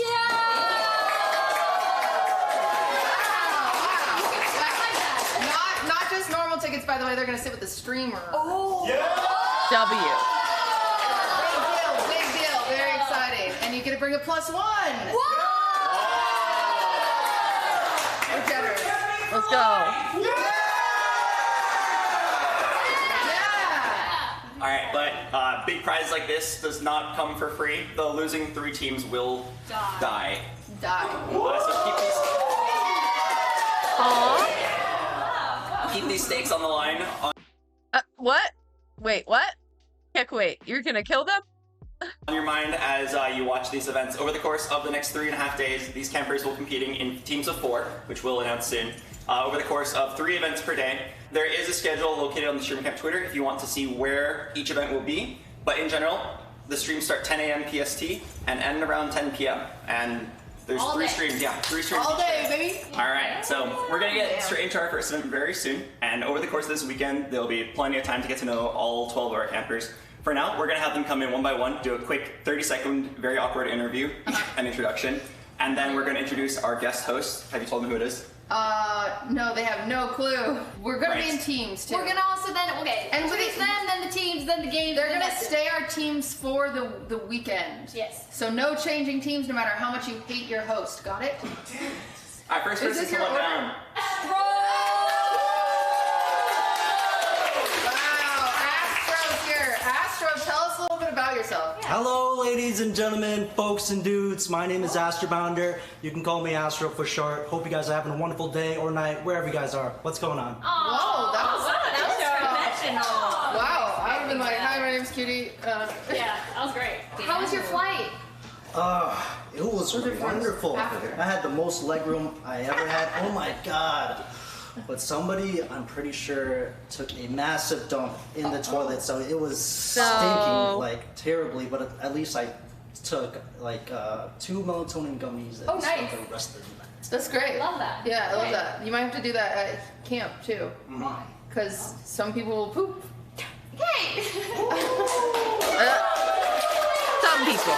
Not just normal tickets, by the way. They're going to sit with the streamer. W. Big deal. Very exciting. And you get to bring a +1. We're generous. Let's go. Yeah. All right, but big prizes like this does not come for free. The losing 3 teams will die. So keep these stakes on the line. What? Wait, what? Heck, wait. You're gonna kill them? On your mind as you watch these events. Over the course of the next 3.5 days, these campers will be competing in teams of 4, which we'll announce soon. Over the course of 3 events per day. There is a schedule located on the Stream Camp Twitter if you want to see where each event will be. But in general, the streams start 10 a.m. PST and end around 10 p.m. And there's 3 streams. Yeah, 3 streams. All day, baby. All right, so we're gonna get straight into our first event very soon. And over the course of this weekend, there'll be plenty of time to get to know all 12 of our campers. For now, we're gonna have them come in one by one, do a quick 30-second, very awkward interview and introduction. And then we're gonna introduce our guest host. Have you told them who it is? No, they have no clue. We're gonna be in teams too. We're gonna also then, and with them, then the teams, then the games. They're gonna stay our teams for the weekend. Yes. So no changing teams no matter how much you hate your host. Got it? Alright, first person to come down. Astro, tell us a little bit about yourself. Hello, ladies and gentlemen, folks and dudes. My name is Astrobounder. You can call me Astro for short. Hope you guys are having a wonderful day or night, wherever you guys are. What's going on? Whoa, that was professional. Wow, I would have been like, hi, my name's Cutie. Yeah, that was great. How was your flight? It was wonderful. I had the most legroom I ever had. Oh my god. But somebody, I'm pretty sure, took a massive dump in the toilet, so it was stinking like terribly. But at least I took like 2 melatonin gummies and spent the rest of the night. That's great. Love that. Yeah, I love that. You might have to do that at camp too. Why? Because some people will poop. Hey! Some people.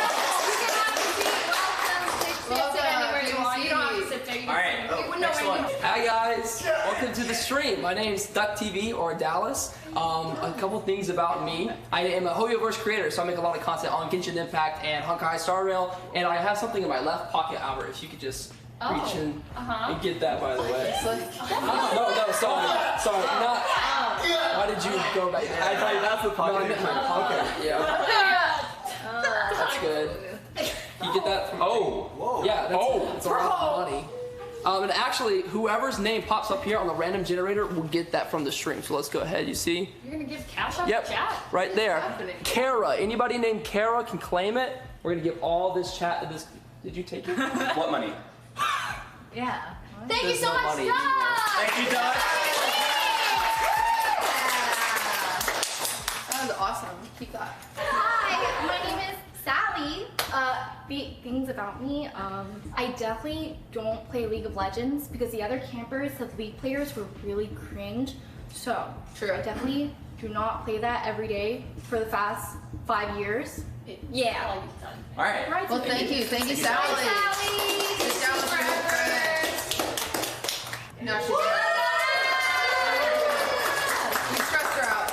Alright, next one. Hi guys, welcome to the stream. My name is Duck TV or Dallas. A couple things about me. I am a Hoyoverse creator, so I make a lot of content on Genshin Impact and Honkai Star Rail. And I have something in my left pocket, Albert, if you could just reach in and get that, by the way. No, sorry, not. Why did you go back there? I thought that's the pocket. No, I meant my pocket. Yeah. That's good. You get that? Yeah, that's a lot of money. And actually, whoever's name pops up here on the random generator will get that from the stream. So let's go ahead. You see? You're gonna give cash off Yep, the chat? right there. Kara. Anybody named Kara can claim it. We're gonna give all this chat to this. Did you take it? What money? Yeah. Thank you There's so no much, money Doug! Thank you, Doug. That was awesome. Keep that. Hi, my name is Sally. Things about me, I definitely don't play League of Legends because the other campers of League players were really cringe. So, True. I definitely do not play that every day for the past 5 years. Yeah. Alright. Well, thank you, Sally. Good job with your work. No, she's You stressed her out.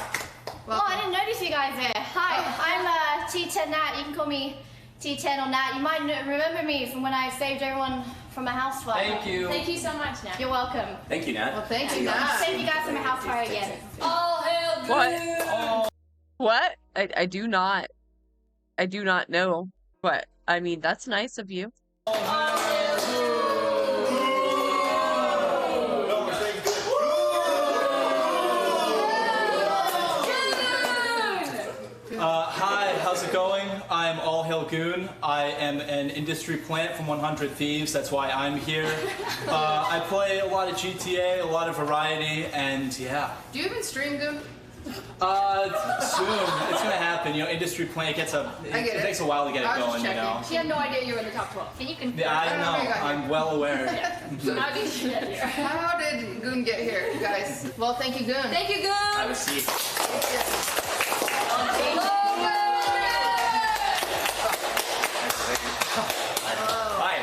Oh, I didn't notice you guys there. Hi, I'm T10 Nat. You can call me T10 or Nat. You might remember me from when I saved everyone from a house fire. Thank you. Thank you so much, Nat. You're welcome. Thank you, Nat. Well, thank you, Nat. Save you guys from a house fire again. All hail What? I do not know. What? I mean, that's nice of you. Hi, how's it going? I'm All Hail Goon. I am an industry plant from 100 Thieves. That's why I'm here. I play a lot of GTA, a lot of variety, and yeah. Do you even stream, Goon? Soon. It's gonna happen. You know, industry plant it takes a while to get it going, you know. She had no idea you were in the top 12. Can you confirm? Yeah, I know. I'm well aware. How did you get here? How did Goon get here, guys? Well, thank you, Goon. Thank you, Goon. Have a seat.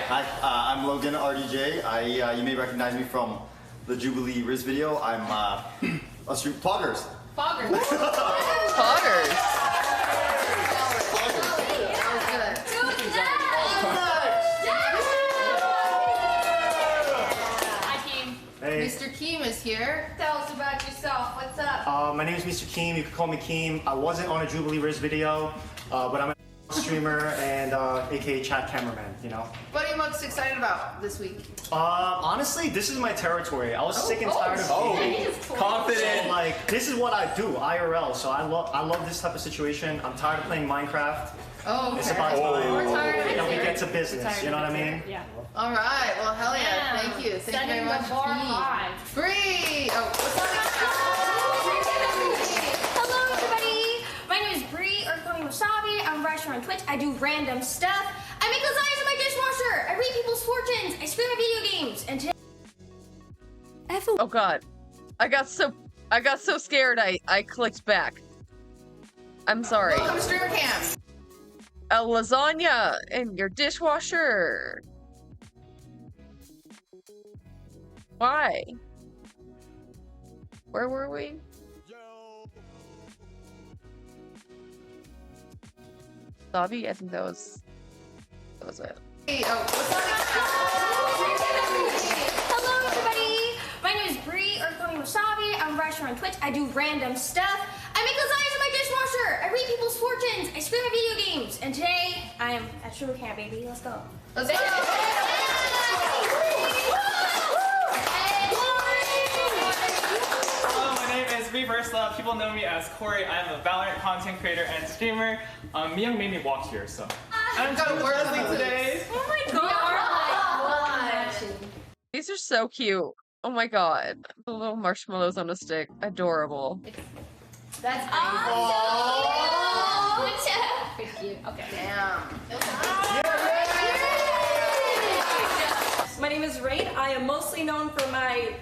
Hi, I'm Logan RDJ. You may recognize me from the Jubilee Riz video. I'm a stream Poggers. Poggers. Hey, Mr. Keem is here. Tell us about yourself. What's up? My name is Mr. Keem. You can call me Keem. I wasn't on a Jubilee Riz video, but I'm a streamer and aka chat cameraman, you know. What are you most excited about this week? Honestly, this is my territory. I was sick and tired of gaming. Confident. So, like, this is what I do, IRL. So I love this type of situation. I'm tired of playing Minecraft. Oh, okay. It's about time We're tired of that we it. get to business. You know what I mean? Yeah. All right. Well, hell yeah. Yeah. Thank you. Thank you very Setting much. the bar high. Bree. Oh, what's up? Hello, everybody. My name is Bree, or call me Wasabi. I'm a writer on Twitch. I do random stuff. I make lasagnas in my dishwasher. I read people's fortunes. I stream my video games. And today... Oh god. I got so scared I clicked back. I'm sorry. Welcome to Streamer Cam. A lasagna in your dishwasher. Why? Where were we? Lobby? I think that was it. Hello, everybody. My name is Bree, or call me Wasabi. I'm a writer on Twitch. I do random stuff. I make lasagnas in my dishwasher. I read people's fortunes. I stream my video games. And today, I am at Streamer Camp, baby. Let's go. Let's go. Hello, my name is Reversela. People know me as Corey. I'm a Valorant content creator and streamer. Miyoung made me walk here, so I'm got doing Leslie today. Oh my god. These are so cute. Oh my god. The little marshmallows on a stick. Adorable. That's pretty cute. Okay. Damn. My name is Rain. I am mostly known for my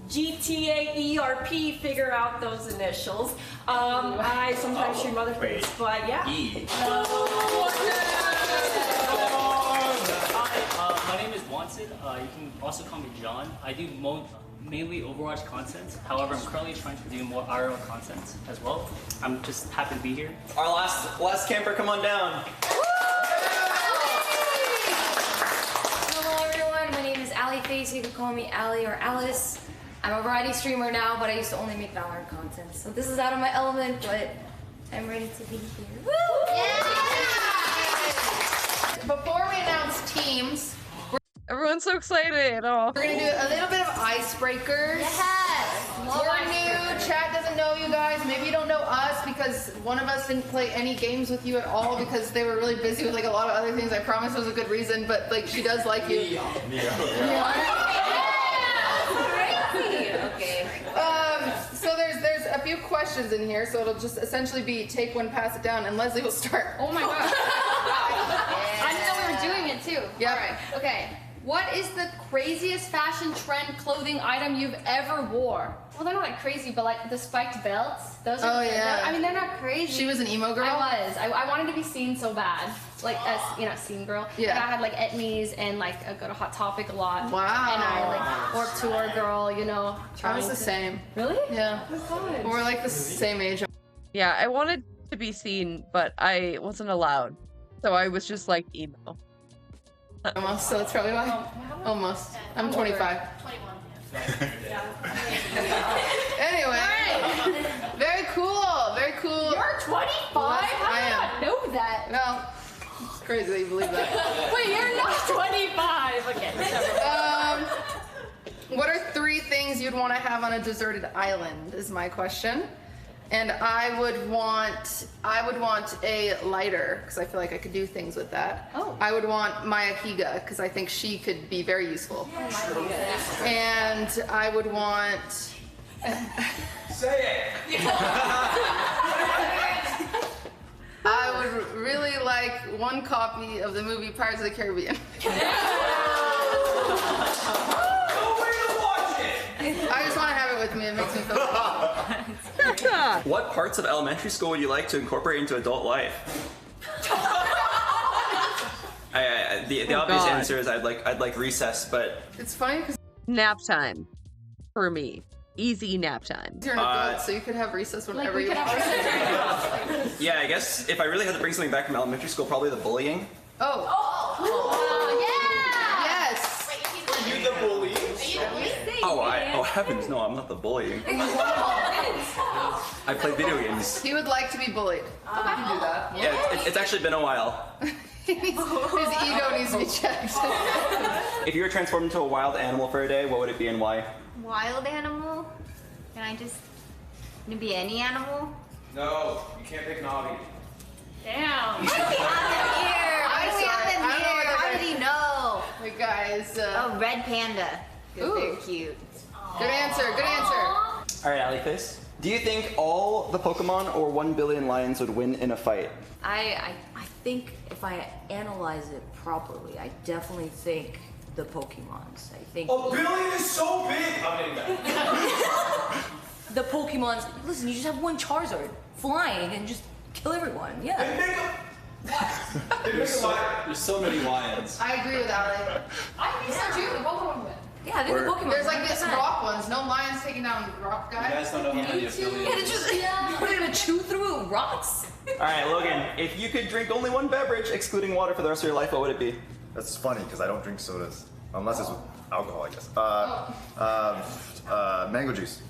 GTA ERP, figure out those initials. I sometimes stream other things, but yeah. Hi, my name is Wanted. You can also call me John. I do mainly Overwatch content. However, I'm currently trying to do more IRL content as well. I'm just happy to be here. Our last camper, come on down. Hello everyone, my name is Ali Face. You can call me Ali or Alice. I'm a variety streamer now, but I used to only make Valorant content. So this is out of my element, but I'm ready to be here. Woo! Before we announce teams, Everyone's so excited. Oh. we're gonna do a little bit of icebreakers. Yes. We're new. Chat doesn't know you guys. Maybe you don't know us because one of us didn't play any games with you at all because they were really busy with like a lot of other things. I promise it was a good reason, but like she does like you. Okay. So there's a few questions in here, so it'll just essentially be take one, pass it down, and Leslie will start. Oh my god. I didn't know we were doing it too. Yeah. Alright, okay. What is the craziest fashion trend clothing item you've ever wore? Well, they're not like crazy, but like the spiked belts. Those are I mean, they're not crazy. She was an emo girl? I was. I wanted to be seen so bad. Like, as, you know, scene girl. Yeah. And I had like etnies and like I go to Hot Topic a lot. Wow. And I like Warped Tour girl, you know. I was the same. Really? Yeah. Oh my god. We're like the same age. Yeah, I wanted to be seen, but I wasn't allowed. So I was just like emo. Almost, so that's probably why. Almost. I'm 25. 21. Anyway. Very cool. Very cool. You're 25? How did I not know that? Well, it's crazy that you believe that. Wait, you're not 25. Okay. What are 3 things you'd want to have on a deserted island is my question. And I would want a lighter because I feel like I could do things with that. Oh. I would want Maya Higa because I think she could be very useful. And I would want. Say it. I would really like 1 copy of the movie Pirates of the Caribbean. I just want to have it with me. It makes me feel good. What parts of elementary school would you like to incorporate into adult life? The obvious answer is I'd like recess, but it's funny because nap time for me. Easy nap time. you're an adult, so you could have recess whenever you want. yeah, I guess if I really had to bring something back from elementary school, probably the bullying. Oh. Yeah. Yes. You the bully? Oh, heavens, no, I'm not the bully. I play video games. He would like to be bullied. You can do that. Yeah, it's actually been a while. His ego needs to be checked. If you were transformed into a wild animal for a day, what would it be and why? Wild animal? Can I just be any animal? No, you can't pick Navi. Damn. What do we have in here? What do we have in here? How did he know? Wait, guys. Oh, red panda. Good, they're cute. Good answer. Good answer. All right, Allyface. Do you think all the Pokemon or 1 billion lions would win in a fight? I think if I analyze it properly, I definitely think the Pokemons. I think. A billion is so big! I'm getting that. The Pokemons. Listen, you just have one Charizard flying and just kill everyone. Yeah. There's so many lions. I agree with Ali. I think so too. The Pokemon win. Yeah, I think the Pokemon. There's like this rock ones. No lions taking down the rock guy. You guys don't know how many Yeah, it's just what are you gonna chew through rocks? All right, Logan, if you could drink only one beverage, excluding water, for the rest of your life, what would it be? That's funny because I don't drink sodas unless it's with alcohol, I guess. Mango juice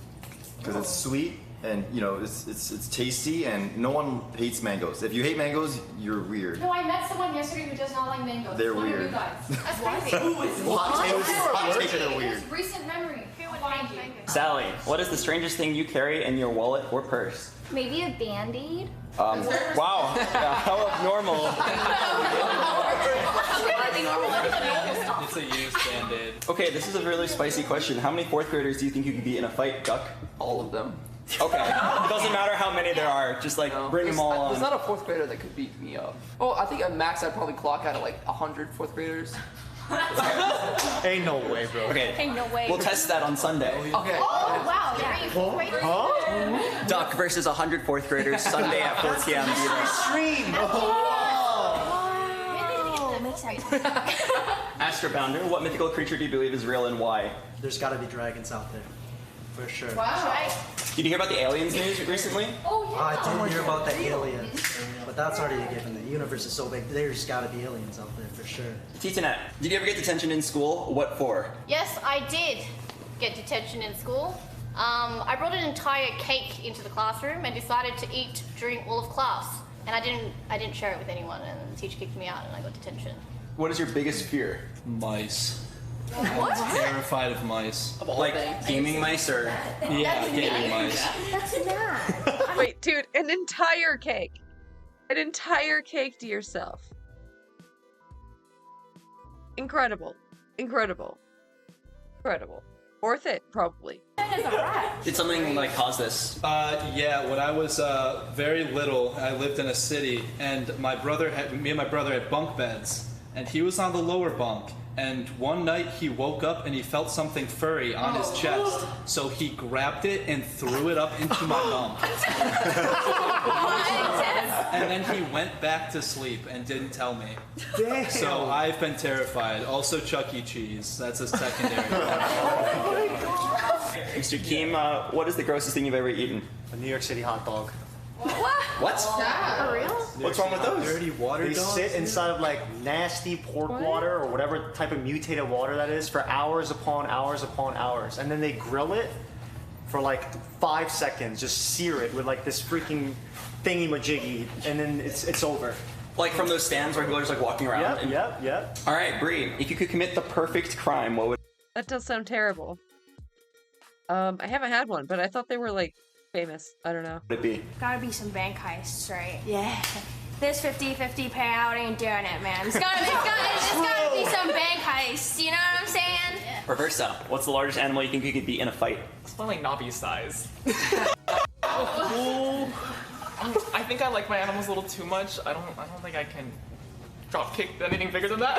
because it's sweet and you know it's tasty and no one hates mangoes. If you hate mangoes, you're weird. No, I met someone yesterday who does not like mangoes. They're One of weird. you guys. That's crazy. Hot takes are weird. Recent memory. Find you. Sally, what is the strangest thing you carry in your wallet or purse? Maybe a Band-Aid? Wow, how abnormal. It's a used Band-Aid. Okay, this is a really spicy question. How many 4th graders do you think you could beat in a fight, Duck? All of them. Okay, it doesn't matter how many there are, just like bring them all on. There's not a 4th grader that could beat me up. Oh, I think at max I'd probably clock out at like 100 4th graders. Ain't no way, bro. Okay, Ain't no way. we'll test that on Sunday. Okay. Oh, wow. Yeah. Duck versus 100 4th graders, Sunday at 4 p.m. Stream. Oh, makes sense. Astrobounder, what mythical creature do you believe is real and why? There's gotta be dragons out there. For sure. Wow. Did you hear about the aliens news recently? Oh, yeah. I did hear about the aliens, but that's already a given. The universe is so big, there's gotta be aliens out there for sure. Titanette, did you ever get detention in school? What for? Yes, I did get detention in school. I brought an entire cake into the classroom and decided to eat during all of class. And I didn't share it with anyone, and the teacher kicked me out and I got detention. What is your biggest fear? Mice. What? I'm terrified of mice. Like gaming mice or? Yeah, gaming mice. That's not. Wait, dude, an entire cake. An entire cake to yourself. Incredible. Incredible. Incredible. Worth it, probably. Did something like cause this? Yeah, when I was very little, I lived in a city, and me and my brother had bunk beds, and he was on the lower bunk. And one night he woke up and he felt something furry on his chest, so he grabbed it and threw it up into my bunk. And then he went back to sleep and didn't tell me. Damn. So I've been terrified. Also Chuck E. Cheese. That's a secondary. Mr. Keem, what is the grossest thing you've ever eaten? A New York City hot dog. What? For real? What's wrong with those? Dirty water They sit inside of like nasty pork water or whatever type of mutated water that is for hours upon hours upon hours. And then they grill it for like 5 seconds, just sear it with like this freaking thingy majiggy, and then it's over. Like from those stands where people are just like walking around? Yep. All right, Bree, if you could commit the perfect crime, what would That does sound terrible. I haven't had one, but I thought they were like famous. I don't know. it be? Gotta be some bank heists, right? Yeah. This 50-50 payout ain't doing it, man. It's gotta be some bank heists, you know what I'm saying? Reversa, what's the largest animal you think you could beat in a fight? It's probably like Nobby size. I think I like my animals a little too much. I don't think I can drop kick anything bigger than that.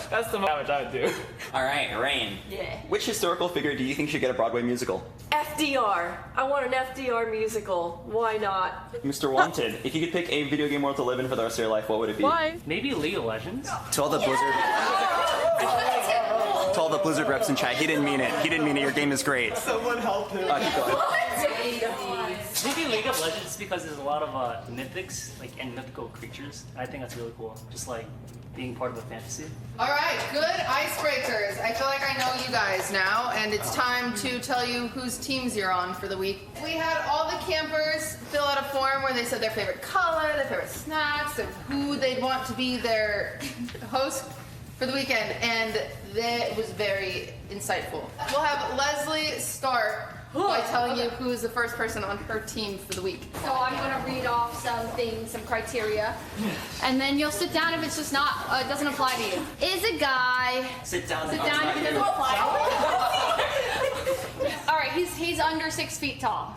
That's the damage I would do. All right, Rain. Yeah. Which historical figure do you think should get a Broadway musical? FDR. I want an FDR musical. Why not? Mr. Wanted, if you could pick a video game world to live in for the rest of your life, what would it be? Why? Maybe League of Legends. To all the Blizzard. To to all the Blizzard reps in chat. He didn't mean it. He didn't mean it. Your game is great. Someone help him. Keep going. Maybe League of Legends because there's a lot of mythics, and mythical creatures. I think that's really cool. Just like being part of a fantasy. All right, good icebreakers. I feel like I know you guys now, and it's time to tell you whose teams you're on for the week. We had all the campers fill out a form where they said their favorite color, their favorite snacks, of who they'd want to be their host for the weekend, and that was very insightful. We'll have Leslie start by telling you who is the first person on her team for the week. So I'm gonna read off some things, some criteria, and then you'll sit down if it's just not, it doesn't apply to you. Is a guy. Sit down. Sit down if it doesn't apply. All right, he's under 6 feet tall.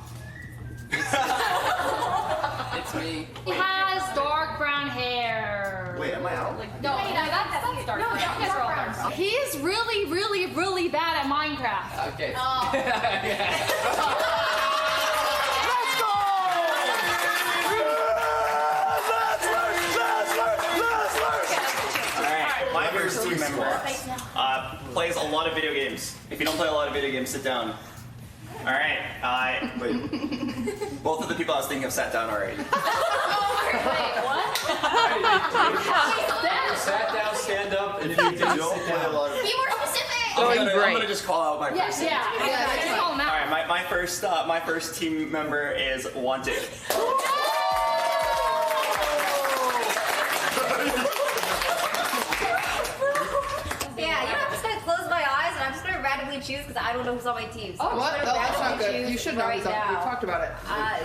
It's me. He has dark brown hair. Wait, am I out? No, that's dark. No, that's brown. He is really, really, really bad at Minecraft. Okay. Alright, my first team member plays a lot of video games. If you don't play a lot of video games, sit down. Alright, wait. Both of the people I was thinking of sat down already. Wait, what? Sat down, stand up, and if you don't play a lot of... Be more specific! I'm gonna just call out my person. Yeah, just call him out. Alright, my first team member is Wanted. Yeah, you know, I'm just gonna close my eyes and I'm just gonna randomly choose because I don't know who's on my team. So Oh, what? No, that's not good. You should know right who's on. We now. talked about it.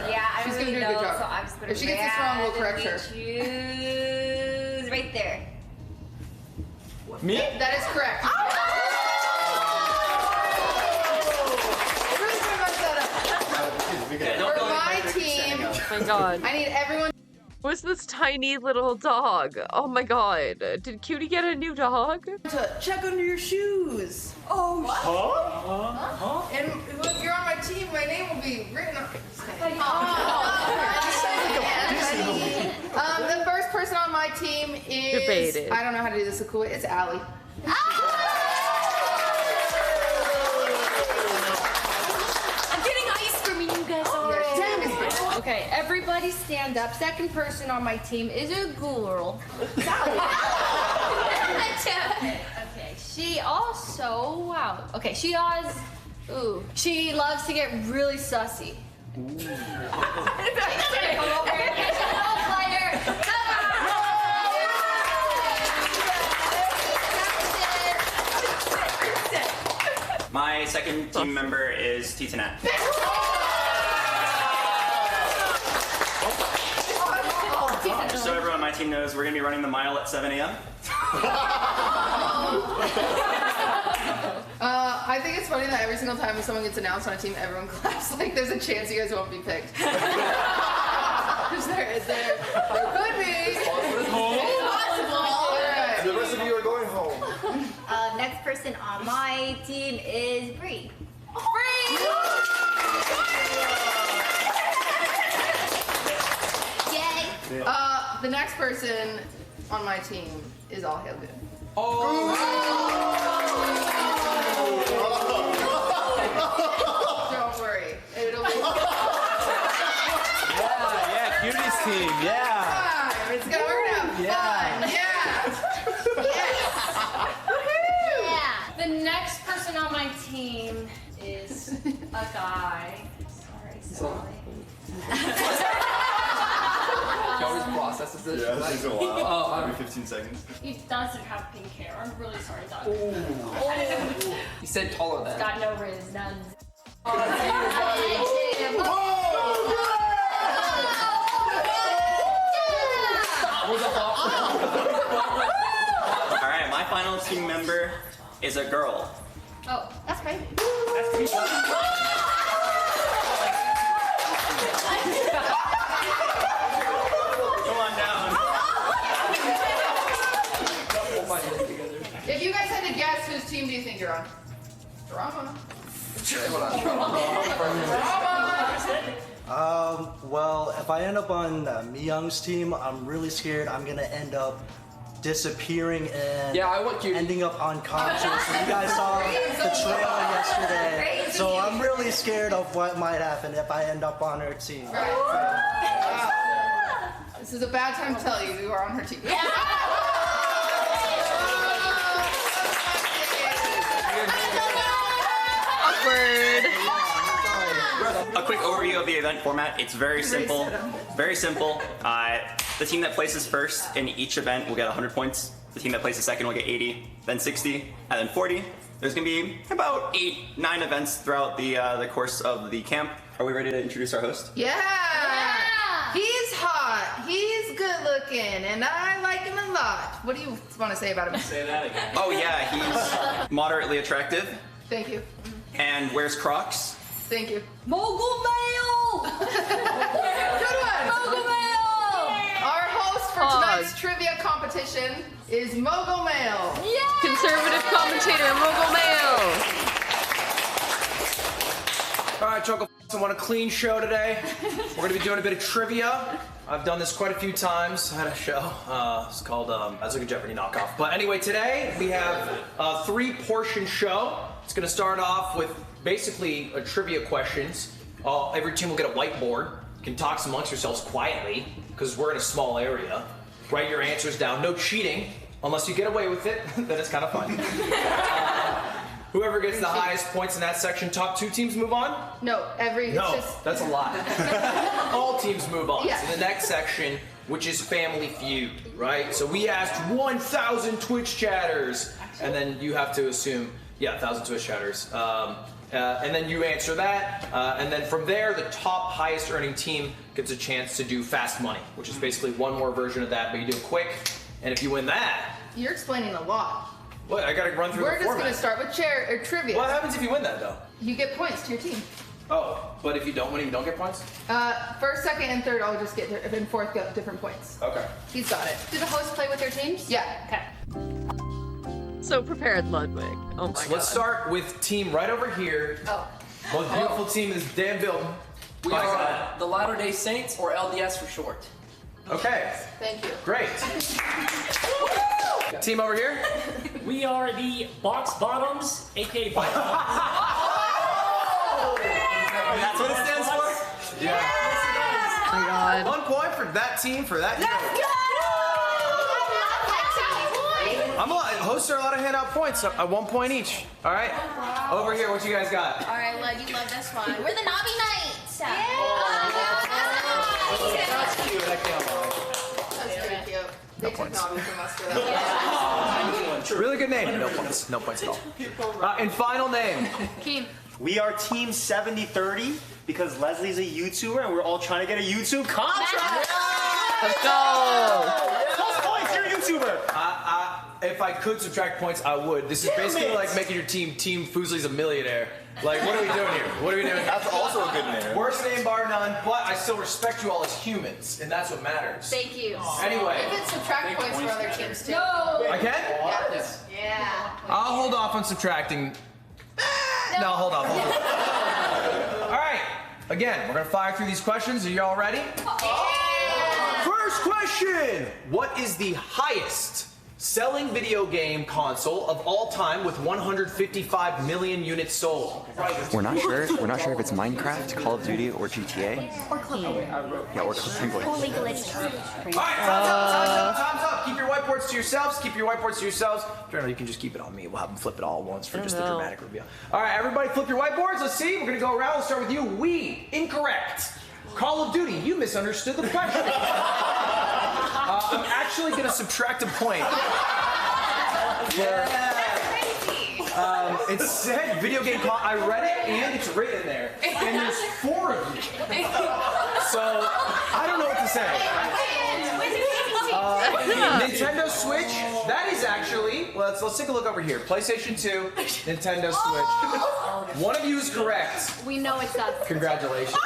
Yeah, I She's don't gonna really do a good know, job. so I'm just gonna If she gets this wrong, we'll correct her. Choose right there. Me? That is correct. For my team, Oh my god. I need everyone. What's this tiny little dog? Oh my god. Did Cutie get a new dog? To check under your shoes. Oh, Huh? And if you're on my team, my name will be written on. The first person on my team is. Debated. I don't know how to do this a cool way. It's Allie. I'm getting ice cream and you guys are. Okay, everybody stand up. Second person on my team is a girl. Okay, she also, wow. Okay, she loves to get really sussy. My second team member is Titanat. Just so everyone on my team knows, we're gonna be running the mile at 7 a.m. I think it's funny that every single time someone gets announced on a team, everyone claps like there's a chance you guys won't be picked. there could be. It's possible. Right. The rest of you are going home. next person on my team is Bree. Yay! The next person on my team is All Hail Good. Don't worry. It'll be Yeah, Cuties team, yeah. fine. It's gonna work out. Yeah. Fine. Yeah. The next person on my team is a guy. Sorry. She always processes it. Yeah, this takes a while. Oh, Every 15 seconds. He doesn't have pink hair. I'm really sorry, Doug. He said taller He's than. got no riz, none. Alright, my final team member is a girl. Oh, that's great. Come on down. If you guys had to guess, whose team do you think you're on? Drama. Well, if I end up on Mi Young's team, I'm really scared I'm gonna end up disappearing and Yeah, I want you ending up unconscious. You guys saw the trailer yesterday. So I'm really scared of what might happen if I end up on her team. This is a bad time to tell you are on her team. Awkward. A quick overview of the event format. It's very simple. Very simple. The team that places first in each event will get 100 points. The team that places second will get 80, then 60, and then 40. There's gonna be about 8-9 events throughout the course of the camp. Are we ready to introduce our host? Yeah! He's hot, he's good looking, and I like him a lot. What do you want to say about him? Say that again. Oh yeah, he's moderately attractive Thank you. and wears Crocs. Thank you. Mogul Mail! Good one! Mogul Mail! Our host for tonight's trivia competition is Mogul Mail. Yeah! Conservative commentator, Mogul Mail. All right, Choco, I want a clean show today. We're gonna be doing a bit of trivia. I've done this quite a few times. I had a show. It's called That's like a Jeopardy knockoff. But anyway, today we have a 3-portion show. It's gonna start off with basically trivia questions. Every team will get a whiteboard. You can talk amongst yourselves quietly because we're in a small area. Write your answers down. No cheating, unless you get away with it. Then it's kind of fun. Whoever gets the highest points in that section, top 2 teams move on? No, No, that's a lie. All teams move on Yeah. to the next section, which is Family Feud, right? So we asked 1,000 Twitch chatters, and then you have to assume, 1,000 Twitch chatters. And then you answer that, and then from there, the top highest earning team gets a chance to do Fast Money, which is basically one more version of that, but you do it quick, and if you win that... You're explaining a lot. What, I gotta run through the We're just format. going to start with trivia. What happens if you win that, though? You get points to your team. Oh, but if you don't win it, you don't get points? First, second, and third all just get, and fourth get different points. Okay. He's got it. Do the hosts play with their teams? Yeah. Okay. So prepared, Ludwig. Oh my god. So let's start with team right over here. Oh. Most beautiful team is damn building. We are the Latter-day Saints, or LDS for short. Okay. Thank you. Great. Team over here. We are the Box Bottoms, aka Box Bottoms. That's what it stands for? Yeah. Oh my god. 1 point for that team for that. Hosts are allowed to hand out points at 1 point each. All right. Over here, what you guys got? All right, Lud, you love this one. We're the Nobby Knights. Yeah. That's cute. I can't lie. That's pretty cute. They took Nobby from us for that. Really good name. No points. No points at all. And final name. Keem. We are Team 7030 because Leslie's a YouTuber and we're all trying to get a YouTube contract. Let's go. Plus points, you're a YouTuber. If I could subtract points, I would. This is basically like making your team Fuseli's a millionaire. Like, what are we doing here? What are we doing? That's also a good name. Worst name bar none, but I still respect you all as humans, and that's what matters. Thank you. Anyway. You can subtract points for other teams too. No. I can? Yeah. I'll hold off on subtracting. No, hold off. All right. Again, we're gonna fire through these questions. Are you all ready? First question. What is the highest selling video game console of all time with 155 million units sold? We're not sure. We're not sure if it's Minecraft, Call of Duty, or GTA. Or clean. Yeah, or Clean. Or League of Legends. All right, time's up. Keep your whiteboards to yourselves. Keep your whiteboards to yourselves. Generally, you can just keep it on me. We'll have them flip it all at once for just the dramatic reveal. All right, everybody, flip your whiteboards. Let's see. We're gonna go around. Let's start with you. We incorrect. Call of Duty. You misunderstood the question. I'm actually gonna subtract a point. It said video game console. I read it and it's written there. And there's 4 of you. So I don't know what to say. Nintendo Switch. That is actually. Let's take a look over here. PlayStation 2, Nintendo Switch. One of you is correct. We know it's us. Congratulations.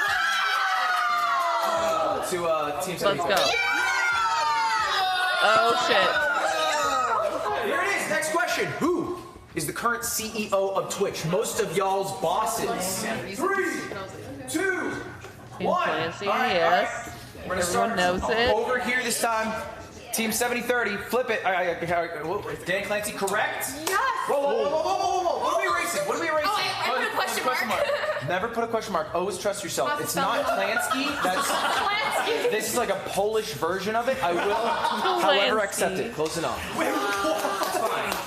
To Team 75. Let's go. Oh shit. Here it is. Next question. Who is the current CEO of Twitch? Most of y'all's bosses. 3, 2, 1. Clancy, yes. We're gonna start Everyone knows it. over here this time. Team 70-30, flip it. Dan Clancy, correct? Yes. Whoa. What are we erasing? What are we erasing? Oh, I put a question mark. Never put a question mark. Always trust yourself. It's not Klansky. Klansky. This is like a Polish version of it. I will, however, accept it. Close enough.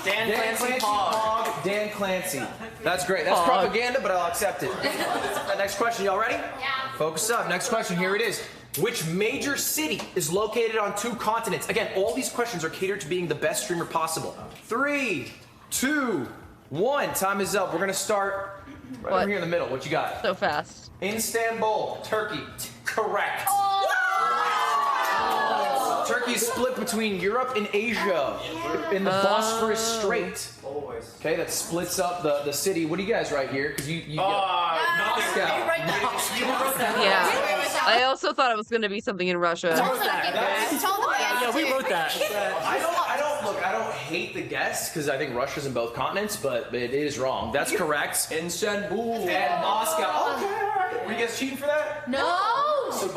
Dan Clancy, Hog. Dan Clancy. That's great. That's propaganda, but I'll accept it. Next question. Y'all ready? Yeah. Focus up. Next question. Here it is. Which major city is located on 2 continents? Again, all these questions are catered to being the best streamer possible. 3, 2, 1. Time is up. We're going to start right over here in the middle. What you got? So fast. Istanbul, Turkey. Correct. Turkey is split between Europe and Asia in the Bosphorus Strait. Okay, that splits up the city. What do you guys write here? Because you Yeah. I also thought it was going to be something in Russia. Yeah, we wrote that. I don't hate the guess because I think Russia's in both continents, but it is wrong. That's correct. Istanbul and Moscow. Okay, all right. Were you guys cheating for that? No. So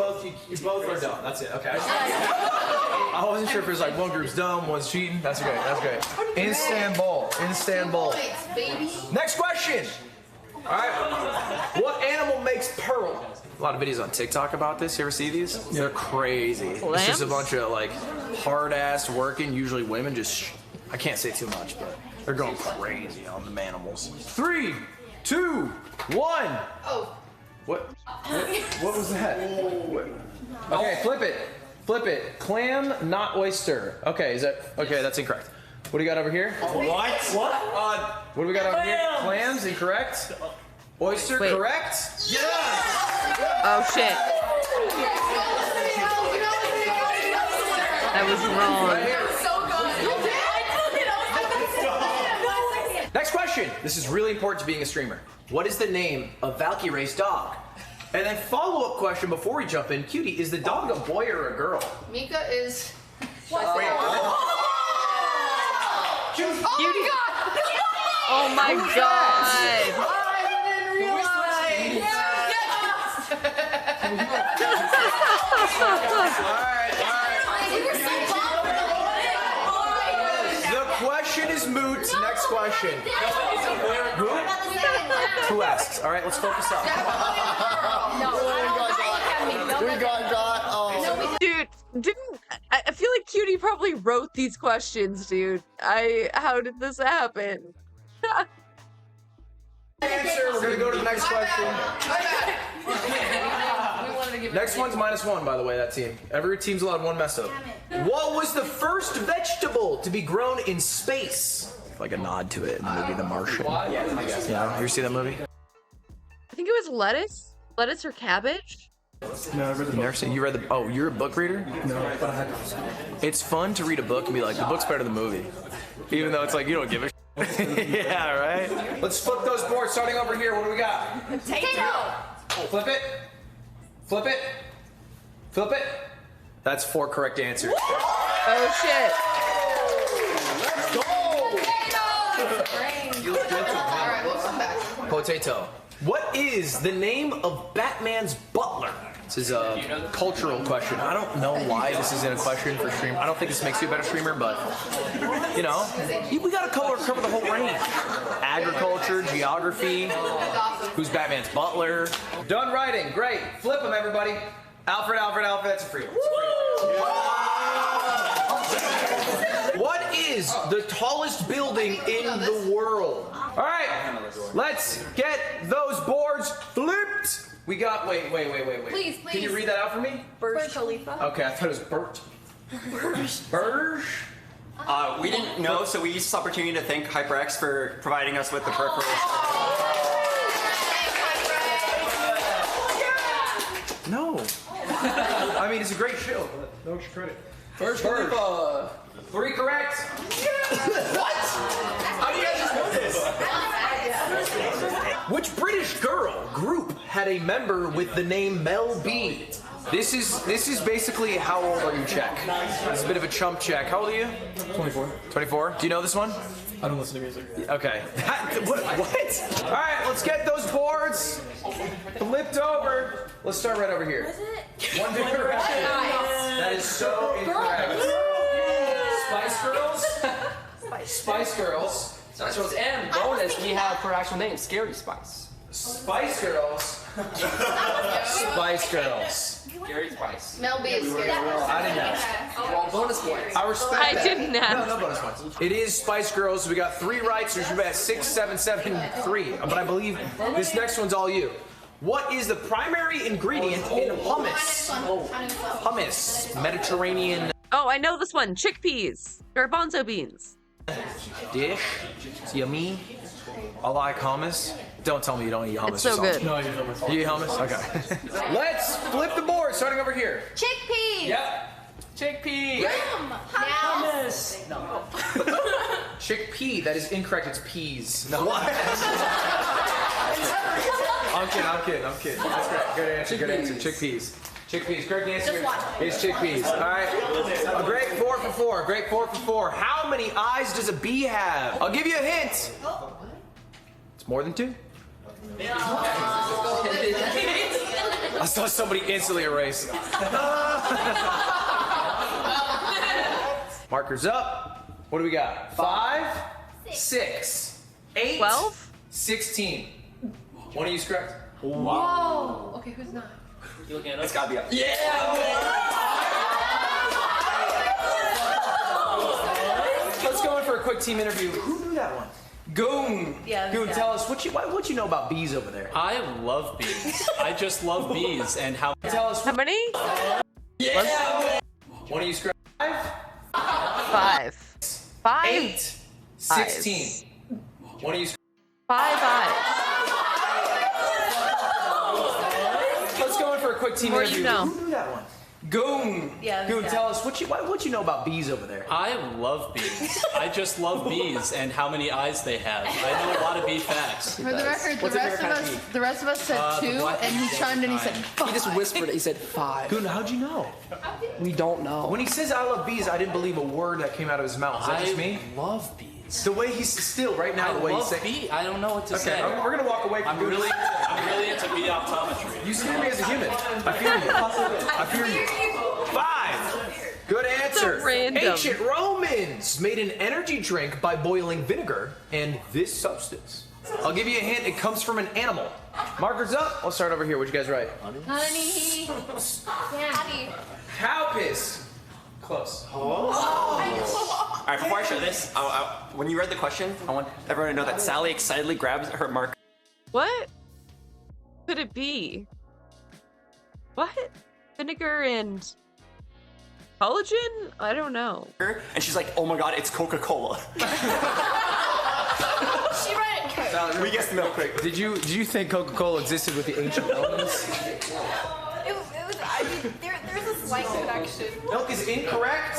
you both are dumb. That's it. Okay. I wasn't sure if it was like one group's dumb, one's cheating. That's great. That's great. Istanbul. Next question. All right. What animal makes pearl? A lot of videos on TikTok about this. You ever see these? They're crazy. It's just a bunch of like hard ass working, usually women. I can't say too much, but they're going crazy on the animals. 3, 2, 1. Oh. What was that? Okay, flip it. Clam, not oyster. Okay, that's incorrect. What do you got over here? What? What do we got over here? Clams, incorrect. Oyster, correct? Yes! Oh shit. That was wrong. Next question. This is really important to being a streamer. What is the name of Valkyrie's dog? And then follow-up question before we jump in. Cutie, is the dog a boy or a girl? Mika is. Oh my god! The question is moot. Next question. Who asks? All right, let's focus up. Dude, I feel like Cutie probably wrote these questions, dude. How did this happen? Answer. We're gonna go to the next question. Next one's -1, by the way. That team. Every team's allowed one mess up. What was the first vegetable to be grown in space? Like a nod to it in the movie The Martian. Yeah, you ever see that movie? I think it was lettuce or cabbage. No, I read the book. You read the? Oh, you're a book reader? No, but I had. It's fun to read a book and be like, the book's better than the movie, even though it's like you don't give a. Yeah, right. Let's flip those boards. Starting over here, what do we got? Potato. Flip it. Flip it. Flip it. That's 4 correct answers. Oh shit. Let's go. All right, we'll come back. Potato. What is the name of Batman's butler? This is a cultural question. I don't know why this is in a question for stream. I don't think this makes you a better streamer, but you know, we gotta cover the whole range. Agriculture, geography. Who's Batman's butler? Done writing. Great. Flip them, everybody. Alfred. That's a free one. What is the tallest building in the world? All right, let's get those boards flipped. We got, wait. Please. Can you read that out for me? Burj Khalifa. Okay, I thought it was Bert. Burj? We didn't know, so we used this opportunity to thank HyperX for providing us with the peripherals. No. I mean, it's a great show. No extra credit. Burj Khalifa. 3 correct. What? How do you guys just know this? Which British girl group had a member with the name Mel B? This is basically how old are you check. It's a bit of a chump check. How old are you? 24. 24. Do you know this one? I don't listen to music. Okay. What? All right, let's get those boards flipped over. Let's start right over here. One correct. That is so incorrect. Spice Girls. Spice Girls. Spice Girls. And bonus, we have her actual name, Scary Spice. Spice Girls. Spice Girls. Scary Spice. Mel B is scary. I didn't know. Well, bonus points. I respect I that. didn't ask. No bonus points. It is Spice Girls. We got 3 right, so we should be at 6, 7, 7, 3. But I believe this next one's all you. What is the primary ingredient in hummus? Hummus, Mediterranean Oh, I know this one. Chickpeas. Garbanzo beans. dish. It's yummy. I like hummus. Don't tell me you don't eat hummus. It's so good. No, you eat hummus. You eat hummus? Okay. Let's flip the board, starting over here. Chickpeas. Yep. Chickpea. Hummus. No. Chickpea. That is incorrect. It's peas. No. What? I'm kidding. That's great. Good answer. Chickpeas. Chickpeas. Correct answer is chickpeas. All right. A great 4 for 4. Great 4 for 4. How many eyes does a bee have? I'll give you a hint. It's more than 2. I saw somebody instantly erase. Markers up. What do we got? 5, 6, 8, 12, 16. One of you's correct. Whoa. Okay, who's not? You looking at us? It's gotta be up. Let's go in for a quick team interview. Who knew that one? Goon. Yeah, Goon, yeah. tell us what you know about bees over there. I love bees. I just love bees and how. Tell us How many? one of you's correct. 5. 5. 8, 16. One of you's 5 eyes. Let's go in for a quick team More interview. you know. Who knew that one? Goon. Yeah, Goon, yeah. tell us what you know about bees over there. I love bees. I just love bees and how many eyes they have. I know a lot of bee facts. For the record, What's your favorite kind of bee? the rest of us said the 2, black and he chimed in. He said 5. He just whispered it. He said 5. Goon, how'd you know? We don't know. When he says I love bees, I didn't believe a word that came out of his mouth. Is that just me? love bees. The way he's still right now, the way he's saying. bee. I don't know what to say. Okay, we're gonna walk away from I'm really into bee optometry. You scare me as a human. I fear you. 5. Good answer. So random. Ancient Romans made an energy drink by boiling vinegar and this substance. I'll give you a hint. It comes from an animal. Markers up. I'll start over here. What'd you guys write? Honey. Daddy. Cow piss. Close. All right, before I show this, when you read the question, I want everyone to know that Sally excitedly grabs her marker. What could it be? What? Vinegar and collagen? I don't know. And she's like, oh my god, it's Coca-Cola. She read it. Sally, We guessed milk quick. Did you think Coca-Cola existed with the ancient Romans? I mean, there's a slight connection. Milk is incorrect.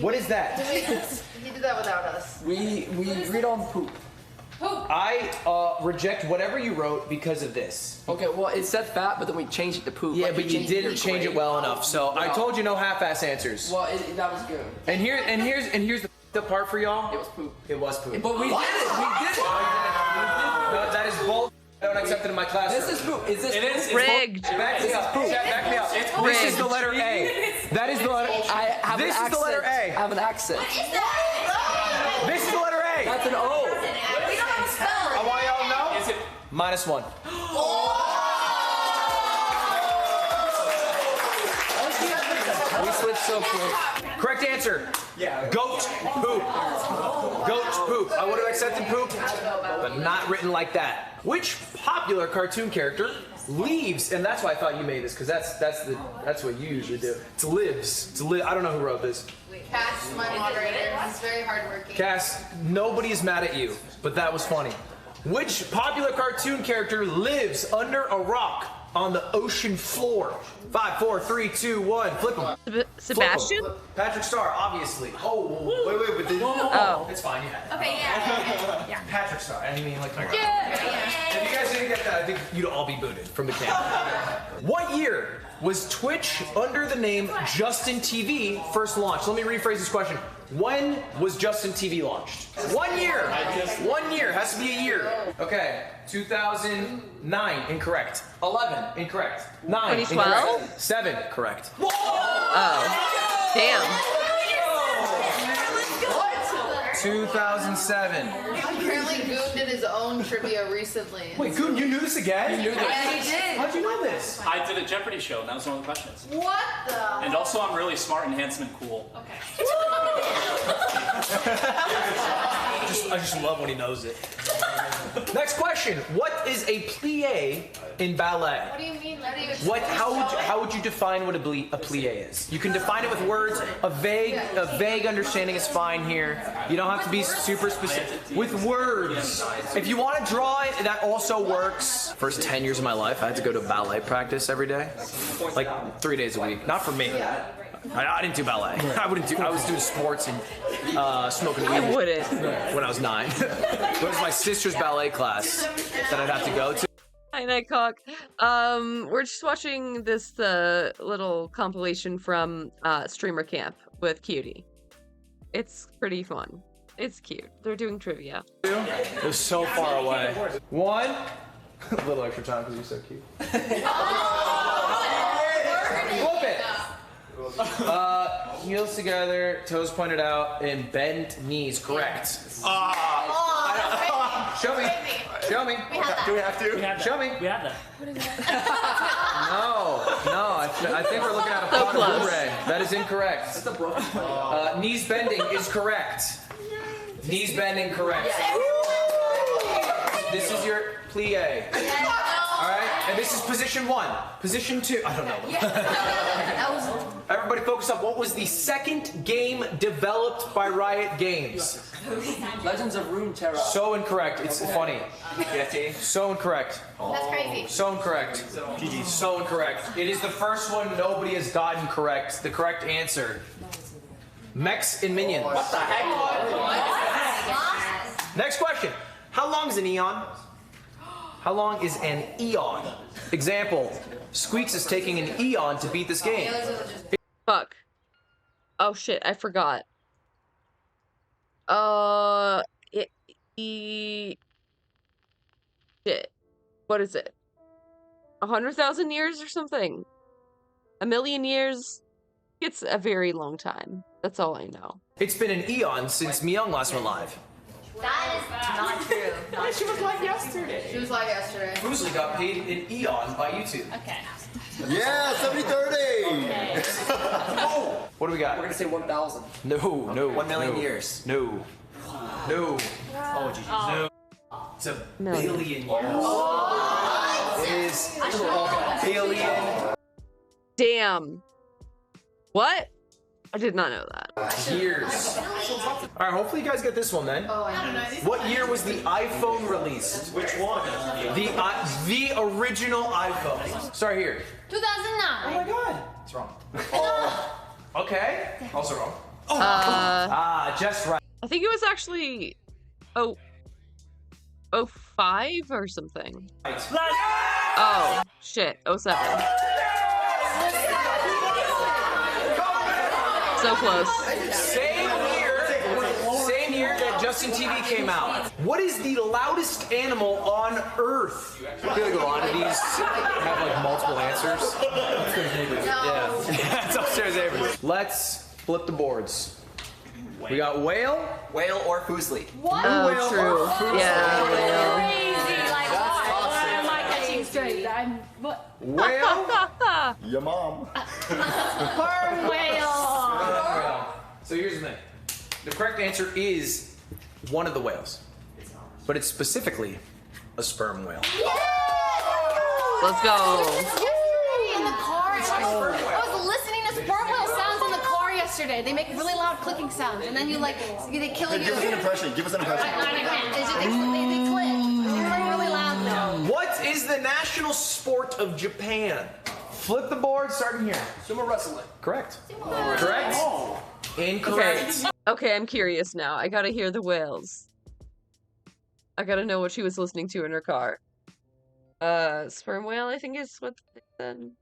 What is that? He did that without us. We read on poop. I reject whatever you wrote because of this. Okay, well it said fat, but then we changed it to poop. Yeah, Like, but we you changed didn't to change it great. well enough. So I told you no half-ass answers. Well, that was good. And here's the part for y'all. It was poop. It was poop. But we did it. We did it. No, that is bull. I don't accept it in my classroom. This is poop. Is this It is. poop? Rigged. Back me up. Chat, back me up. This is the letter A. That is the letter. I have This an is the letter accent. A. I have an accent. This is the letter A. That's an O. We don't have a spell. I want y'all to know. Is it? -1. We switched so quick. Correct answer. Goat poop. Goat poop. I would have accepted poop, but not written like that. Which popular cartoon character leaves? And that's why I thought you made this, because that's what you usually do. It's lives. I don't know who wrote this. Cass, my moderator, he's very hardworking. Cass, nobody's mad at you, but that was funny. Which popular cartoon character lives under a rock on the ocean floor? 5, 4, 3, 2, 1. Flip them. Sebastian? Patrick Star, obviously. Oh, wait, but then. Oh. It's fine. Okay, yeah. Patrick Star. I mean, like, Yeah. if you guys didn't get that, I think you'd all be booted from the camp. What year was Twitch under the name Justin TV first launched? Let me rephrase this question. When was Justin TV launched? 1 year. 1 year. Has to be a year. Okay. 2009. Incorrect. 11. Incorrect. 9. 2012? Incorrect. 7. Correct. Oh. Damn. 2007. Apparently, Goon did his own trivia recently. Wait, Goon, you knew this again? You knew this. Yeah, he did. How'd you know this? I did a Jeopardy show, and that was one of the questions. What the? And also, I'm really smart and handsome and cool. Okay. I just love when he knows it. Next question. What is a plie in ballet? What do you mean? How would you define what a plie is? You can define it with words. A vague understanding is fine here. You don't have to be super specific. With words. If you want to draw it, that also works. First 10 years of my life, I had to go to ballet practice every day. Like 3 days a week. Not for me. I didn't do ballet. I was doing sports and smoking weed. I wouldn't. When I was 9. It was my sister's ballet class that I'd have to go to. Hi, Nightcock. We're just watching this little compilation from Streamer Camp with Cutie. It's pretty fun. It's cute. They're doing trivia. It was so far away. One. A little extra time because you're so cute. Flip it. Heels together, toes pointed out, and bend knees. Correct. Show me. Show me. Do we have to? Show me. We have that. No. I think we're looking at a So pot close. of Blu-ray. That is incorrect. Knees bending is correct. Knees bending correct. This is your plie. All right, and this is position 1. Position 2. I don't know. Everybody focus on what was the second game developed by Riot Games. Legends of Runeterra. So incorrect. It's funny. So incorrect. That's crazy. So incorrect. PG. So incorrect. It is the first one nobody has gotten correct. The correct answer. Mechs and Minions. What the heck? Next question. How long is an eon? How long is an eon? Example. Squeaks is taking an eon to beat this game. Fuck. Oh shit, I forgot. Shit. What is it? 100,000 years or something? A million years? It's a very long time. That's all I know. It's been an eon since Myung last went live. That is not true. She was live yesterday. She was live yesterday. Foozly got paid an eon by YouTube. Okay. Yeah, 70-30. Oh, what do we got? We're gonna say 1,000. No. 1 million years. No. Oh, geez. No. It's a billion years. It is a billion. Damn. What? I did not know that. Years. All right, hopefully you guys get this one then. What year was the iPhone released? Which one? The original iPhone. Start here. 2009. Oh my god. It's wrong. Okay. Also wrong. Just right. I think it was actually 05 or something. Oh shit, 07. So close. Same year that Justin TV came out. What is the loudest animal on Earth? I feel like a lot of these have like multiple answers. Yeah, it's upstairs neighbors. Let's flip the boards. We got whale or Foozly. What? Oh, Whale true. or Foozly. Yeah, whale. Crazy. Like, why am I catching straight? I'm what? Whale. Your mom. Sperm whale. So here's the thing. The correct answer is one of the whales. But it's specifically a sperm whale. Let's go. Yesterday in the car, I was listening to sperm whale sounds in the car yesterday. They make really loud clicking sounds, and then they kill you. Give us an impression. Give us an impression. I can't. They click. They're really loud though. What is the national sport of Japan? Flip the board, starting here. Sumo wrestling. Correct. Correct? Incorrect. Okay, I'm curious now. I gotta hear the whales. I gotta know what she was listening to in her car. Sperm whale, I think is what they said.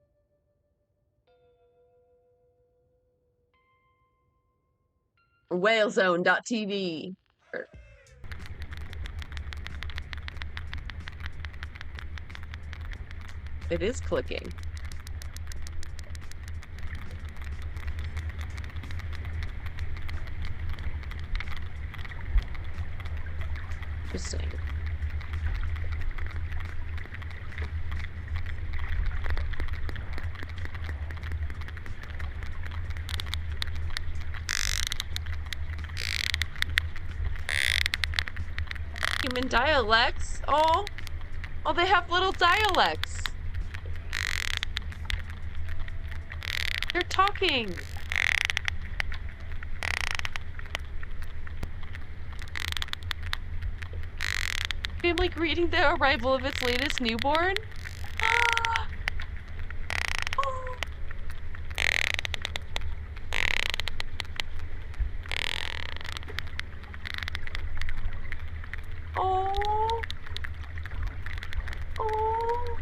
Whalezone.tv. It is clicking. Interesting. Human dialects? Oh, they have little dialects. They're talking. Family greeting the arrival of its latest newborn? Ah. Oh. Oh. Oh.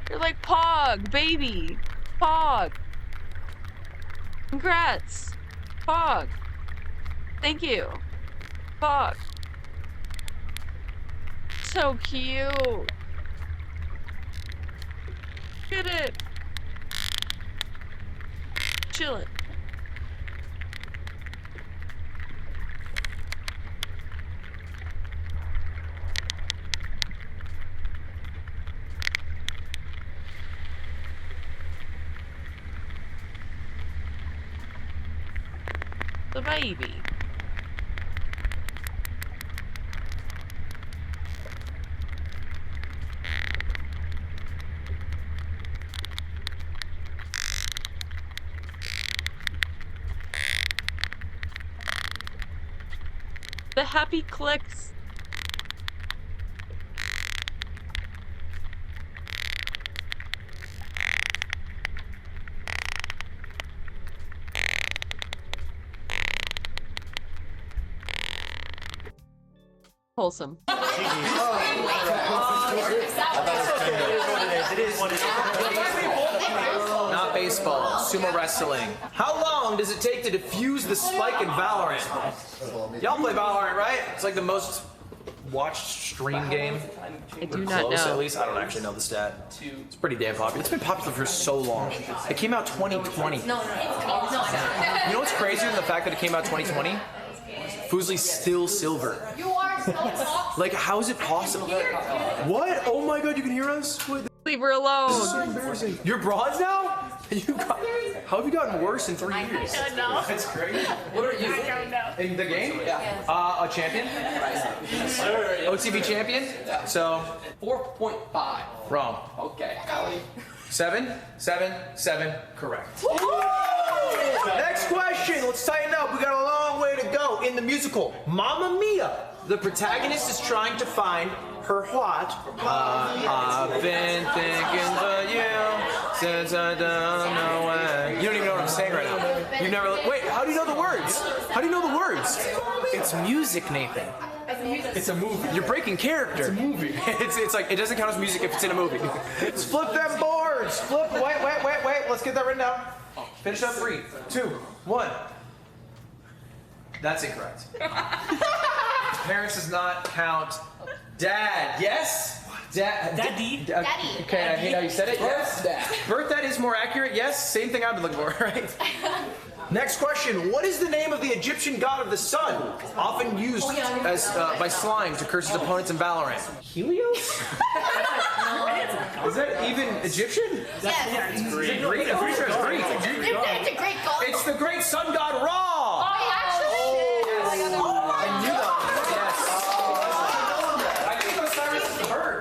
You're like, Pog, baby. Pog. Congrats. Pog. Thank you. Pog. So cute. Get it. Chillin'. The baby. The happy clicks. Wholesome. Not baseball, sumo wrestling. How long does it take to defuse the spike in Valorant? Y'all play Valorant, right? It's like the most watched stream game. I do Or not close, know. At least I don't actually know the stat. It's pretty damn popular. It's been popular for so long. It came out 2020. You know what's crazier than the fact that it came out 2020? Fusli's still silver. You are so toxic. Like, how is it possible? What? Oh my god, you can hear us? What? Leave her alone. This is so embarrassing. You're bronze now? How have you gotten worse in 3 years? I don't know. That's crazy. What are you? I don't know. In the game? Yeah. A champion? OTV champion? So 4.5. wrong. Okay. 7, 7, 7. Correct. Next question. Let's tighten up. We got a long way to go. In the musical Mamma Mia, the protagonist is trying to find her what? I've been thinking about you since I don't know when. You don't even know what I'm saying right now. You never. Wait. How do you know the words? How do you know the words? It's music, Nathan. It's a movie. You're breaking character. It's a movie. it's like, it doesn't count as music if it's in a movie. Flip them boards. Flip. Wait. Let's get that written down. Finish up. 3, 2, 1. That's incorrect. Parents does not count. Dad. Yes. Daddy. Daddy. Okay, I hate how you said it. Yes. Birth dad is more accurate. Yes. Same thing I've been looking for. Right. Next question. What is the name of the Egyptian god of the sun, often used as by slime to curse his opponents in Valorant? Helios? Is that even Egyptian? Yes. Is it Greek? I'm pretty sure it's Greek. It's a great god. It's the great sun god Ra. Oh, actually? I knew that. Yes. I think Osiris is a bird.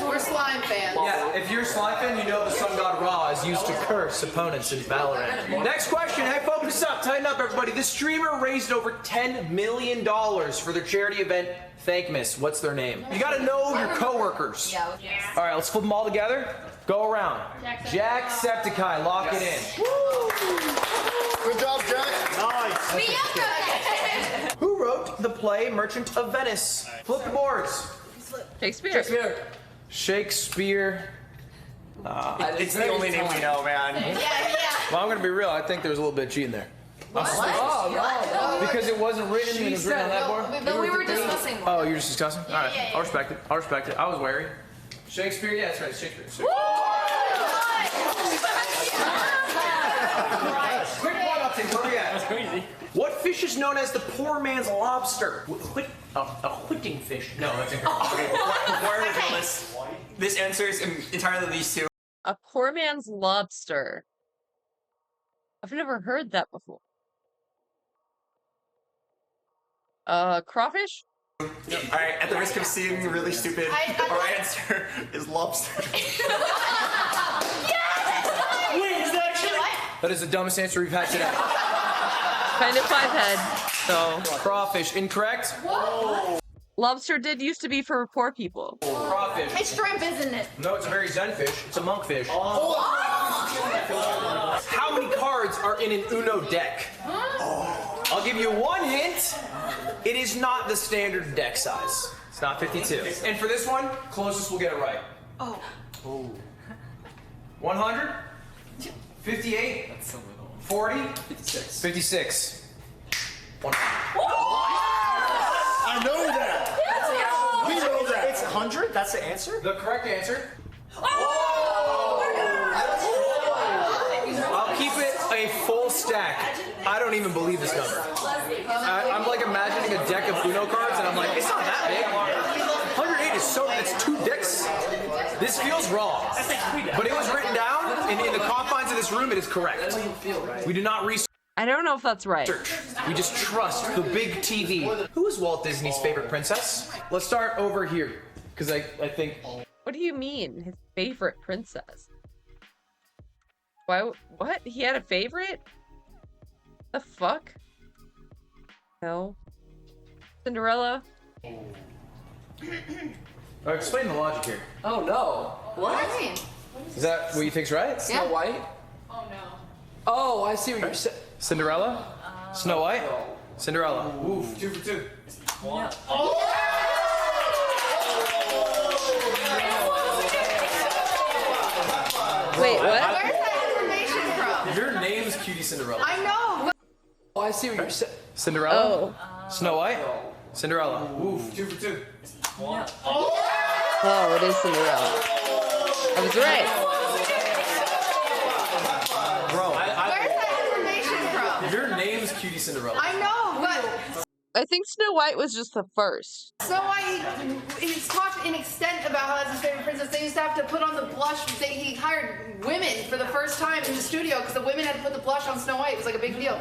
We're slime fans. Yeah, if you're a slime fan, you know the sun god Ra is used to curse opponents in Valorant. Next question. Hey, focus up. Tighten up, everybody. This streamer raised over $10 million for their charity event, Thankmas. What's their name? You gotta know your coworkers. Yeah. All right, let's flip them all together. Go around. Jacksepticeye. Lock it in. Good job, Jack. Nice. Who wrote the play Merchant of Venice? Flip the boards. Shakespeare. Shakespeare. It's the only name we know, man. Yeah. Well, I'm gonna be real. I think there's a little bit of cheating there. Oh, no. Because it wasn't written and it was written on that board? But we were discussing. Oh, you're just discussing? All right. Yeah. I'll respect it. I was wary. Shakespeare? Yeah, that's right. Shakespeare. Quick one update. Where are we at? That's crazy. What fish is known as the poor man's lobster? A whitting fish. No, that's incorrect. Okay, before I reveal this answer is entirely these two. A poor man's lobster. I've never heard that before. Crawfish? Alright, at the risk of seeming really stupid, our answer is lobster. Wait, is that actually? That is the dumbest answer we've had today. Kind of five head, so. Crawfish, incorrect? Whoa. Lobster did used to be for poor people. Crawfish. It's shrimp, isn't it? No, it's a very zen fish. It's a monkfish. Oh. How many cards are in an Uno deck? I'll give you one hint. It is not the standard deck size. It's not 52. And for this one, closest will get it right. Oh. 100? 58? That's a little. 40? 56. 56. I know that. We know that. It's 100? That's the answer? The correct answer. I'll keep it a full stack. I don't even believe this number. I'm like imagining a deck of Uno cards, and I'm like, it's not that big. 108 is so, it's 2 decks. This feels wrong. But it was written down, and in the confines of this room, it is correct. We do not research. I don't know if that's right. We just trust the big TV. Who is Walt Disney's favorite princess? Let's start over here, because I think... What do you mean, his favorite princess? Why? What? He had a favorite? The fuck? No. Cinderella? Explain the logic here. Oh no. What? Is that what you think's right? Snow White? Oh no. Oh, I see what you're saying. Cinderella? Snow White? Cinderella. Ooh, 2 for 2. No. Wait, what? Where's that information from? Your name's Cutie Cinderella. I know. Oh, I see what you're saying. Cinderella? Oh. Snow White? Cinderella. Ooh, 2 for 2. Oh, it is Cinderella. I was right. Bro, Where's that information from? your name's Cutie Cinderella. I know, but I think Snow White was just the first. Snow White, he's talked in extent about how that's his favorite princess. They used to have to put on the blush. He hired women for the first time in the studio because the women had to put the blush on Snow White. It was like a big deal.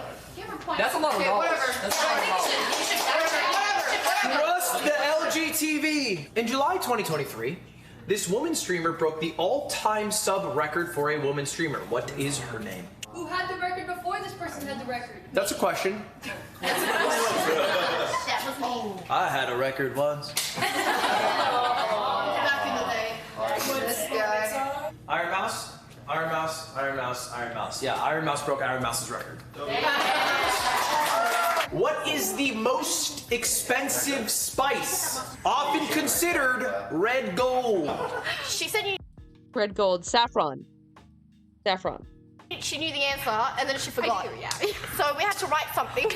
That's a lot of knowledge. Whatever. That's a lot of knowledge. Trust the LGTV. In July 2023, this woman streamer broke the all-time sub record for a woman streamer. What is her name? Who had the record before this person had the record? That's a question. That was me. I had a record once. Back in the day. This guy. Iron Mouse? Iron Mouse, Iron Mouse, Iron Mouse. Yeah, Iron Mouse broke Iron Mouse's record. What is the most expensive spice? Often considered red gold. She said you. Red gold, saffron. Saffron. She knew the answer and then she forgot. So we had to write something.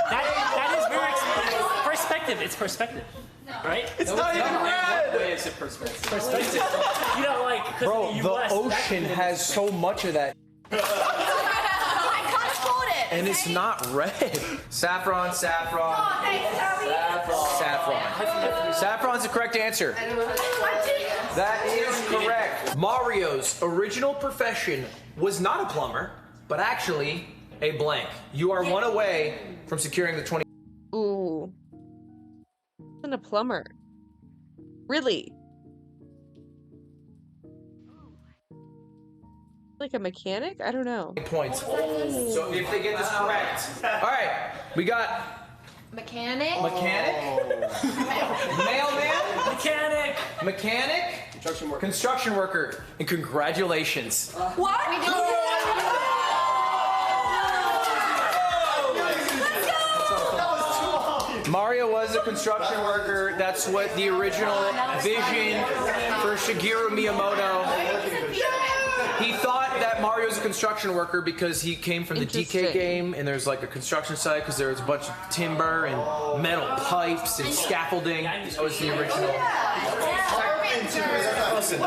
That is very expensive. Perspective. It's perspective. Right? It's not even red! What way is it perspective? Perspective. You know, like, Bro, the the US, ocean has so much of that. I can't afford it. And it's not red. Saffron, saffron. Saffron. Saffron's the correct answer. That is correct. Mario's original profession was not a plumber, but actually a blank. You are one away from securing the 20. Ooh. Isn't a plumber. Really? Like a mechanic? I don't know. Points. So if they get this correct. Alright, we got Mechanic? mechanic, mailman, mechanic, construction worker, and congratulations. What? We did it. Mario was a construction worker. That's what the original vision for Shigeru Miyamoto. He thought that Mario was a construction worker because he came from the DK game, and there's like a construction site because there was a bunch of timber and metal pipes and scaffolding. That was the original. Listen.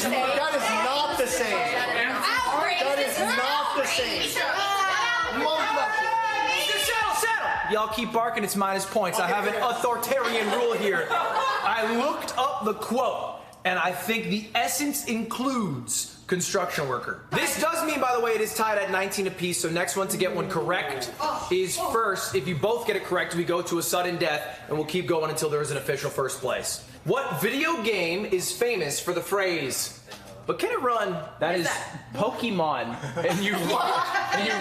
is not the same. That is not the same. Settle. Y'all keep barking, it's minus points. I have an authoritarian rule here. I looked up the quote, and I think the essence includes construction worker. This does mean, by the way, it is tied at 19 apiece, so next one to get one correct is first. If you both get it correct, we go to a sudden death, and we'll keep going until there is an official first place. What video game is famous for the phrase, "But can it run?" That is Pokemon, and you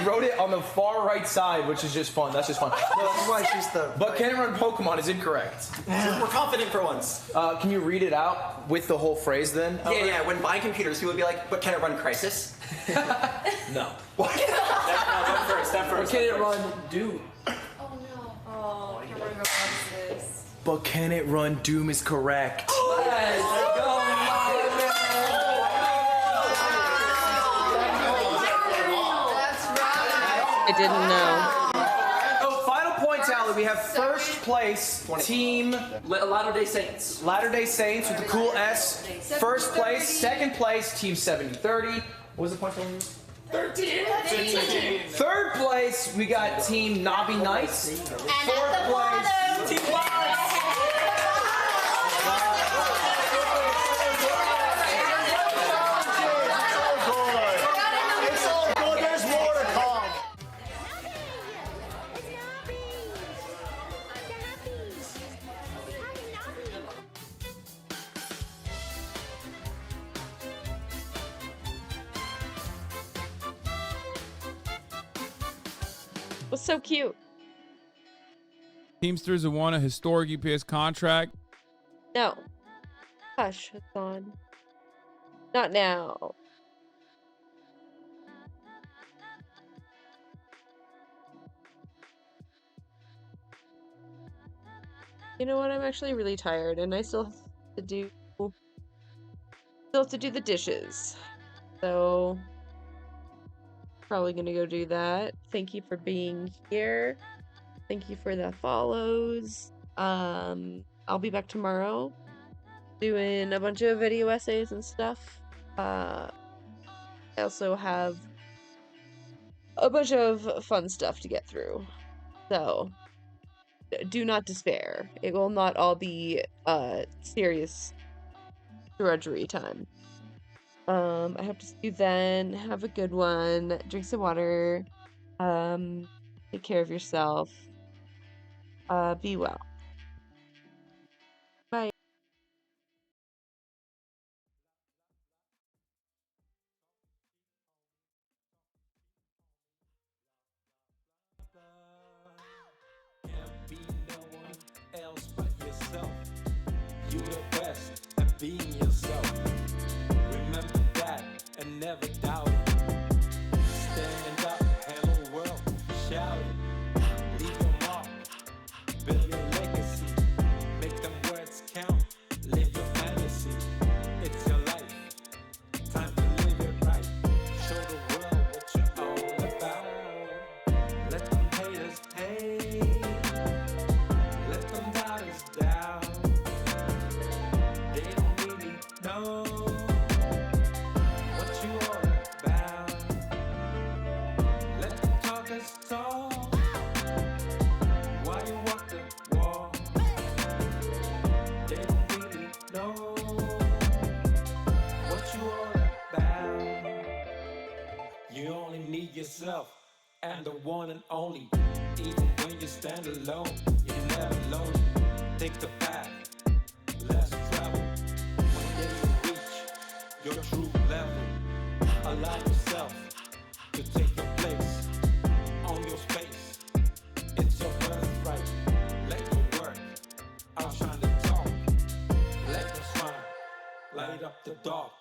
wrote it on the far right side, which is just fun. That's just fun. But can it run Pokemon is incorrect. We're confident for once. Can you read it out with the whole phrase then? Yeah. When buying computers, people would be like, "But can it run Crisis?" No. That first. Or can it run Doom? Oh, can we go this? But can it run Doom is correct. Let's go, I didn't know. Oh, final point tally. We have first place team Latter-day Saints. Latter-day Saints with the cool S. First place. Second place team 70-30. What was the point tally? 13. Third place we got team Nobby Knights. Fourth place team Was so cute. Teamsters have won a historic UPS contract. No. Hush, Hassan. Not now. You know what? I'm actually really tired, and I still have to do the dishes. So probably gonna go do that. Thank you for being here. Thank you for the follows. I'll be back tomorrow doing a bunch of video essays and stuff. I also have a bunch of fun stuff to get through. So do not despair. It will not all be serious drudgery time. I hope to see you then. Have a good one. Drink some water. Take care of yourself. Be well. Bye. Else but yourself. You the best at being yourself. Remember that and never doubt it. Stand up, hello world, shout it. Leave your mark, build your legacy. Make them words count, live your fantasy. It's your life, time to live it right. Show the world what you're all about. Let them haters hate. Let them doubters doubt. They don't really know what you all about. Let them talkers talk while you walk the walk. They don't really know what you all about. You only need yourself and the one and only. Even when you stand alone, you're never lonely. Take the path, less travel. When you reach your true level, allow yourself to take your place on your space. It's your birthright. Let your work outshine the talk. Let them smile, light up the dark.